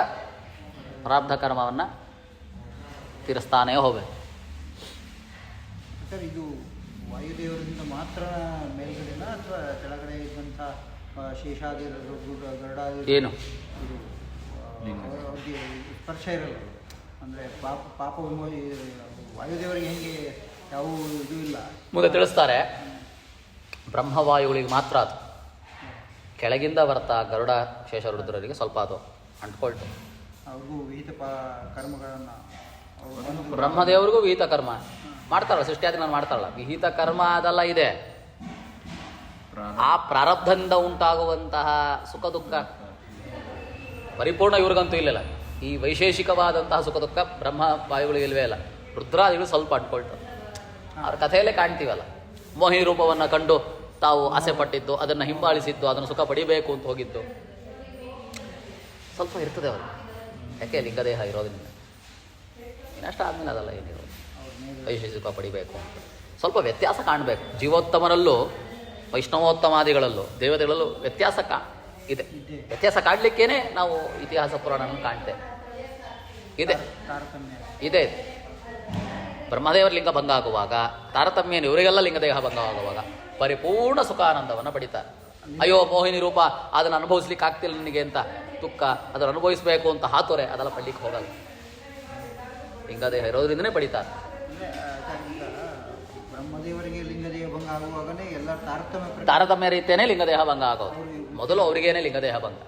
ಪ್ರಾರಬ್ಧ ಕರ್ಮವನ್ನು ತೀರಿಸ್ತಾನೇ ಹೋಗಬೇಕು.
ಸರ್, ಇದು ವಾಯುದೇವರಿಂದ ಮಾತ್ರ ಮೇಲ್ಗಡೆನ ಅಥವಾ ಕೆಳಗಡೆ ಇದ್ದಂಥ ಶೇಷಾದಿ ಗರುಡಾದಿ
ಏನು
ಇದು ಅವ್ರಿಗೆ ಸ್ಪರ್ಶ ಇರಲ್ಲ. ಅಂದರೆ ಪಾಪ ವಾಯುದೇವರಿಗೆ ಹೆಂಗೆ ಯಾವ ಇದು ಇಲ್ಲ.
ಮುಂದೆ ತಿಳಿಸ್ತಾರೆ, ಬ್ರಹ್ಮವಾಯುಗಳಿಗೆ ಮಾತ್ರ ಅದು. ಕೆಳಗಿಂದ ಬರ್ತಾ ಗರುಡ ಶೇಷರುದ್ರರಿಗೆ ಸ್ವಲ್ಪ ಅದು ಅಂಟ್ಕೊಳ್ತು.
ಅವ್ರಿಗೂ ವಿಹಿತ ಕರ್ಮಗಳನ್ನು
ಬ್ರಹ್ಮದೇವರಿಗೂ ವಿಹಿತ ಕರ್ಮ ಮಾಡ್ತಾರಲ್ಲ, ಸೃಷ್ಟಿಯಾಗಿ ನಾನು ಮಾಡ್ತಾರಲ್ಲ, ವಿಹಿತ ಕರ್ಮ ಅದೆಲ್ಲ ಇದೆ. ಆ ಪ್ರಾರಬ್ಧದಿಂದ ಉಂಟಾಗುವಂತಹ ಸುಖ ದುಃಖ ಪರಿಪೂರ್ಣ ಇವ್ರಿಗಂತೂ ಇಲ್ಲಲ್ಲ. ಈ ವೈಶೇಷಿಕವಾದಂತಹ ಸುಖ ದುಃಖ ಬ್ರಹ್ಮ ವಾಯುಗಳಿಗೆ ಇಲ್ವೇ ಇಲ್ಲ. ರುದ್ರಾದಿಗಳು ಸ್ವಲ್ಪ ಅಂಟ್ಕೊಳ್ತಾರೆ. ಅವ್ರ ಕಥೆಯಲ್ಲೇ ಕಾಣ್ತೀವಲ್ಲ, ಮೋಹಿನಿ ರೂಪವನ್ನು ಕಂಡು ತಾವು ಆಸೆ ಪಟ್ಟಿದ್ದು, ಅದನ್ನು ಹಿಂಬಾಲಿಸಿದ್ದು, ಅದನ್ನು ಸುಖ ಪಡಿಬೇಕು ಅಂತ ಹೋಗಿದ್ದು ಸ್ವಲ್ಪ ಇರ್ತದೆ ಅವರು. ಯಾಕೆ ಲಿಂಗದೇಹ ಇರೋದ್ರಿಂದ. ಇನ್ನಷ್ಟು ಆದಮೇಲೆ ಅದಲ್ಲ ಏನಿರೋದು, ವೈಶೇಷಿಕ ಸುಖ ಪಡಿಬೇಕು ಅಂತ ಸ್ವಲ್ಪ ವ್ಯತ್ಯಾಸ ಕಾಣಬೇಕು. ಜೀವೋತ್ತಮರಲ್ಲೂ ವೈಷ್ಣವೋತ್ತಮಾದಿಗಳಲ್ಲೂ ದೇವತೆಗಳಲ್ಲೂ ವ್ಯತ್ಯಾಸ ಇದೆ. ವ್ಯತ್ಯಾಸ ಕಾಣಲಿಕ್ಕೇನೆ ನಾವು ಇತಿಹಾಸ ಪುರಾಣವನ್ನು ಕಾಣ್ತೇವೆ. ಇದೆ ಇದೆ ಬ್ರಹ್ಮದೇವರ ಲಿಂಗ ಭಂಗ ಆಗುವಾಗ ತಾರತಮ್ಯ ಇವರಿಗೆಲ್ಲ ಲಿಂಗದೇಹ ಭಂಗ ಆಗುವಾಗ ಪರಿಪೂರ್ಣ ಸುಖಾನಂದವನ್ನು ಪಡಿತಾರೆ. ಅಯ್ಯೋ ಮೋಹಿನಿ ರೂಪ ಅದನ್ನು ಅನುಭವಿಸ್ಲಿಕ್ಕೆ ಆಗ್ತಿಲ್ಲ ನನಗೆ ಅಂತ ದುಃಖ, ಅದನ್ನು ಅನುಭವಿಸಬೇಕು ಅಂತ ಹಾತೊರೆ ಅದೆಲ್ಲ ಪಡ್ಲಿಕ್ಕೆ ಹೋಗಲ್ಲ. ಲಿಂಗದೇಹ ಇರೋದ್ರಿಂದನೇ ಪಡಿತಾರೆ.
ಬ್ರಹ್ಮದೇವರಿಗೆ ಲಿಂಗದೇಹ ಭಂಗ ಆಗುವಾಗನೇ ಎಲ್ಲ
ತಾರತಮ್ಯ ರೀತಿಯೇ ಲಿಂಗದೇಹ ಭಂಗ ಆಗೋದು. ಮೊದಲು ಅವರಿಗೇನೆ ಲಿಂಗದೇಹ ಭಂಗ.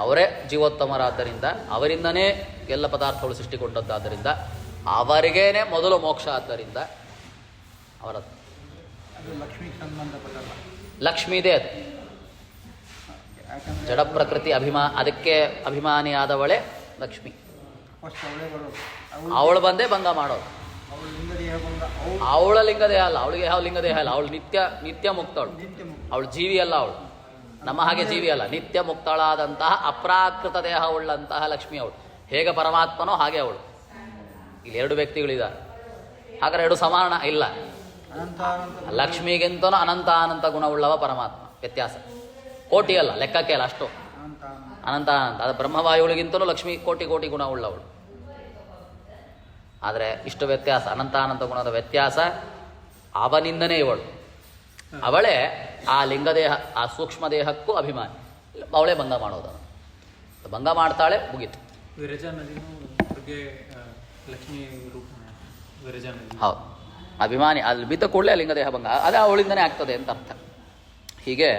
ಅವರೇ ಜೀವೋತ್ತಮರಾದ್ದರಿಂದ ಅವರಿಂದನೇ ಎಲ್ಲ ಪದಾರ್ಥಗಳು ಸೃಷ್ಟಿಗೊಂಡದ್ದಾದ್ದರಿಂದ ಅವರಿಗೇನೆ ಮೊದಲು ಮೋಕ್ಷ. ಆದ್ದರಿಂದ ಅವರದ್ದು
ಲಕ್ಷ್ಮಿಗೆ ಸಂಬಂಧಪಟ್ಟಲ್ಲ.
ಲಕ್ಷ್ಮೀದೇ ಅದು ಜಡ ಪ್ರಕೃತಿ ಅದಕ್ಕೆ ಅಭಿಮಾನಿಯಾದವಳೇ ಲಕ್ಷ್ಮಿ. ಅವಳು ಬಂದೇ ಭಂಗ ಮಾಡೋದು. ಅವಳ ಲಿಂಗದೇಹ ಅಲ್ಲ, ಅವಳಿಗೆ ಯಾವ ಲಿಂಗದೇಹ ಅಲ್ಲ. ಅವಳು ನಿತ್ಯ ಮುಕ್ತವಳು. ಅವಳು ಜೀವಿ ಅಲ್ಲ. ಅವಳು ನಮ್ಮ ಹಾಗೆ ಜೀವಿ ಅಲ್ಲ. ನಿತ್ಯ ಮುಕ್ತಳಾದಂತಹ ಅಪ್ರಾಕೃತ ದೇಹ ಉಳ್ಳಂತಹ ಲಕ್ಷ್ಮಿ ಅವಳು. ಹೇಗೆ ಪರಮಾತ್ಮನೋ ಹಾಗೆ ಅವಳು. ಇಲ್ಲಿ ಎರಡು ವ್ಯಕ್ತಿಗಳಿದ್ದಾರೆ, ಹಾಗಾದ್ರೆ ಎರಡು ಸಮಾನ ಇಲ್ಲ. ಲಕ್ಷ್ಮಿಗಿಂತನೂ ಅನಂತ ಗುಣವುಳ್ಳವ ಪರಮಾತ್ಮ. ವ್ಯತ್ಯಾಸ ಕೋಟಿ ಅಲ್ಲ, ಲೆಕ್ಕಕ್ಕೆ ಅಲ್ಲ, ಅಷ್ಟು ಅನಂತ. ಅದು ಬ್ರಹ್ಮವಾಯುಗಳಿಗಿಂತಲೂ ಲಕ್ಷ್ಮಿ ಕೋಟಿ ಗುಣವುಳ್ಳವಳು. ಆದರೆ ಇಷ್ಟು ವ್ಯತ್ಯಾಸ, ಅನಂತ ಗುಣದ ವ್ಯತ್ಯಾಸ. ಅವನಿಂದನೇ ಇವಳು. ಅವಳೇ ಆ ಲಿಂಗದೇಹ, ಆ ಸೂಕ್ಷ್ಮ ದೇಹಕ್ಕೂ ಅಭಿಮಾನಿ. ಅವಳೇ ಭಂಗ ಮಾಡೋದು. ಭಂಗ ಮಾಡ್ತಾಳೆ, ಮುಗೀತು.
ವಿರಜಾ ನದಿನೂ ಲಕ್ಷ್ಮೀ ರೂಪ. ವಿರಜಾ ನದಿ
ಹೌದು, ಅಭಿಮಾನಿ. ಅಲ್ಲಿ ಬಿದ್ದ ಕೂಡಲೇ ಲಿಂಗದೇಹ ಭಂಗ, ಅದೇ ಅವಳಿಂದನೇ ಆಗ್ತದೆ ಅಂತ ಅರ್ಥ. ಹೀಗೆ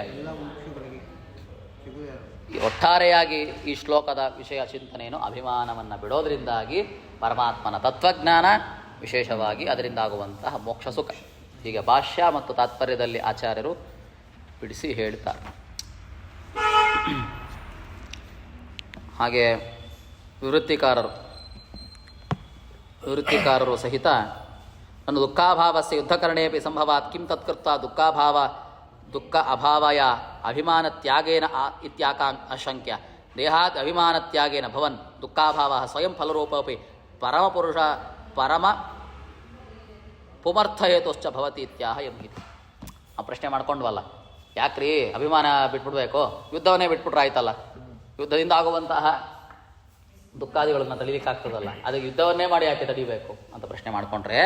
ಒಟ್ಟಾರೆಯಾಗಿ ಈ ಶ್ಲೋಕದ ವಿಷಯ ಚಿಂತನೆಯನ್ನು ಅಭಿಮಾನವನ್ನು ಬಿಡೋದ್ರಿಂದಾಗಿ ಪರಮಾತ್ಮನ ತತ್ವಜ್ಞಾನ, ವಿಶೇಷವಾಗಿ ಅದರಿಂದ ಆಗುವಂತಹ ಮೋಕ್ಷ ಸುಖ. ಹೀಗೆ ಭಾಷ್ಯ ಮತ್ತು ತಾತ್ಪರ್ಯದಲ್ಲಿ ಆಚಾರ್ಯರು ಬಿಡಿಸಿ ಹೇಳ್ತಾರೆ. ಹಾಗೆ ವಿವೃತ್ತಿಕಾರರು ಸಹಿತ ನನ್ನ ದುಃಖಾಭಾವಸ್ಯ ಯುದ್ಧಕರಣೇಪಿ ಸಂಭವಾತ್ ಕಿಂ ತತ್ಕೃತ್ವ ದುಃಖ ಅಭಾವಯ ಅಭಿಮಾನತ್ಯಾಗೇನ ಇತ್ಯಾಶಂಕ್ಯ ದೇಹಾತ್ ಅಭಿಮಾನತ್ಯಾಗೇನ ಭವನ್ ದುಃಖಾಭಾವ ಸ್ವಯಂ ಫಲರೂಪೋಪಿ ಪರಮ ಪುಮರ್ಥಹೇತುಶ್ಚ ಭವತಿ ಇತ್ಯಾಹ ಎಂಹಿತಿ. ಆ ಪ್ರಶ್ನೆ ಮಾಡ್ಕೊಂಡ್ವಲ್ಲ, ಯಾಕ್ರಿ ಅಭಿಮಾನ ಬಿಟ್ಬಿಡ್ಬೇಕು, ಯುದ್ಧವನ್ನೇ ಬಿಟ್ಬಿಟ್ರೆ ಆಯ್ತಲ್ಲ, ಯುದ್ಧದಿಂದ ಆಗುವಂತಹ ದುಃಖಾದಿಗಳನ್ನು ತಡೀಲಿಕ್ಕಾಗ್ತದಲ್ಲ, ಅದಕ್ಕೆ ಯುದ್ಧವನ್ನೇ ಮಾಡಿ ಯಾಕೆ ತಡಿಬೇಕು ಅಂತ ಪ್ರಶ್ನೆ ಮಾಡಿಕೊಂಡ್ರೆ,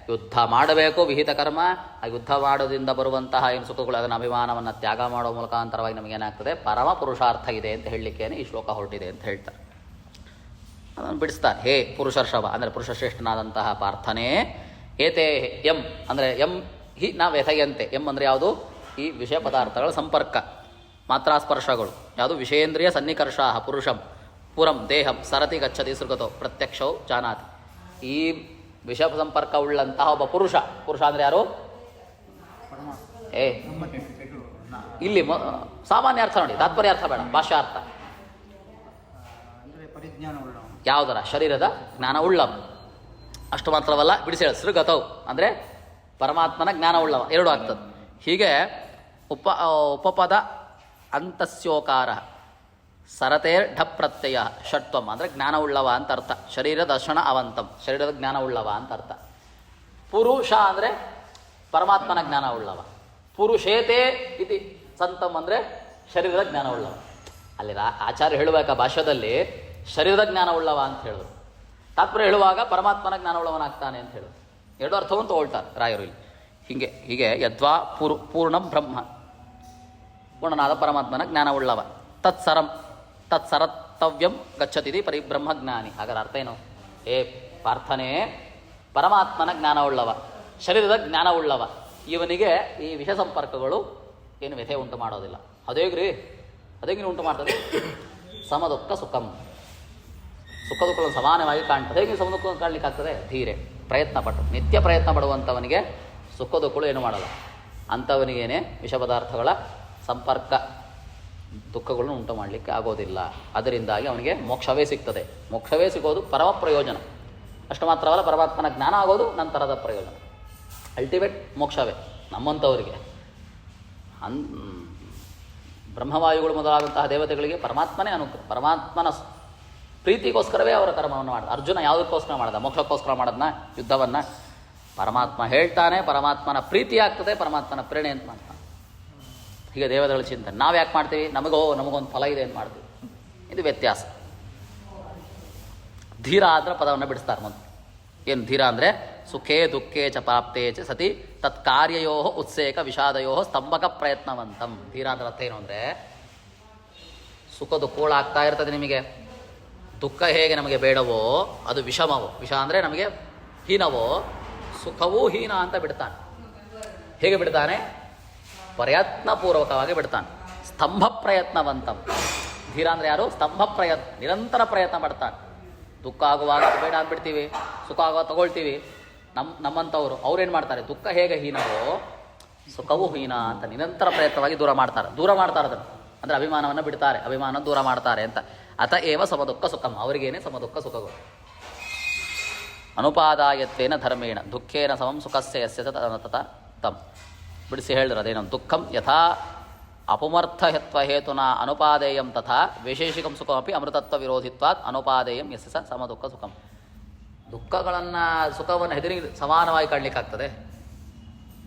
ಯುದ್ಧ ಮಾಡಬೇಕು ವಿಹಿತ ಕರ್ಮ. ಆ ಯುದ್ಧ ಮಾಡೋದ್ರಿಂದ ಬರುವಂತಹ ಏನು ಸುಖಗಳು, ಅದನ್ನು ಅಭಿಮಾನವನ್ನು ತ್ಯಾಗ ಮಾಡೋ ಮುಖಾಂತರವಾಗಿ ನಮಗೇನಾಗ್ತದೆ, ಪರಮ ಪುರುಷಾರ್ಥ ಇದೆ ಅಂತ ಹೇಳಲಿಕ್ಕೇನೆ ಈ ಶ್ಲೋಕ ಹೊರಟಿದೆ ಅಂತ ಹೇಳ್ತಾರೆ. ಅದನ್ನು ಬಿಡಿಸ್ತಾರೆ. ಹೇ ಪುರುಷರ್ಷಭ ಅಂದರೆ ಪುರುಷಶ್ರೇಷ್ಠನಾದಂತಹ ಪಾರ್ಥನೇ, ಏತೇ ಎಂ ಅಂದರೆ ಎಂ ಹಿ ನ ವ್ಯಥಯಂತೆ. ಎಂ ಅಂದರೆ ಯಾವುದು? ಈ ವಿಷಯ ಪದಾರ್ಥಗಳ ಸಂಪರ್ಕ, ಮಾತ್ರಾಸ್ಪರ್ಶಗಳು. ಯಾವುದು? ವಿಷಯೇಂದ್ರಿಯ ಸನ್ನಿಕರ್ಷ ಪುರುಷಂ ಪುರಂ ದೇಹಂ ಸರತಿ ಗಚ್ಚತಿ ಸೃಗತೋ ಪ್ರತ್ಯಕ್ಷವು ಜಾನಾತಿ. ಈ ವಿಷಯ ಸಂಪರ್ಕ ಉಳ್ಳಂತಹ ಒಬ್ಬ ಪುರುಷ ಅಂದರೆ ಯಾರು? ಇಲ್ಲಿ ಸಾಮಾನ್ಯ ಅರ್ಥ ನೋಡಿ, ತಾತ್ಪರ್ಯ ಅರ್ಥ ಬೇಡ, ಭಾಷಾರ್ಥ. ಯಾವುದರ? ಶರೀರದ ಜ್ಞಾನ ಉಳ್ಳವ. ಅಷ್ಟು ಮಾತ್ರವಲ್ಲ, ಬಿಡಿಸಿ ಹೇಳ ಸೃಗತೌ ಅಂದರೆ ಪರಮಾತ್ಮನ ಜ್ಞಾನ ಉಳ್ಳವ. ಎರಡು ಆಗ್ತದೆ. ಹೀಗೆ ಉಪಪದ ಅಂತಸ್ಯೋಕಾರ ಸರತೇರ್ ಢ ಪ್ರತ್ಯಯ ಷಟ್ವಂ ಅಂದರೆ ಜ್ಞಾನ ಉಳ್ಳವ ಅಂತ ಅರ್ಥ. ಶರೀರ ದರ್ಶನ ಅವಂತಂ, ಶರೀರದ ಜ್ಞಾನ ಉಳ್ಳವ ಅಂತ ಅರ್ಥ. ಪುರುಷ ಅಂದರೆ ಪರಮಾತ್ಮನ ಜ್ಞಾನ ಉಳ್ಳವ. ಪುರುಷೇತೇ ಇತಿ ಸಂತಂ ಅಂದರೆ ಶರೀರದ ಜ್ಞಾನ ಉಳ್ಳವ. ಅಲ್ಲಿ ಆಚಾರ್ಯ ಹೇಳುವಾಗ ಭಾಷ್ಯದಲ್ಲಿ ಶರೀರದ ಜ್ಞಾನ ಉಳ್ಳವ ಅಂತ ಹೇಳಿದ್ರು. ತಾತ್ಪರ್ಯ ಹೇಳುವಾಗ ಪರಮಾತ್ಮನ ಜ್ಞಾನ ಉಳ್ಳವನಾಗ್ತಾನೆ ಅಂತ ಹೇಳಿದ್ರು. ಎರಡು ಅರ್ಥವನ್ನು ತಗೊಳ್ತಾರೆ ರಾಯರು ಇಲ್ಲಿ. ಹೀಗೆ ಯದ್ವಾ ಪೂರ್ಣಂ ಬ್ರಹ್ಮ, ಪೂರ್ಣನಾದ ಪರಮಾತ್ಮನ ಜ್ಞಾನವುಳ್ಳವ, ತತ್ಸರತ್ತವ್ಯಂ ಗಚ್ಚತಿದಿ ಪರಿಬ್ರಹ್ಮಜ್ಞಾನಿ. ಹಾಗಾದ್ರೆ ಅರ್ಥ ಏನು? ಏ ಪಾರ್ಥನೇ, ಪರಮಾತ್ಮನ ಜ್ಞಾನವುಳ್ಳವ, ಶರೀರದ ಜ್ಞಾನವುಳ್ಳವ, ಇವನಿಗೆ ಈ ವಿಷ ಸಂಪರ್ಕಗಳು ಏನು ವ್ಯಥೆ ಉಂಟು ಮಾಡೋದಿಲ್ಲ. ಅದೇಗ್ರಿ ಉಂಟು ಮಾಡ್ತದೆ? ಸಮದುಃಖ ಸುಖಂ, ಸುಖ ದುಃಖಗಳನ್ನು ಸಮಾನವಾಗಿ ಕಾಣ್ತದೆ. ಹೇಗೆ ಸಮ ದುಃಖ ಕಾಣಲಿಕ್ಕೆ ಆಗ್ತದೆ? ಧೀರೆ, ಪ್ರಯತ್ನ ಪಟ್ಟು, ನಿತ್ಯ ಪ್ರಯತ್ನ ಪಡುವಂಥವನಿಗೆ ಸುಖ ದುಃಖಗಳು ಏನು ಮಾಡಲ್ಲ. ಅಂಥವನಿಗೇನೆ ವಿಷ ಪದಾರ್ಥಗಳ ಸಂಪರ್ಕ ದುಃಖಗಳನ್ನು ಉಂಟು ಮಾಡಲಿಕ್ಕೆ ಆಗೋದಿಲ್ಲ. ಅದರಿಂದಾಗಿ ಅವನಿಗೆ ಮೋಕ್ಷವೇ ಸಿಗ್ತದೆ. ಮೋಕ್ಷವೇ ಸಿಗೋದು ಪರಮ ಪ್ರಯೋಜನ. ಅಷ್ಟು ಮಾತ್ರವಲ್ಲ, ಪರಮಾತ್ಮನ ಜ್ಞಾನ ಆಗೋದು ನಂತರದ ಪ್ರಯೋಜನ. ಅಲ್ಟಿಮೇಟ್ ಮೋಕ್ಷವೇ ನಮ್ಮಂಥವರಿಗೆ. ಬ್ರಹ್ಮವಾಯುಗಳು ಮೊದಲಾದಂತಹ ದೇವತೆಗಳಿಗೆ ಪರಮಾತ್ಮನೇ ಅನುಗ್ರಹ, ಪರಮಾತ್ಮನ ಪ್ರೀತಿಗೋಸ್ಕರವೇ ಅವರ ಕರ್ಮವನ್ನು ಮಾಡಿದ. ಅರ್ಜುನ ಯಾವುದಕ್ಕೋಸ್ಕರ ಮಾಡಿದ? ಮೋಕ್ಷಕ್ಕೋಸ್ಕರ ಮಾಡೋದನ್ನ, ಯುದ್ಧವನ್ನು. ಪರಮಾತ್ಮ ಹೇಳ್ತಾನೆ, ಪರಮಾತ್ಮನ ಪ್ರೀತಿ ಆಗ್ತದೆ, ಪರಮಾತ್ಮನ ಪ್ರೇರಣೆ ಅಂತ ಮಾಡ್ತಾನೆ. ಹೀಗೆ ದೇವತೆಗಳ ಚಿಂತನೆ. ನಾವು ಯಾಕೆ ಮಾಡ್ತೀವಿ? ನಮಗೊಂದು ಫಲ ಇದೆ ಅಂತ ಮಾಡ್ತೀವಿ. ಇದು ವ್ಯತ್ಯಾಸ. ಧೀರ ಆದ್ರೆ ಪದವನ್ನು ಬಿಡಿಸ್ತಾರೆ ಮೊದಲು. ಏನು ಧೀರ ಅಂದರೆ? ಸುಖೇ ದುಃಖೇ ಚ ಪ್ರಾಪ್ತೇ ಚ ಸತಿ ತತ್ಕಾರ್ಯಯೋ ಉತ್ಸೇಕ ವಿಷಾದಯೋ ಸ್ತಂಭಕ ಪ್ರಯತ್ನವಂತಂ. ಧೀರ ಅಂದ್ರೆ ಅರ್ಥ ಏನು ಅಂದರೆ, ಸುಖ ದುಃಖಗಳು ಆಗ್ತಾ ಇರ್ತದೆ ನಿಮಗೆ. ದುಃಖ ಹೇಗೆ ನಮಗೆ ಬೇಡವೋ ಅದು ವಿಷಮವೋ, ವಿಷ ಅಂದರೆ ನಮಗೆ ಹೀನವೋ, ಸುಖವೂ ಹೀನ ಅಂತ ಬಿಡ್ತಾನೆ. ಹೇಗೆ ಬಿಡ್ತಾನೆ? ಪ್ರಯತ್ನಪೂರ್ವಕವಾಗಿ ಬಿಡ್ತಾನೆ. ಸ್ತಂಭ ಪ್ರಯತ್ನವಂತಂ. ಧೀರ ಅಂದರೆ ಯಾರು? ಸ್ತಂಭ ಪ್ರಯತ್ನ, ನಿರಂತರ ಪ್ರಯತ್ನ ಪಡ್ತಾನೆ. ದುಃಖ ಆಗುವಾಗ ಬೇಡ ಅಂದ್ಬಿಡ್ತೀವಿ, ಸುಖ ಆಗುವಾಗ ತಗೊಳ್ತೀವಿ. ನಮ್ಮಂಥವ್ರು ಅವ್ರೇನು ಮಾಡ್ತಾರೆ? ದುಃಖ ಹೇಗೆ ಹೀನವೋ ಸುಖವೂ ಹೀನ ಅಂತ ನಿರಂತರ ಪ್ರಯತ್ನವಾಗಿ ದೂರ ಮಾಡ್ತಾರೆ ಅದನ್ನು. ಅಂದರೆ ಅಭಿಮಾನವನ್ನು ಬಿಡ್ತಾರೆ, ಅಭಿಮಾನ ದೂರ ಮಾಡ್ತಾರೆ ಅಂತ. ಅತಏವ ಸಮದುಃಖ ಸುಖಂ. ಅವರಿಗೇನೆ ಸಮದುಃಖ ಸುಖಗಳು. ಅನುಪಾದಾಯತ್ವೇನ ಧರ್ಮೇಣ ದುಃಖೇನ ಸಮಂ ಸುಖಸ್ಯ ಯಸ್ಯ ತತ ತಂ. ಬಿಡಿಸಿ ಹೇಳಿದ್ರು ಅದೇನು? ದುಃಖಂ ಯಥಾ ಅಪಮರ್ಥಹತ್ವ ಹೇತುನ ಅನುಪಾದೇಯಂ ತಥಾ ವೈಶೇಷಿಕಂ ಸುಖಮಪಿ ಅಮೃತತ್ವ ವಿರೋಧಿತ್ವಾತ್ ಅನುಪಾದೇಯಂ ಯಸ್ಯ ಸ ಸಮದುಃಖ ಸುಖಂ. ದುಃಖಗಳನ್ನು, ಸುಖವನ್ನು ಹೆದರಿ ಸಮಾನವಾಗಿ ಕಾಣಲಿಕ್ಕಾಗ್ತದೆ?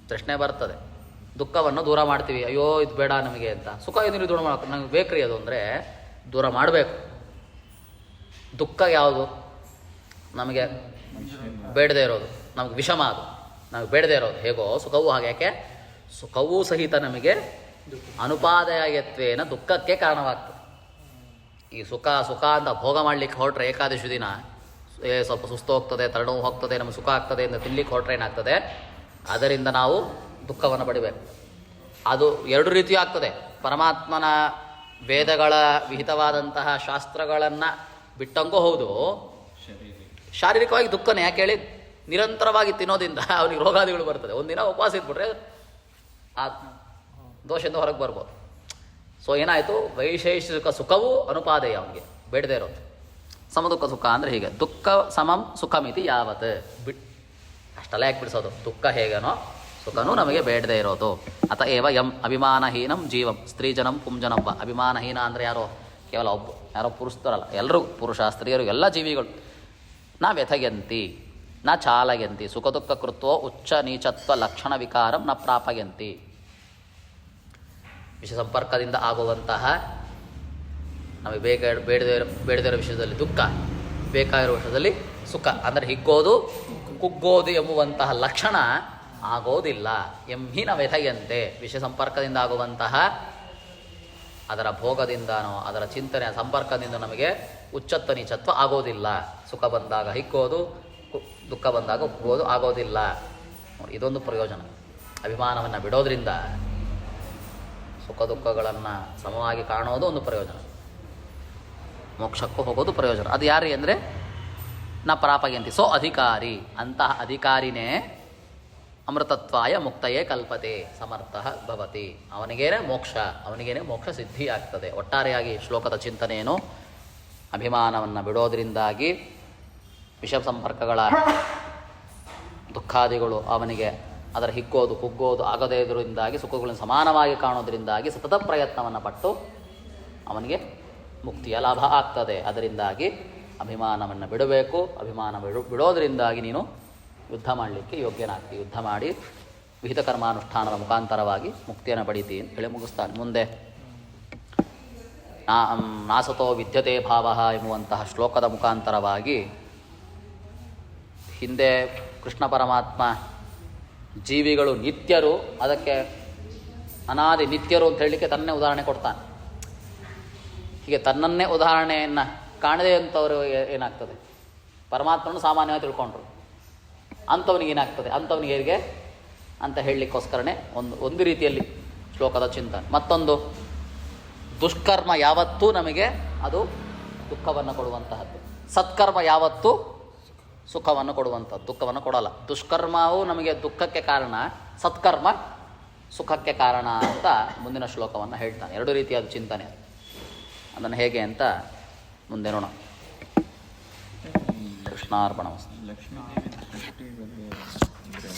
ಪ್ರಶ್ನೆ ಬರ್ತದೆ. ದುಃಖವನ್ನು ದೂರ ಮಾಡ್ತೀವಿ, ಅಯ್ಯೋ ಇದು ಬೇಡ ನಮಗೆ ಅಂತ. ಸುಖ ಇದನ್ನು ದೂರ ಮಾಡೋಕೆ ನಮಗೆ ಬೇಕ್ರಿ ಅದು ಅಂದರೆ ದೂರ ಮಾಡಬೇಕು. ದುಃಖ ಯಾವುದು? ನಮಗೆ ಬೇಡದೇ ಇರೋದು, ನಮಗೆ ವಿಷಮ ಅದು, ನಮಗೆ ಬೇಡದೇ ಇರೋದು. ಹೇಗೋ ಸುಖವೂ ಹಾಗೆ. ಯಾಕೆ? ಸುಖವೂ ಸಹಿತ ನಮಗೆ ಅನುಪಾದಾಯತ್ವೇನ ದುಃಖಕ್ಕೆ ಕಾರಣವಾಗ್ತದೆ. ಈ ಸುಖ ಅಂತ ಭೋಗ ಮಾಡಲಿಕ್ಕೆ ಹೊರಟ್ರೆ ಏಕಾದಶಿ ದಿನ ಸ್ವಲ್ಪ ಸುಸ್ತು ಹೋಗ್ತದೆ, ತಲೆನೋವು ಹೋಗ್ತದೆ, ನಮಗೆ ಸುಖ ಆಗ್ತದೆ ಅಂತ ತಿನ್ಲಿಕ್ಕೆ ಹೊರಟ್ರೆ ಏನಾಗ್ತದೆ? ಅದರಿಂದ ನಾವು ದುಃಖವನ್ನು ಪಡಿಬೇಕು. ಅದು ಎರಡು ರೀತಿಯೂ ಆಗ್ತದೆ. ಪರಮಾತ್ಮನ ವೇದಗಳ ವಿಹಿತವಾದಂತಹ ಶಾಸ್ತ್ರಗಳನ್ನು ಬಿಟ್ಟಂಗೂ ಹೌದು. ಶಾರೀರಿಕವಾಗಿ ದುಃಖನೇ. ಯಾಕೆ ಹೇಳಿ? ನಿರಂತರವಾಗಿ ತಿನ್ನೋದ್ರಿಂದ ಅವನಿಗೆ ರೋಗಾದಿಗಳು ಬರ್ತದೆ. ಒಂದಿನ ಉಪವಾಸ ಇದ್ಬಿಟ್ರೆ ಆ ದೋಷದಿಂದ ಹೊರಗೆ ಬರ್ಬೋದು. ಸೊ ಏನಾಯಿತು? ವೈಶೇಷಿಕ ಸುಖವೂ ಅನುಪಾದೇಯ, ಅವನಿಗೆ ಬೇಡದೇ ಇರೋದು. ಸಮದುಃಖ ಸುಖ ಅಂದರೆ ಹೀಗೆ. ದುಃಖ ಸಮಂ ಸುಖಮಿತಿ ಯಾವತ್. ಅಷ್ಟೆಲ್ಲ ಯಾಕೆ ಬಿಡಿಸೋದು? ದುಃಖ ಹೇಗನೋ ಸುಖನೂ ನಮಗೆ ಬೇಡದೇ ಇರೋದು. ಅತಏವ ಯಂ ಅಭಿಮಾನಹೀನಂ ಜೀವಂ ಸ್ತ್ರೀಜನಂ ಪುಂಜನಂ ವ. ಅಭಿಮಾನಹೀನ ಅಂದರೆ ಯಾರೋ? ಕೇವಲ ಯಾರೋ ಪುರುಷರಲ್ಲ, ಎಲ್ಲರೂ, ಪುರುಷ ಸ್ತ್ರೀಯರು, ಎಲ್ಲ ಜೀವಿಗಳು. ನ ವ್ಯಥಯಂತಿ ನ ಚಾಲಯಂತಿ ಸುಖ ದುಃಖ ಕೃತ್ವೋ ಉಚ್ಚ ನೀಚತ್ವ ಲಕ್ಷಣ ವಿಕಾರಂ ನ ಪ್ರಾಪಯಂತಿ. ವಿಷ ಸಂಪರ್ಕದಿಂದ ಆಗುವಂತಹ ನಮಗೆ ಬೇಡದೇ ಇರೋ ವಿಷಯದಲ್ಲಿ ದುಃಖ, ಬೇಕಾಗಿರೋ ವಿಷಯದಲ್ಲಿ ಸುಖ ಅಂದರೆ ಹಿಗ್ಗೋದು ಕುಗ್ಗೋದು ಎಂಬುವಂತಹ ಲಕ್ಷಣ ಆಗೋದಿಲ್ಲ. ಎಂಹಿನ ವ್ಯಥೆಯಂತೆ. ವಿಷ ಸಂಪರ್ಕದಿಂದ ಆಗುವಂತಹ ಅದರ ಭೋಗದಿಂದನೋ ಅದರ ಚಿಂತನೆ ಸಂಪರ್ಕದಿಂದ ನಮಗೆ ಉಚ್ಚತ್ವ ನೀಚತ್ವ ಆಗೋದಿಲ್ಲ. ಸುಖ ಬಂದಾಗ ಹಿಗ್ಗೋದು, ದುಃಖ ಬಂದಾಗ ಕುಗ್ಗೋದು ಆಗೋದಿಲ್ಲ. ಇದೊಂದು ಪ್ರಯೋಜನ. ಅಭಿಮಾನವನ್ನು ಬಿಡೋದ್ರಿಂದ ಸುಖ ದುಃಖಗಳನ್ನು ಸಮವಾಗಿ ಕಾಣೋದು ಒಂದು ಪ್ರಯೋಜನ. ಮೋಕ್ಷಕ್ಕೂ ಹೋಗೋದು ಪ್ರಯೋಜನ. ಅದು ಯಾರು ಅಂದರೆ ನ ಪ್ರಾಪಯಂತಿ. ಸೊ ಅಧಿಕಾರಿ, ಅಂತಹ ಅಧಿಕಾರಿನೇ ಅಮೃತತ್ವಾಯ ಮುಕ್ತಯೇ ಕಲ್ಪತೆ ಸಮರ್ಥ ಭವತಿ. ಅವನಿಗೇನೆ ಮೋಕ್ಷ ಸಿದ್ಧಿ ಆಗ್ತದೆ. ಒಟ್ಟಾರೆಯಾಗಿ ಶ್ಲೋಕದ ಚಿಂತನೆಯೇನು? ಅಭಿಮಾನವನ್ನು ಬಿಡೋದ್ರಿಂದಾಗಿ ವಿಷ ಸಂಪರ್ಕಗಳ ದುಃಖಾದಿಗಳು ಅವನಿಗೆ ಅದರ ಹಿಗ್ಗೋದು ಕುಗ್ಗೋದು ಆಗದೇ ಇದರಿಂದಾಗಿ ಸುಖಗಳನ್ನು ಸಮಾನವಾಗಿ ಕಾಣೋದ್ರಿಂದಾಗಿ ಸತತ ಪ್ರಯತ್ನವನ್ನು ಪಟ್ಟು ಅವನಿಗೆ ಮುಕ್ತಿಯ ಲಾಭ ಆಗ್ತದೆ. ಅದರಿಂದಾಗಿ ಅಭಿಮಾನವನ್ನು ಬಿಡಬೇಕು. ಬಿಡೋದ್ರಿಂದಾಗಿ ನೀನು ಯುದ್ಧ ಮಾಡಲಿಕ್ಕೆ ಯೋಗ್ಯನಾಗ್ತಿ. ಯುದ್ಧ ಮಾಡಿ ವಿಹಿತ ಕರ್ಮಾನುಷ್ಠಾನದ ಮುಖಾಂತರವಾಗಿ ಮುಕ್ತಿಯನ್ನು ಪಡಿತಿ ಅಂತ ಹೇಳಿ ಮುಗಿಸ್ತಾನೆ. ಮುಂದೆ ನಾಸತೋ ವಿದ್ಯತೆ ಭಾವ ಎಂಬುವಂತಹ ಶ್ಲೋಕದ ಮುಖಾಂತರವಾಗಿ ಹಿಂದೆ ಕೃಷ್ಣ ಪರಮಾತ್ಮ ಜೀವಿಗಳು ನಿತ್ಯರು, ಅದಕ್ಕೆ ಅನಾದಿ ನಿತ್ಯರು ಅಂತ ಹೇಳಲಿಕ್ಕೆ ತನ್ನೇ ಉದಾಹರಣೆ ಕೊಡ್ತಾನೆ. ಹೀಗೆ ತನ್ನನ್ನೇ ಉದಾಹರಣೆಯನ್ನು ಕಾಣದೇ ಅಂತವರು ಏನಾಗ್ತದೆ, ಪರಮಾತ್ಮನನ್ನು ಸಾಮಾನ್ಯವಾಗಿ ತಿಳ್ಕೊಂಡ್ರು, ಅಂಥವನಿಗೆ ಏನಾಗ್ತದೆ, ಅಂಥವನಿಗೆ ಹೇಗೆ ಅಂತ ಹೇಳಲಿಕ್ಕೋಸ್ಕರನೇ ಒಂದು ರೀತಿಯಲ್ಲಿ ಶ್ಲೋಕದ ಚಿಂತನೆ. ಮತ್ತೊಂದು, ದುಷ್ಕರ್ಮ ಯಾವತ್ತೂ ನಮಗೆ ಅದು ದುಃಖವನ್ನು ಕೊಡುವಂತಹದ್ದು, ಸತ್ಕರ್ಮ ಯಾವತ್ತೂ ಸುಖವನ್ನು ಕೊಡುವಂಥದ್ದು, ದುಃಖವನ್ನು ಕೊಡಲ್ಲ. ದುಷ್ಕರ್ಮವು ನಮಗೆ ದುಃಖಕ್ಕೆ ಕಾರಣ, ಸತ್ಕರ್ಮ ಸುಖಕ್ಕೆ ಕಾರಣ ಅಂತ ಮುಂದಿನ ಶ್ಲೋಕವನ್ನು ಹೇಳ್ತಾನೆ. ಎರಡು ರೀತಿಯಾದ ಚಿಂತನೆ, ಅದನ್ನು ಹೇಗೆ ಅಂತ ಮುಂದೆ ನೋಡೋಣ. ಕೃಷ್ಣಾರ್ಪಣಮಸ್ತು.
ಲಕ್ಷ್ಮೀದೇವಿ ಸೃಷ್ಟಿ ಬಗ್ಗೆ ಅಂದರೆ